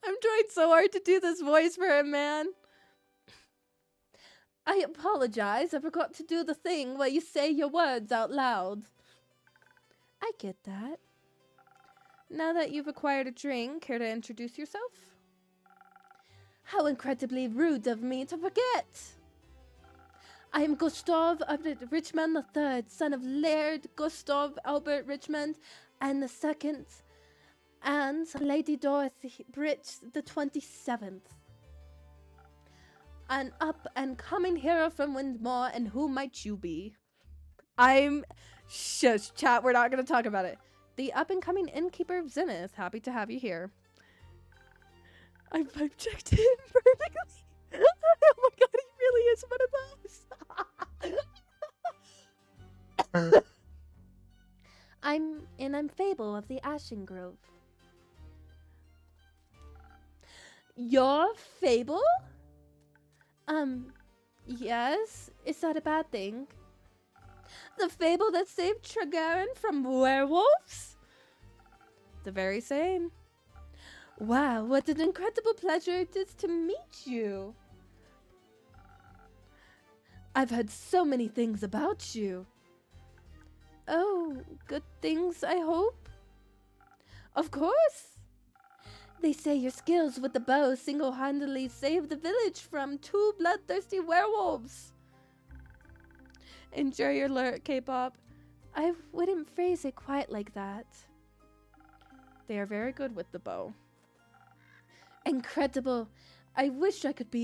I'm trying so hard to do this voice for him, man. I apologize. I forgot to do the thing where you say your words out loud. I get that. Now that you've acquired a drink, care to introduce yourself? How incredibly rude of me to forget! I am Gustav Albert Richmond III, son of Laird Gustav Albert Richmond and the second, and Lady Dorothy Bridge the 27th. An up-and-coming hero from Windmore, and who might you be? Shush, chat, we're not gonna talk about it. The up-and-coming innkeeper of Zenith. Happy to have you here. I've checked him perfectly. Oh my god, he really is one of those. I'm Fable of the Ashen Grove. Your Fable? Yes? Is that a bad thing? The Fable that saved Tregarin from werewolves? The very same. Wow, what an incredible pleasure it is to meet you. I've heard so many things about you. Oh, good things, I hope? Of course. They say your skills with the bow single-handedly saved the village from 2 bloodthirsty werewolves. Enjoy your lurk, K-pop. I wouldn't phrase it quite like that. They are very good with the bow. Incredible. I wish I could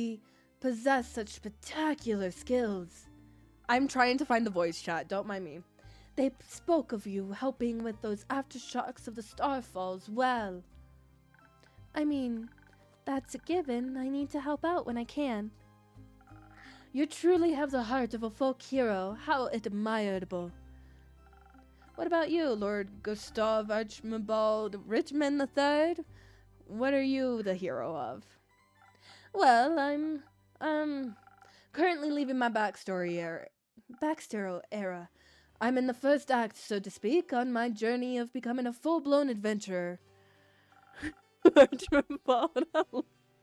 possess such spectacular skills. I'm trying to find the voice, chat. Don't mind me. They spoke of you helping with those aftershocks of the Starfalls well. I mean, that's a given. I need to help out when I can. You truly have the heart of a folk hero. How admirable. What about you, Lord Gustav Archibald Richmond III? What are you the hero of? Well, I'm currently leaving my backstory era. I'm in the first act, so to speak, on my journey of becoming a full-blown adventurer. Archibald.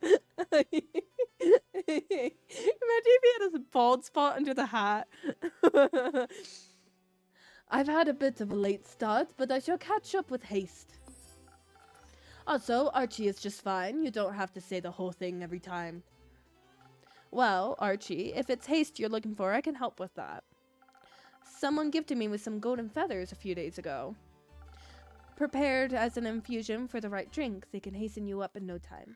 Imagine if he had a bald spot under the hat. I've had a bit of a late start, but I shall catch up with haste. Also, Archie is just fine. You don't have to say the whole thing every time. Well, Archie, if it's haste you're looking for, I can help with that. Someone gifted me with some golden feathers a few days ago. Prepared as an infusion for the right drink, they can hasten you up in no time.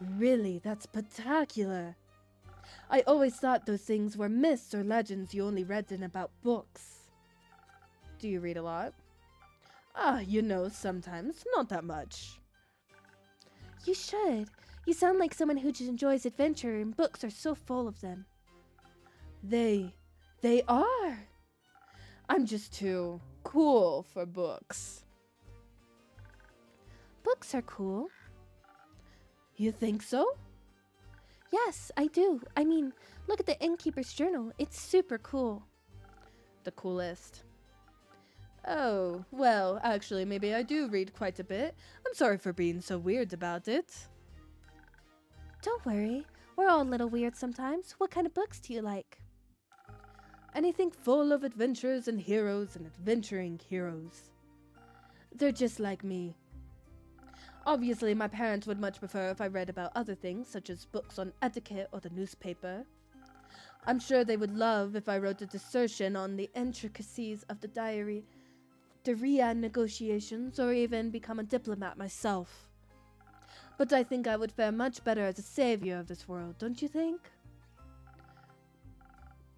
Really, that's spectacular. I always thought those things were myths or legends you only read in about books. Do you read a lot? Sometimes. Not that much. You should. You sound like someone who just enjoys adventure, and books are so full of them. They are. I'm just too cool for books. Books are cool. You think so? Yes, I do. I mean, look at the Innkeeper's Journal. It's super cool. The coolest. Oh, well, actually, maybe I do read quite a bit. I'm sorry for being so weird about it. Don't worry. We're all a little weird sometimes. What kind of books do you like? Anything full of adventures and heroes and adventuring heroes. They're just like me. Obviously, my parents would much prefer if I read about other things, such as books on etiquette or the newspaper. I'm sure they would love if I wrote a dissertation on the intricacies of the Daria negotiations, or even become a diplomat myself. But I think I would fare much better as a savior of this world, don't you think?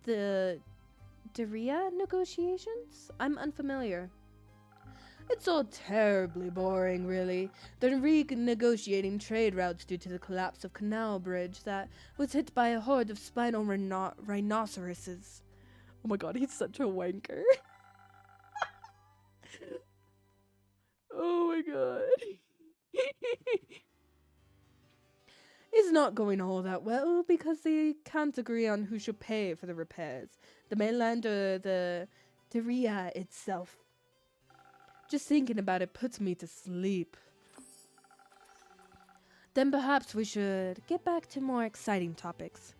The Daria negotiations? I'm unfamiliar. It's all terribly boring, really. They're renegotiating trade routes due to the collapse of Canal Bridge that was hit by a horde of spinal rhinoceroses. Oh my god, he's such a wanker. Oh my god. It's not going all that well because they can't agree on who should pay for the repairs, the mainland or the Daria itself. Just thinking about it puts me to sleep. Then perhaps we should get back to more exciting topics.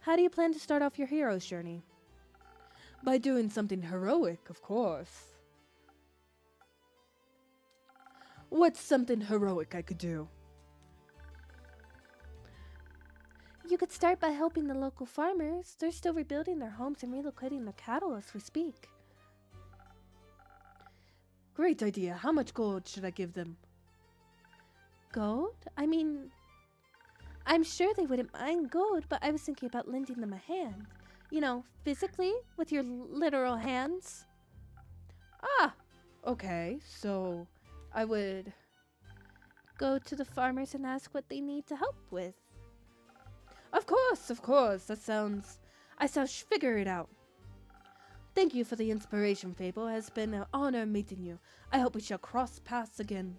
How do you plan to start off your hero's journey? By doing something heroic, of course. What's something heroic I could do? You could start by helping the local farmers. They're still rebuilding their homes and relocating their cattle as we speak. Great idea. How much gold should I give them? Gold? I mean, I'm sure they wouldn't mind gold, but I was thinking about lending them a hand. You know, physically, with your literal hands. Ah, okay. So I would go to the farmers and ask what they need to help with. Of course. I shall figure it out. Thank you for the inspiration, Fable. It has been an honor meeting you. I hope we shall cross paths again.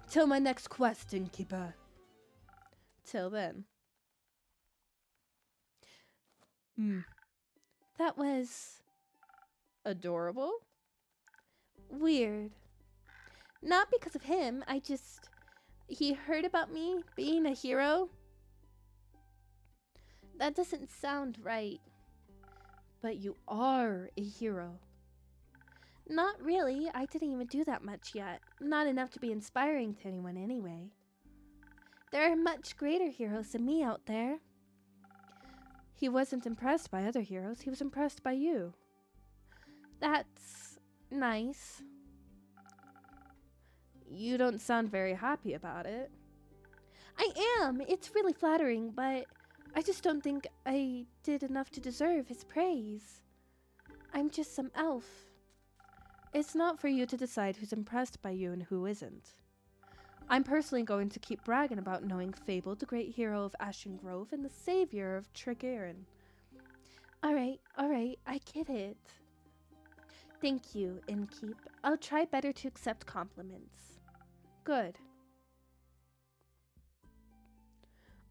Till my next quest, Innkeeper. Till then. That was adorable. Weird. Not because of him. He heard about me being a hero. That doesn't sound right. But you are a hero. Not really. I didn't even do that much yet. Not enough to be inspiring to anyone anyway. There are much greater heroes than me out there. He wasn't impressed by other heroes. He was impressed by you. That's nice. You don't sound very happy about it. I am. It's really flattering, but I just don't think I did enough to deserve his praise. I'm just some elf. It's not for you to decide who's impressed by you and who isn't. I'm personally going to keep bragging about knowing Fable, the great hero of Ashen Grove and the savior of Trigarin. Alright, I get it. Thank you, Innkeep. I'll try better to accept compliments. Good.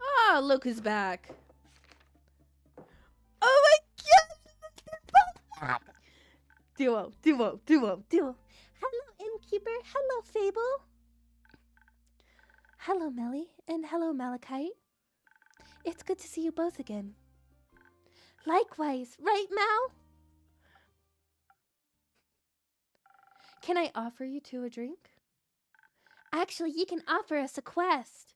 Ah, look who's back. Oh my god! Duo. Hello, Innkeeper. Hello, Fable. Hello, Melly. And hello, Malachite. It's good to see you both again. Likewise, right, Mal? Can I offer you two a drink? Actually, you can offer us a quest.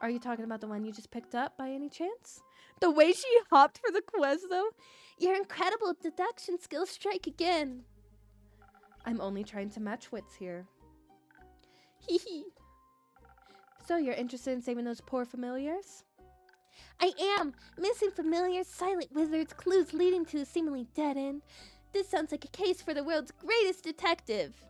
Are you talking about the one you just picked up by any chance? The way she hopped for the quest, though? Your incredible deduction skills strike again. I'm only trying to match wits here. Hee hee. So you're interested in saving those poor familiars? I am. Missing familiars, silent wizards, clues leading to a seemingly dead end. This sounds like a case for the world's greatest detective.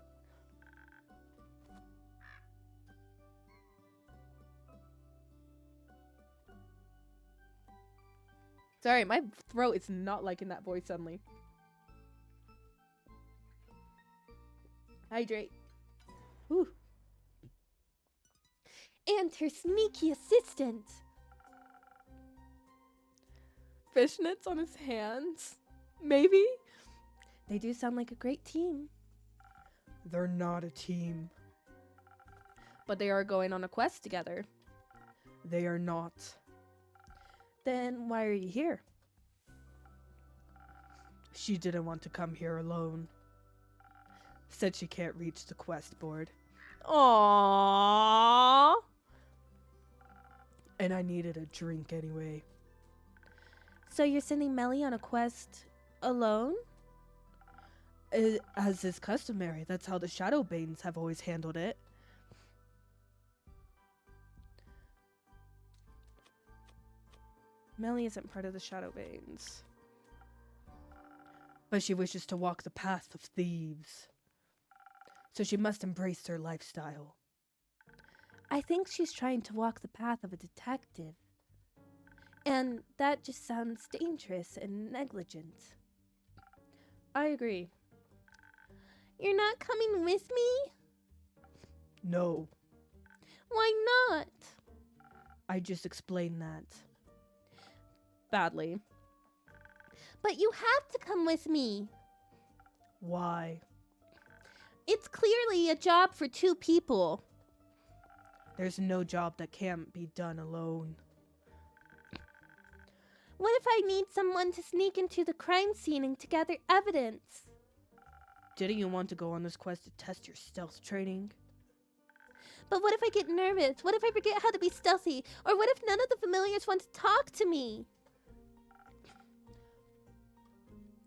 Sorry, my throat is not liking that voice suddenly. Hydrate. Ooh. And her sneaky assistant. Fishnets on his hands. Maybe? They do sound like a great team. They're not a team. But they are going on a quest together. They are not. Then why are you here? She didn't want to come here alone. Said she can't reach the quest board. Aww. And I needed a drink anyway. So you're sending Melly on a quest alone? As is customary, that's how the Shadowbanes have always handled it. Melly isn't part of the Shadowbanes. But she wishes to walk the path of thieves. So she must embrace their lifestyle. I think she's trying to walk the path of a detective. And that just sounds dangerous and negligent. I agree. You're not coming with me? No, Why not? I just explained that. Badly. But you have to come with me. Why? It's clearly a job for two people. There's no job that can't be done alone. What if I need someone to sneak into the crime scene and to gather evidence? Didn't you want to go on this quest to test your stealth training? But what if I get nervous? What if I forget how to be stealthy? Or what if none of the familiars want to talk to me?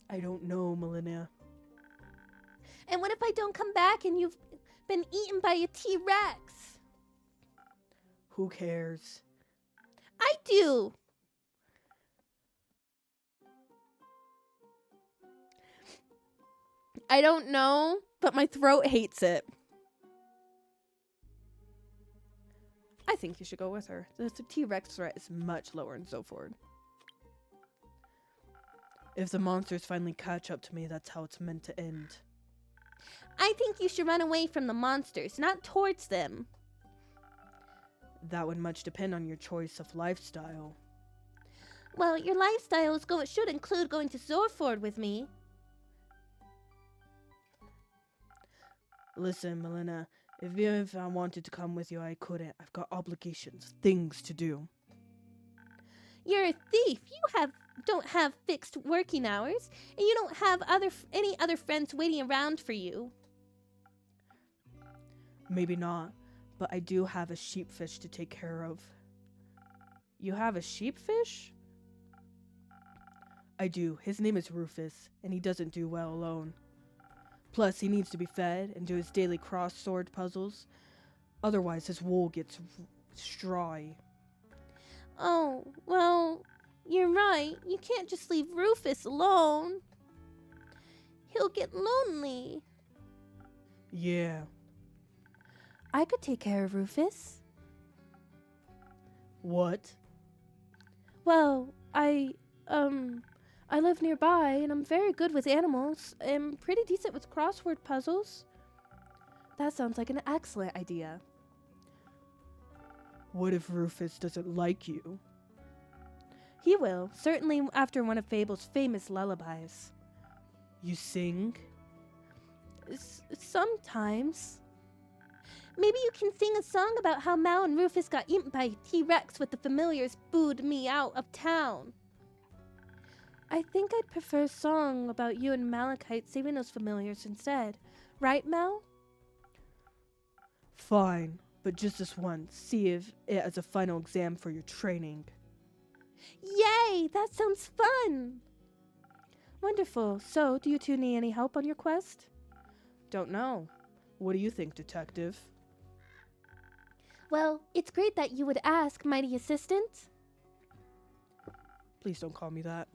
I don't know, Melina. And what if I don't come back and you've been eaten by a T-Rex? Who cares? I do. I don't know, but my throat hates it. I think you should go with her. The T-Rex threat is much lower in Zoford. If the monsters finally catch up to me, that's how it's meant to end. I think you should run away from the monsters, not towards them. That would much depend on your choice of lifestyle. Well, your lifestyle should include going to Zorford with me. Listen, Melina, if I wanted to come with you, I couldn't. I've got obligations, things to do. You're a thief. You don't have fixed working hours, and you don't have any other friends waiting around for you. Maybe not, but I do have a sheepfish to take care of. You have a sheepfish? I do. His name is Rufus, and he doesn't do well alone. Plus, he needs to be fed and do his daily cross-sword puzzles. Otherwise, his wool gets strawy. Oh, well, you're right. You can't just leave Rufus alone. He'll get lonely. Yeah. I could take care of Rufus. What? Well, I live nearby, and I'm very good with animals. I'm pretty decent with crossword puzzles. That sounds like an excellent idea. What if Rufus doesn't like you? He will, certainly after one of Fable's famous lullabies. You sing? Sometimes. Maybe you can sing a song about how Mal and Rufus got eaten by a T-Rex with the familiars booed me out of town. I think I'd prefer a song about you and Malachite saving those familiars instead. Right, Mal? Fine, but just this once. See if it as a final exam for your training. Yay! That sounds fun! Wonderful. So, do you two need any help on your quest? Don't know. What do you think, detective? Well, it's great that you would ask, mighty assistant. Please don't call me that.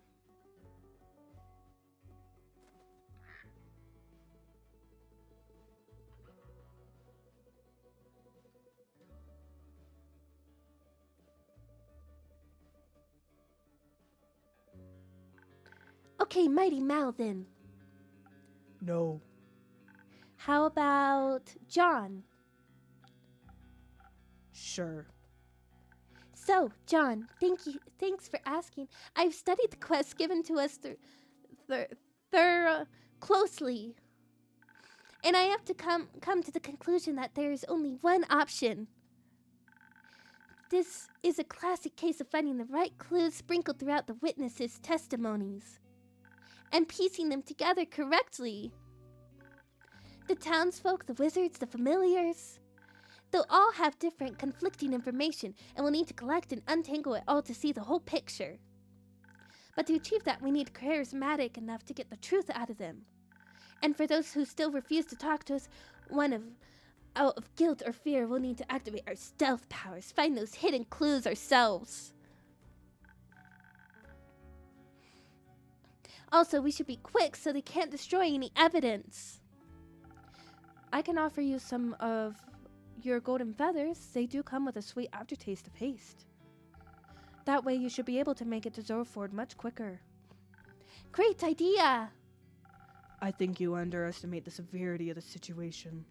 Okay, mighty Mal then. No. How about John? Sure. So, John, thanks for asking. I've studied the quest given to us closely. And I have to come to the conclusion that there is only one option. This is a classic case of finding the right clues sprinkled throughout the witnesses' testimonies and piecing them together correctly. The townsfolk, the wizards, the familiars, they'll all have different conflicting information and we'll need to collect and untangle it all to see the whole picture. But to achieve that, we need charismatic enough to get the truth out of them. And for those who still refuse to talk to us, out of guilt or fear, we'll need to activate our stealth powers, find those hidden clues ourselves. Also, we should be quick so they can't destroy any evidence. I can offer you some of your golden feathers. They do come with a sweet aftertaste of haste. That way you should be able to make it to Zorford much quicker. Great idea! I think you underestimate the severity of the situation.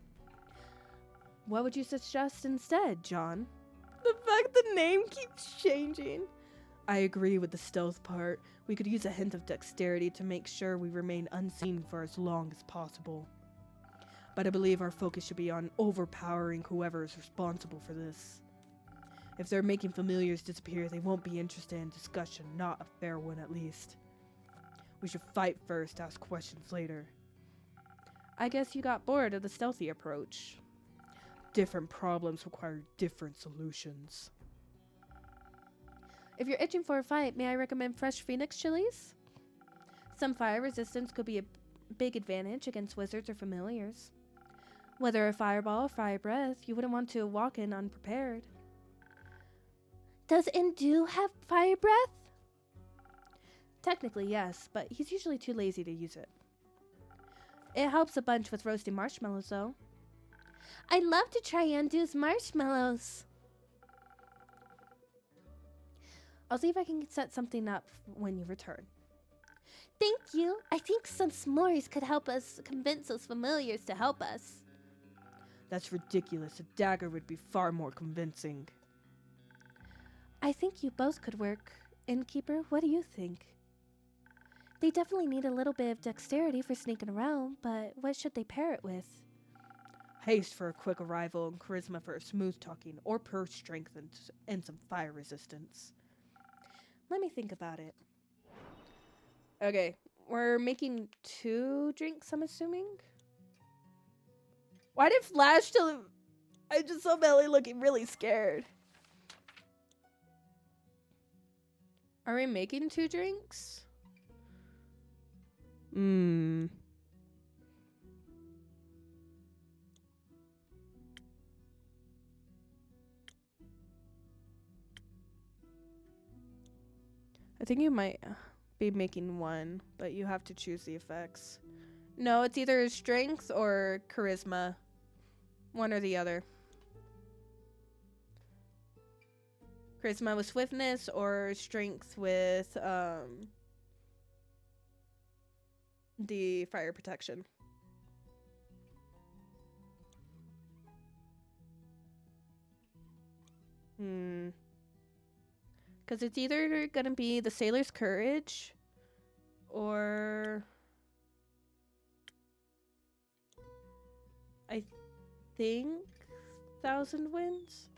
What would you suggest instead, John? The fact the name keeps changing. I agree with the stealth part. We could use a hint of dexterity to make sure we remain unseen for as long as possible. But I believe our focus should be on overpowering whoever is responsible for this. If they're making familiars disappear, they won't be interested in discussion, not a fair one at least. We should fight first, ask questions later. I guess you got bored of the stealthy approach. Different problems require different solutions. If you're itching for a fight, may I recommend fresh phoenix chilies? Some fire resistance could be a big advantage against wizards or familiars. Whether a fireball or fire breath, you wouldn't want to walk in unprepared. Does Indu have fire breath? Technically, yes, but he's usually too lazy to use it. It helps a bunch with roasting marshmallows, though. I'd love to try Indu's marshmallows. I'll see if I can set something up when you return. Thank you. I think some s'mores could help us convince those familiars to help us. That's ridiculous. A dagger would be far more convincing. I think you both could work. Innkeeper, what do you think? They definitely need a little bit of dexterity for sneaking around, but what should they pair it with? Haste for a quick arrival and charisma for a smooth talking, or pure strength and some fire resistance. Let me think about it. Okay, we're making 2 drinks, I'm assuming? Why did Flash tell I just saw Belly looking really scared. Are we making 2 drinks? I think you might be making 1, but you have to choose the effects. No, it's either strength or charisma. One or the other. Charisma with swiftness or strength with the fire protection. Because it's either going to be the Sailor's Courage or I think Thousand Winds.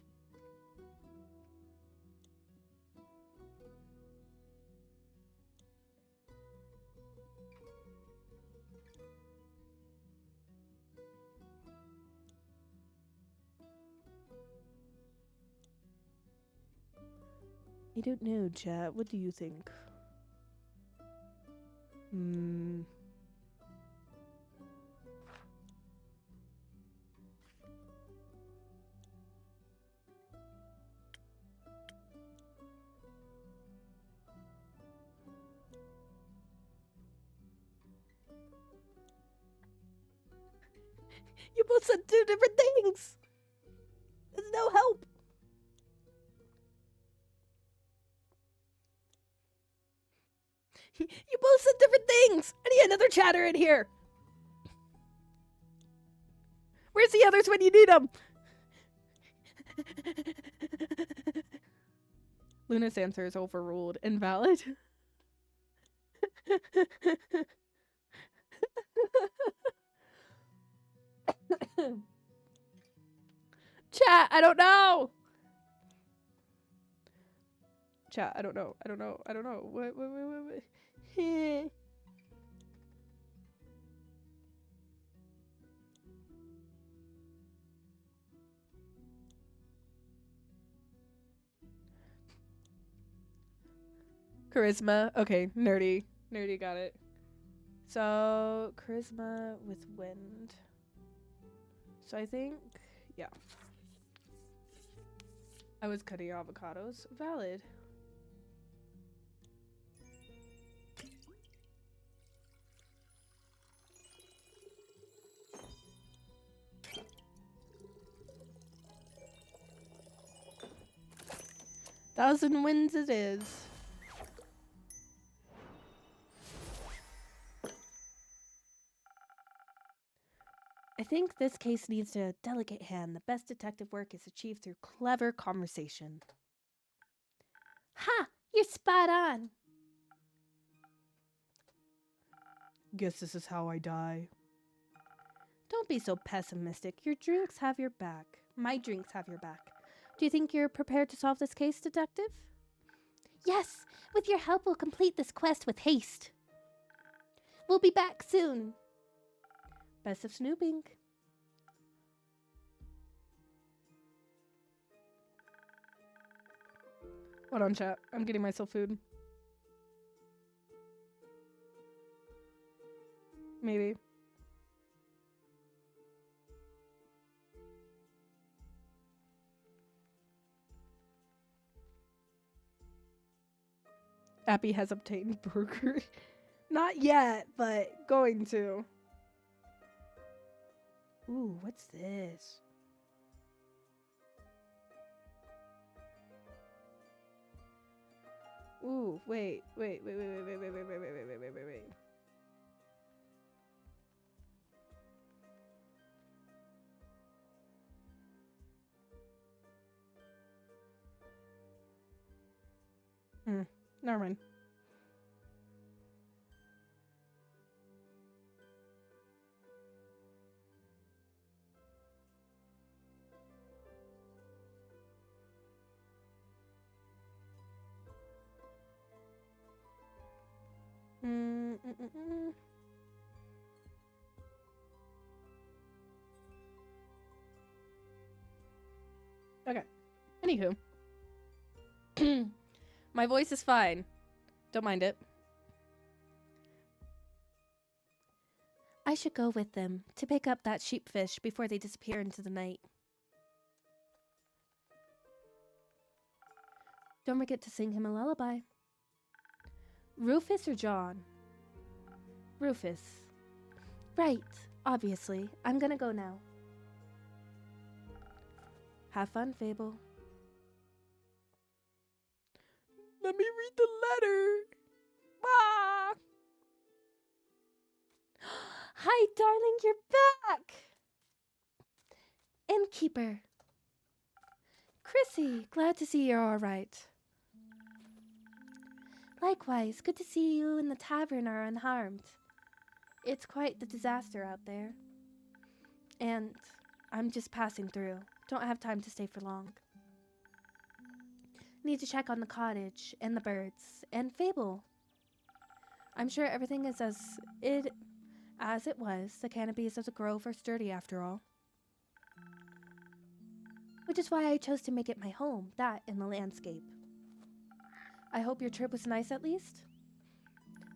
I don't know, chat. What do you think? You both said 2 different things. There's no help. You both said different things. I need another chatter in here. Where's the others when you need them? Luna's answer is overruled. Invalid. Chat, I don't know. Chat, I don't know. I don't know. I don't know. What? Charisma. Okay, nerdy. Nerdy got it. So, charisma with wind. So I think, yeah. I was cutting avocados. Valid. Thousand winds it is. I think this case needs a delicate hand. The best detective work is achieved through clever conversation. Ha! You're spot on. Guess this is how I die. Don't be so pessimistic. Your drinks have your back. My drinks have your back. Do you think you're prepared to solve this case, detective? Yes, with your help, we'll complete this quest with haste. We'll be back soon. Best of snooping. Hold on, chat. I'm getting myself food. Maybe. Appy has obtained burger. Not yet, but going to. Ooh, what's this? Ooh, wait. Never mind. Okay. Anywho. My voice is fine. Don't mind it. I should go with them to pick up that sheepfish before they disappear into the night. Don't forget to sing him a lullaby. Rufus or John? Rufus. Right, obviously. I'm gonna go now. Have fun, Fable. Let me read the letter. Ah! Hi, darling, you're back! Innkeeper. Chrissy, glad to see you're all right. Likewise, good to see you and the tavern are unharmed. It's quite the disaster out there. And I'm just passing through. Don't have time to stay for long. Need to check on the cottage and the birds and Fable. I'm sure everything is as it was. The canopies of the grove are sturdy after all. Which is why I chose to make it my home, that and the landscape. I hope your trip was nice at least?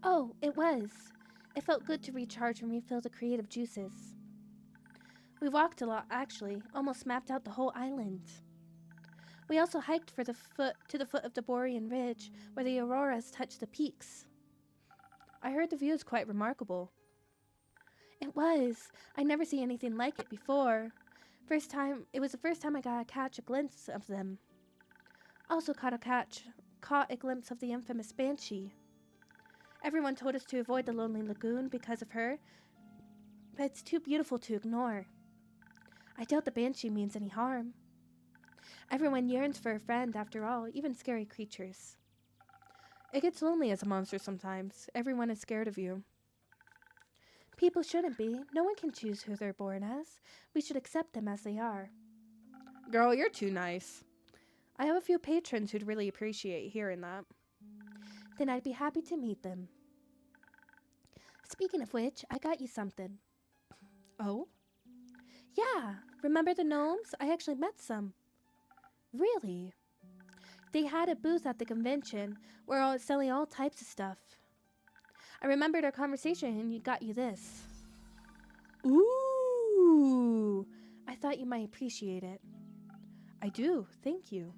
Oh, it was. It felt good to recharge and refill the creative juices. We walked a lot, actually, almost mapped out the whole island. We also hiked to the foot of the Borean Ridge, where the auroras touch the peaks. I heard the view is quite remarkable. It was. I never seen anything like it before. It was the first time I got to catch a glimpse of them. Also caught a glimpse of the infamous Banshee. Everyone told us to avoid the lonely lagoon because of her, but it's too beautiful to ignore. I doubt the Banshee means any harm. Everyone yearns for a friend, after all, even scary creatures. It gets lonely as a monster sometimes. Everyone is scared of you. People shouldn't be. No one can choose who they're born as. We should accept them as they are. Girl, you're too nice. I have a few patrons who'd really appreciate hearing that. Then I'd be happy to meet them. Speaking of which, I got you something. Oh? Yeah, remember the gnomes? I actually met some. Really? They had a booth at the convention where I was selling all types of stuff. I remembered our conversation and you got you this. Ooh! I thought you might appreciate it. I do, thank you.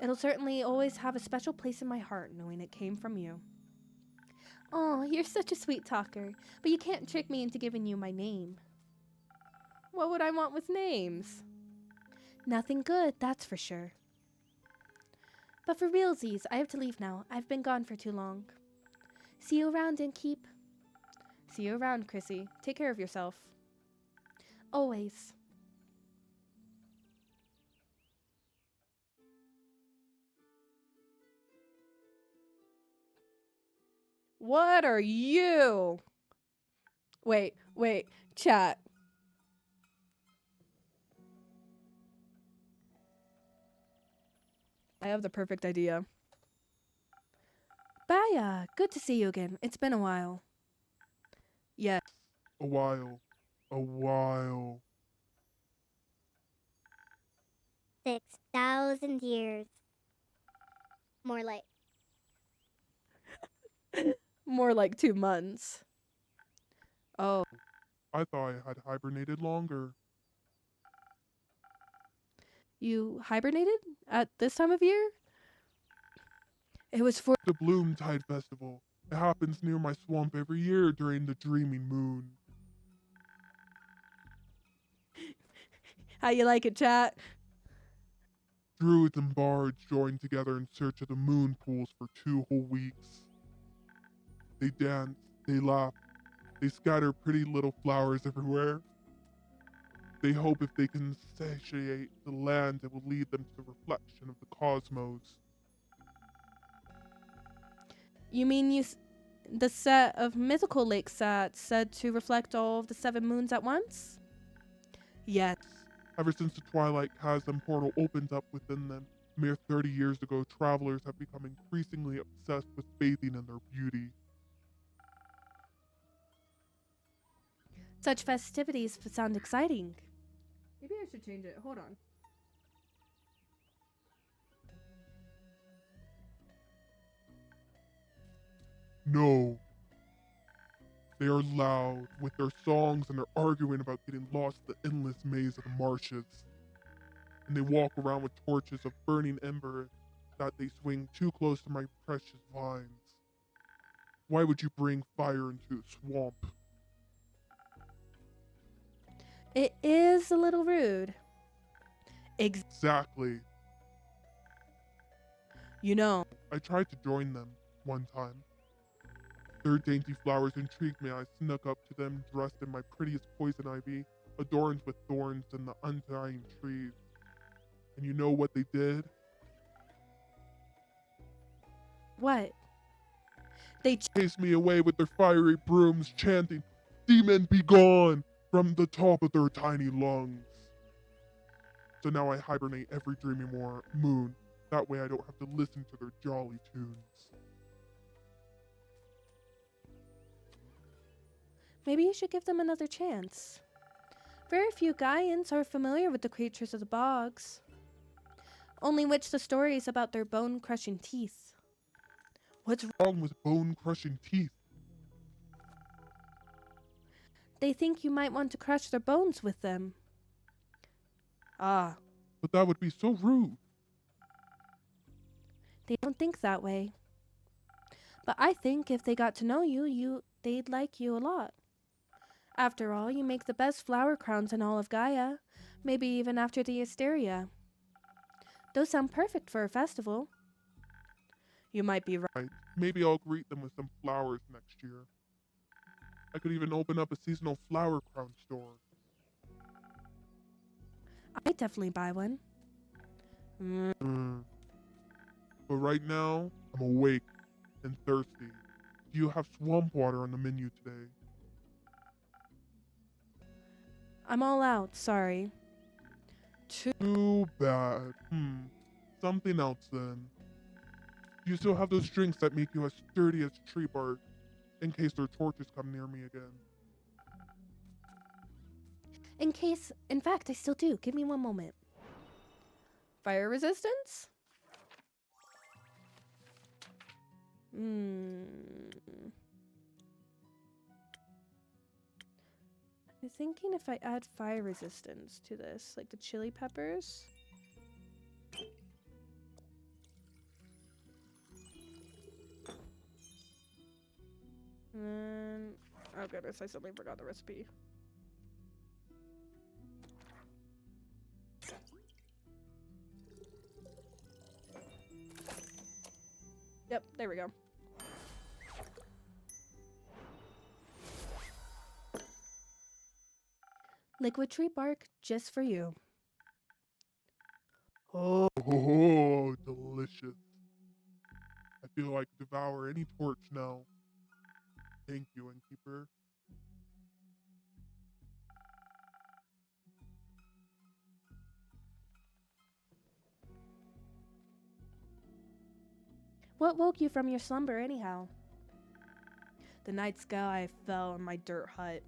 It'll certainly always have a special place in my heart knowing it came from you. Oh, you're such a sweet talker, but you can't trick me into giving you my name. What would I want with names? Nothing good, that's for sure. But for realsies, I have to leave now. I've been gone for too long. See you around, Innkeep. See you around, Chrissy. Take care of yourself. Always. What are you? Wait, chat. I have the perfect idea. Baya, good to see you again. It's been a while. Yes. A while. 6,000 years. More like. More like 2 months. Oh, I thought I had hibernated longer. you hibernated at this time of year? It was for The Bloom Tide Festival. It happens near my swamp every year during the dreaming moon. how you like it, chat? Druids and bards join together in search of the moon pools for 2 whole weeks. They dance, they laugh, they scatter pretty little flowers everywhere. They hope if they can satiate the land, it will lead them to the reflection of the cosmos. You mean the set of mythical lake sets said to reflect all of the 7 moons at once? Yes. Ever since the Twilight Chasm portal opened up within them, a mere 30 years ago, travelers have become increasingly obsessed with bathing in their beauty. Such festivities sound exciting. Maybe I should change it. Hold on. No. They are loud with their songs and they're arguing about getting lost in the endless maze of the marshes. And they walk around with torches of burning ember that they swing too close to my precious vines. Why would you bring fire into a swamp? It is a little rude. Exactly. You know, I tried to join them one time. Their dainty flowers intrigued me. I snuck up to them dressed in my prettiest poison ivy, adorned with thorns and the undying trees. And you know what they did? What? they Chased me away with their fiery brooms, chanting, "Demon, be gone!" from the top of their tiny lungs. So now I hibernate every dreamy moon. That way I don't have to listen to their jolly tunes. Maybe you should give them another chance. Very few Gaians are familiar with the creatures of the bogs. Only which the stories about their bone-crushing teeth. What's wrong with bone-crushing teeth? They think you might want to crush their bones with them. Ah, But that would be so rude. They don't think that way. But I think if they got to know you, they'd like you a lot. After all, you make the best flower crowns in all of Gaia, maybe even after the Asteria. Those sound perfect for a festival. you might be right. Right. Maybe I'll greet them with some flowers next year. I could even open up a seasonal flower crown store. I'd definitely buy one. Mm, But right now, I'm awake and thirsty. Do you have swamp water on the menu today? I'm all out, sorry. Too bad. Something else then. Do you still have those drinks that make you as sturdy as tree bark, in case their torches come near me again? In fact, I still do. Give me one moment. Fire resistance? I'm thinking if I add fire resistance to this, like the chili peppers. Oh goodness, I suddenly forgot the recipe. Yep, there we go. Liquid tree bark just for you. Oh, delicious. I feel like devour any torch now. Thank you, innkeeper. What woke you from your slumber anyhow? The night sky fell on my dirt hut.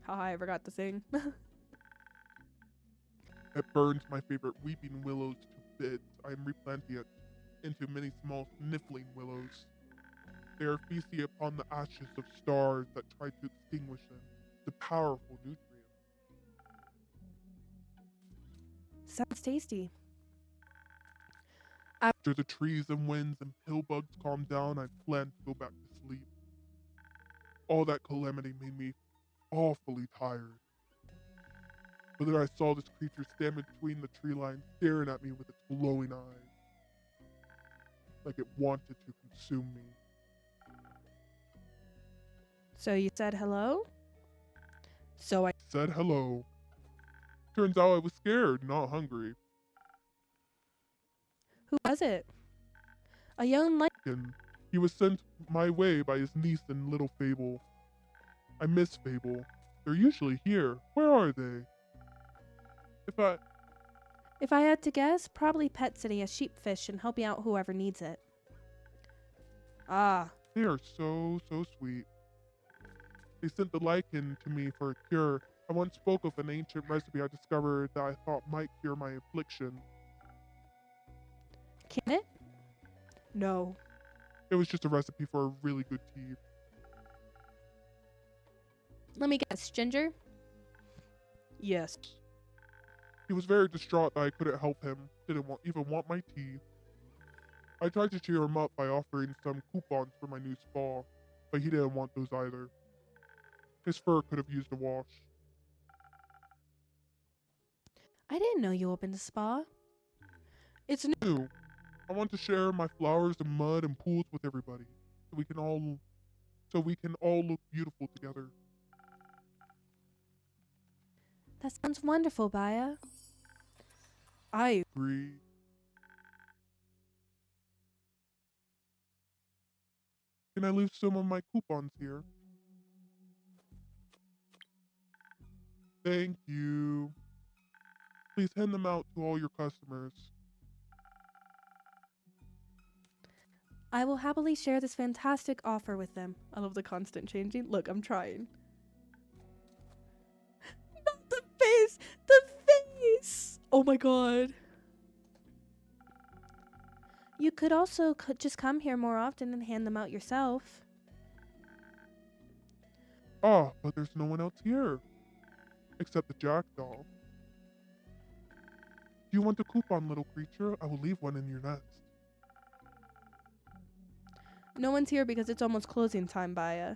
Haha, I forgot to sing. It burns my favorite weeping willows to bits. I am replanting it into many small sniffling willows. They are feasting upon the ashes of stars that try to extinguish them. It's a powerful nutrient. Sounds tasty. After the trees and winds and pill bugs calm down, I plan to go back to sleep. All that calamity made me awfully tired. But then I saw this creature stand between the tree lines, staring at me with its glowing eyes, like it wanted to consume me. So you said hello? So I Said hello. Turns out I was scared, not hungry. Who was it? A young light. And he was sent my way by his niece and little Fable. I miss Fable. They're usually here. Where are they? If I had to guess, probably pet sitting as sheepfish and helping out whoever needs it. Ah, They are so sweet. They sent the lichen to me for a cure. I once spoke of an ancient recipe I discovered that I thought might cure my affliction. can it? No. It was just a recipe for a really good tea. Let me guess, Ginger? Yes. He was very distraught that I couldn't help him, didn't even want my tea. I tried to cheer him up by offering some coupons for my new spa, but he didn't want those either. His fur could have used a wash. I didn't know you opened a spa. It's New. I want to share my flowers and mud and pools with everybody, so we can all look beautiful together. That sounds wonderful, Baya. I Agree. Can I leave some of my coupons here? Thank you. Please hand them out to all your customers. I will happily share this fantastic offer with them. I love the constant changing. Look, I'm trying. Not the face! The face! Oh my god. You could also just come here more often and hand them out yourself. Ah, but there's no one else here. Except the jackdaw. Do you want a coupon, little creature? I will leave one in your nest. No one's here because it's almost closing time, Baya.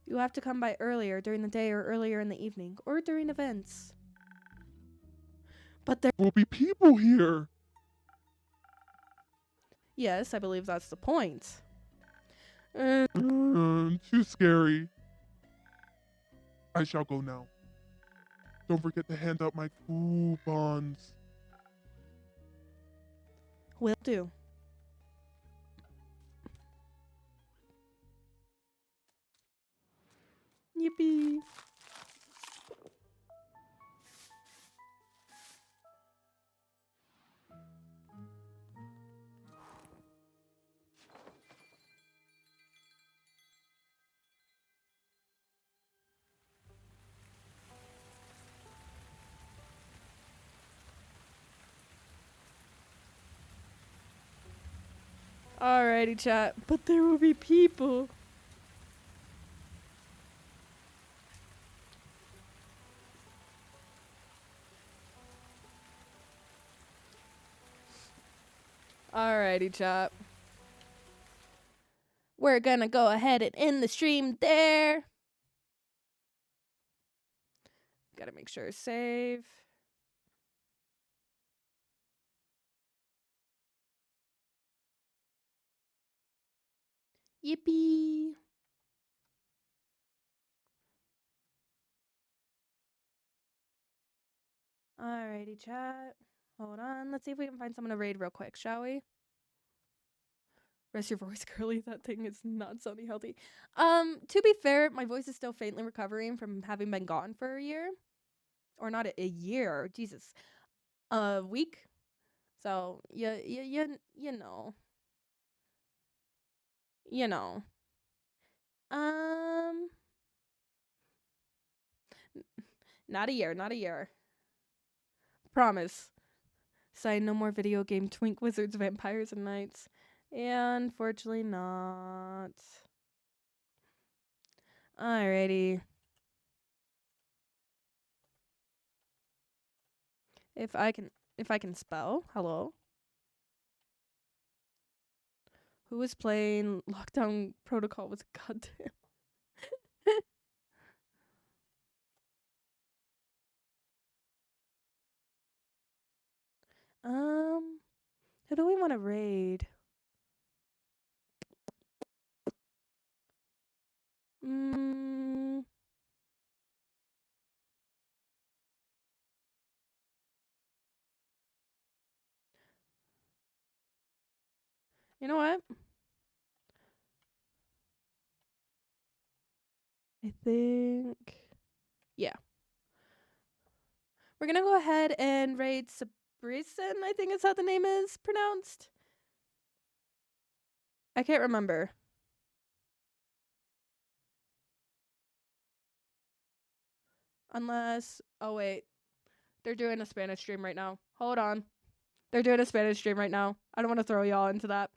You have to come by earlier during the day or earlier in the evening or during events. But there Will be people here. Yes, I believe that's the point. Too scary. I shall go now. Don't forget to hand out my coupons. Will do. Yippee. Alrighty, chat. But there will be people. Alrighty, chat. We're gonna go ahead and end the stream there. Gotta make sure save. Yippee. Alrighty, chat. Hold on. Let's see if we can find someone to raid real quick, shall we? Rest your voice, Curly. That thing is not sounding healthy. To be fair, my voice is still faintly recovering from having been gone for a year. Or not a year. Jesus. A week. So, you know. You know. Not a year, not a year. Promise. Sign no more video game twink wizards, vampires, and knights. Yeah, unfortunately not. Alrighty. If I can spell, hello. Who was playing Lockdown Protocol with goddamn? Who do we want to raid? You know what? I think, yeah. We're gonna go ahead and raid Sabrison, I think is how the name is pronounced. I can't remember. Unless, oh wait, they're doing a Spanish stream right now. Hold on. They're doing a Spanish stream right now. I don't want to throw y'all into that.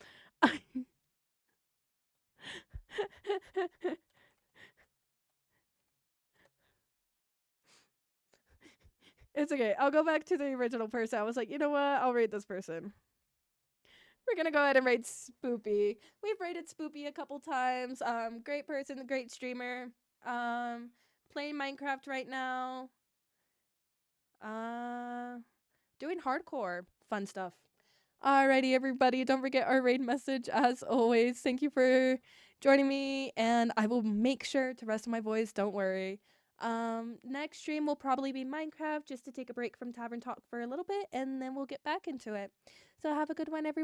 It's okay. I'll go back to the original person. I was like, you know what? I'll raid this person. We're gonna go ahead and raid Spoopy. We've raided Spoopy a couple times. Great person, great streamer. Playing Minecraft right now. Doing hardcore fun stuff. Alrighty, everybody. Don't forget our raid message as always. Thank you for joining me, and I will make sure to rest my voice. Don't worry. Next stream will probably be Minecraft, just to take a break from Tavern Talk for a little bit, and then we'll get back into it. So have a good one, everyone.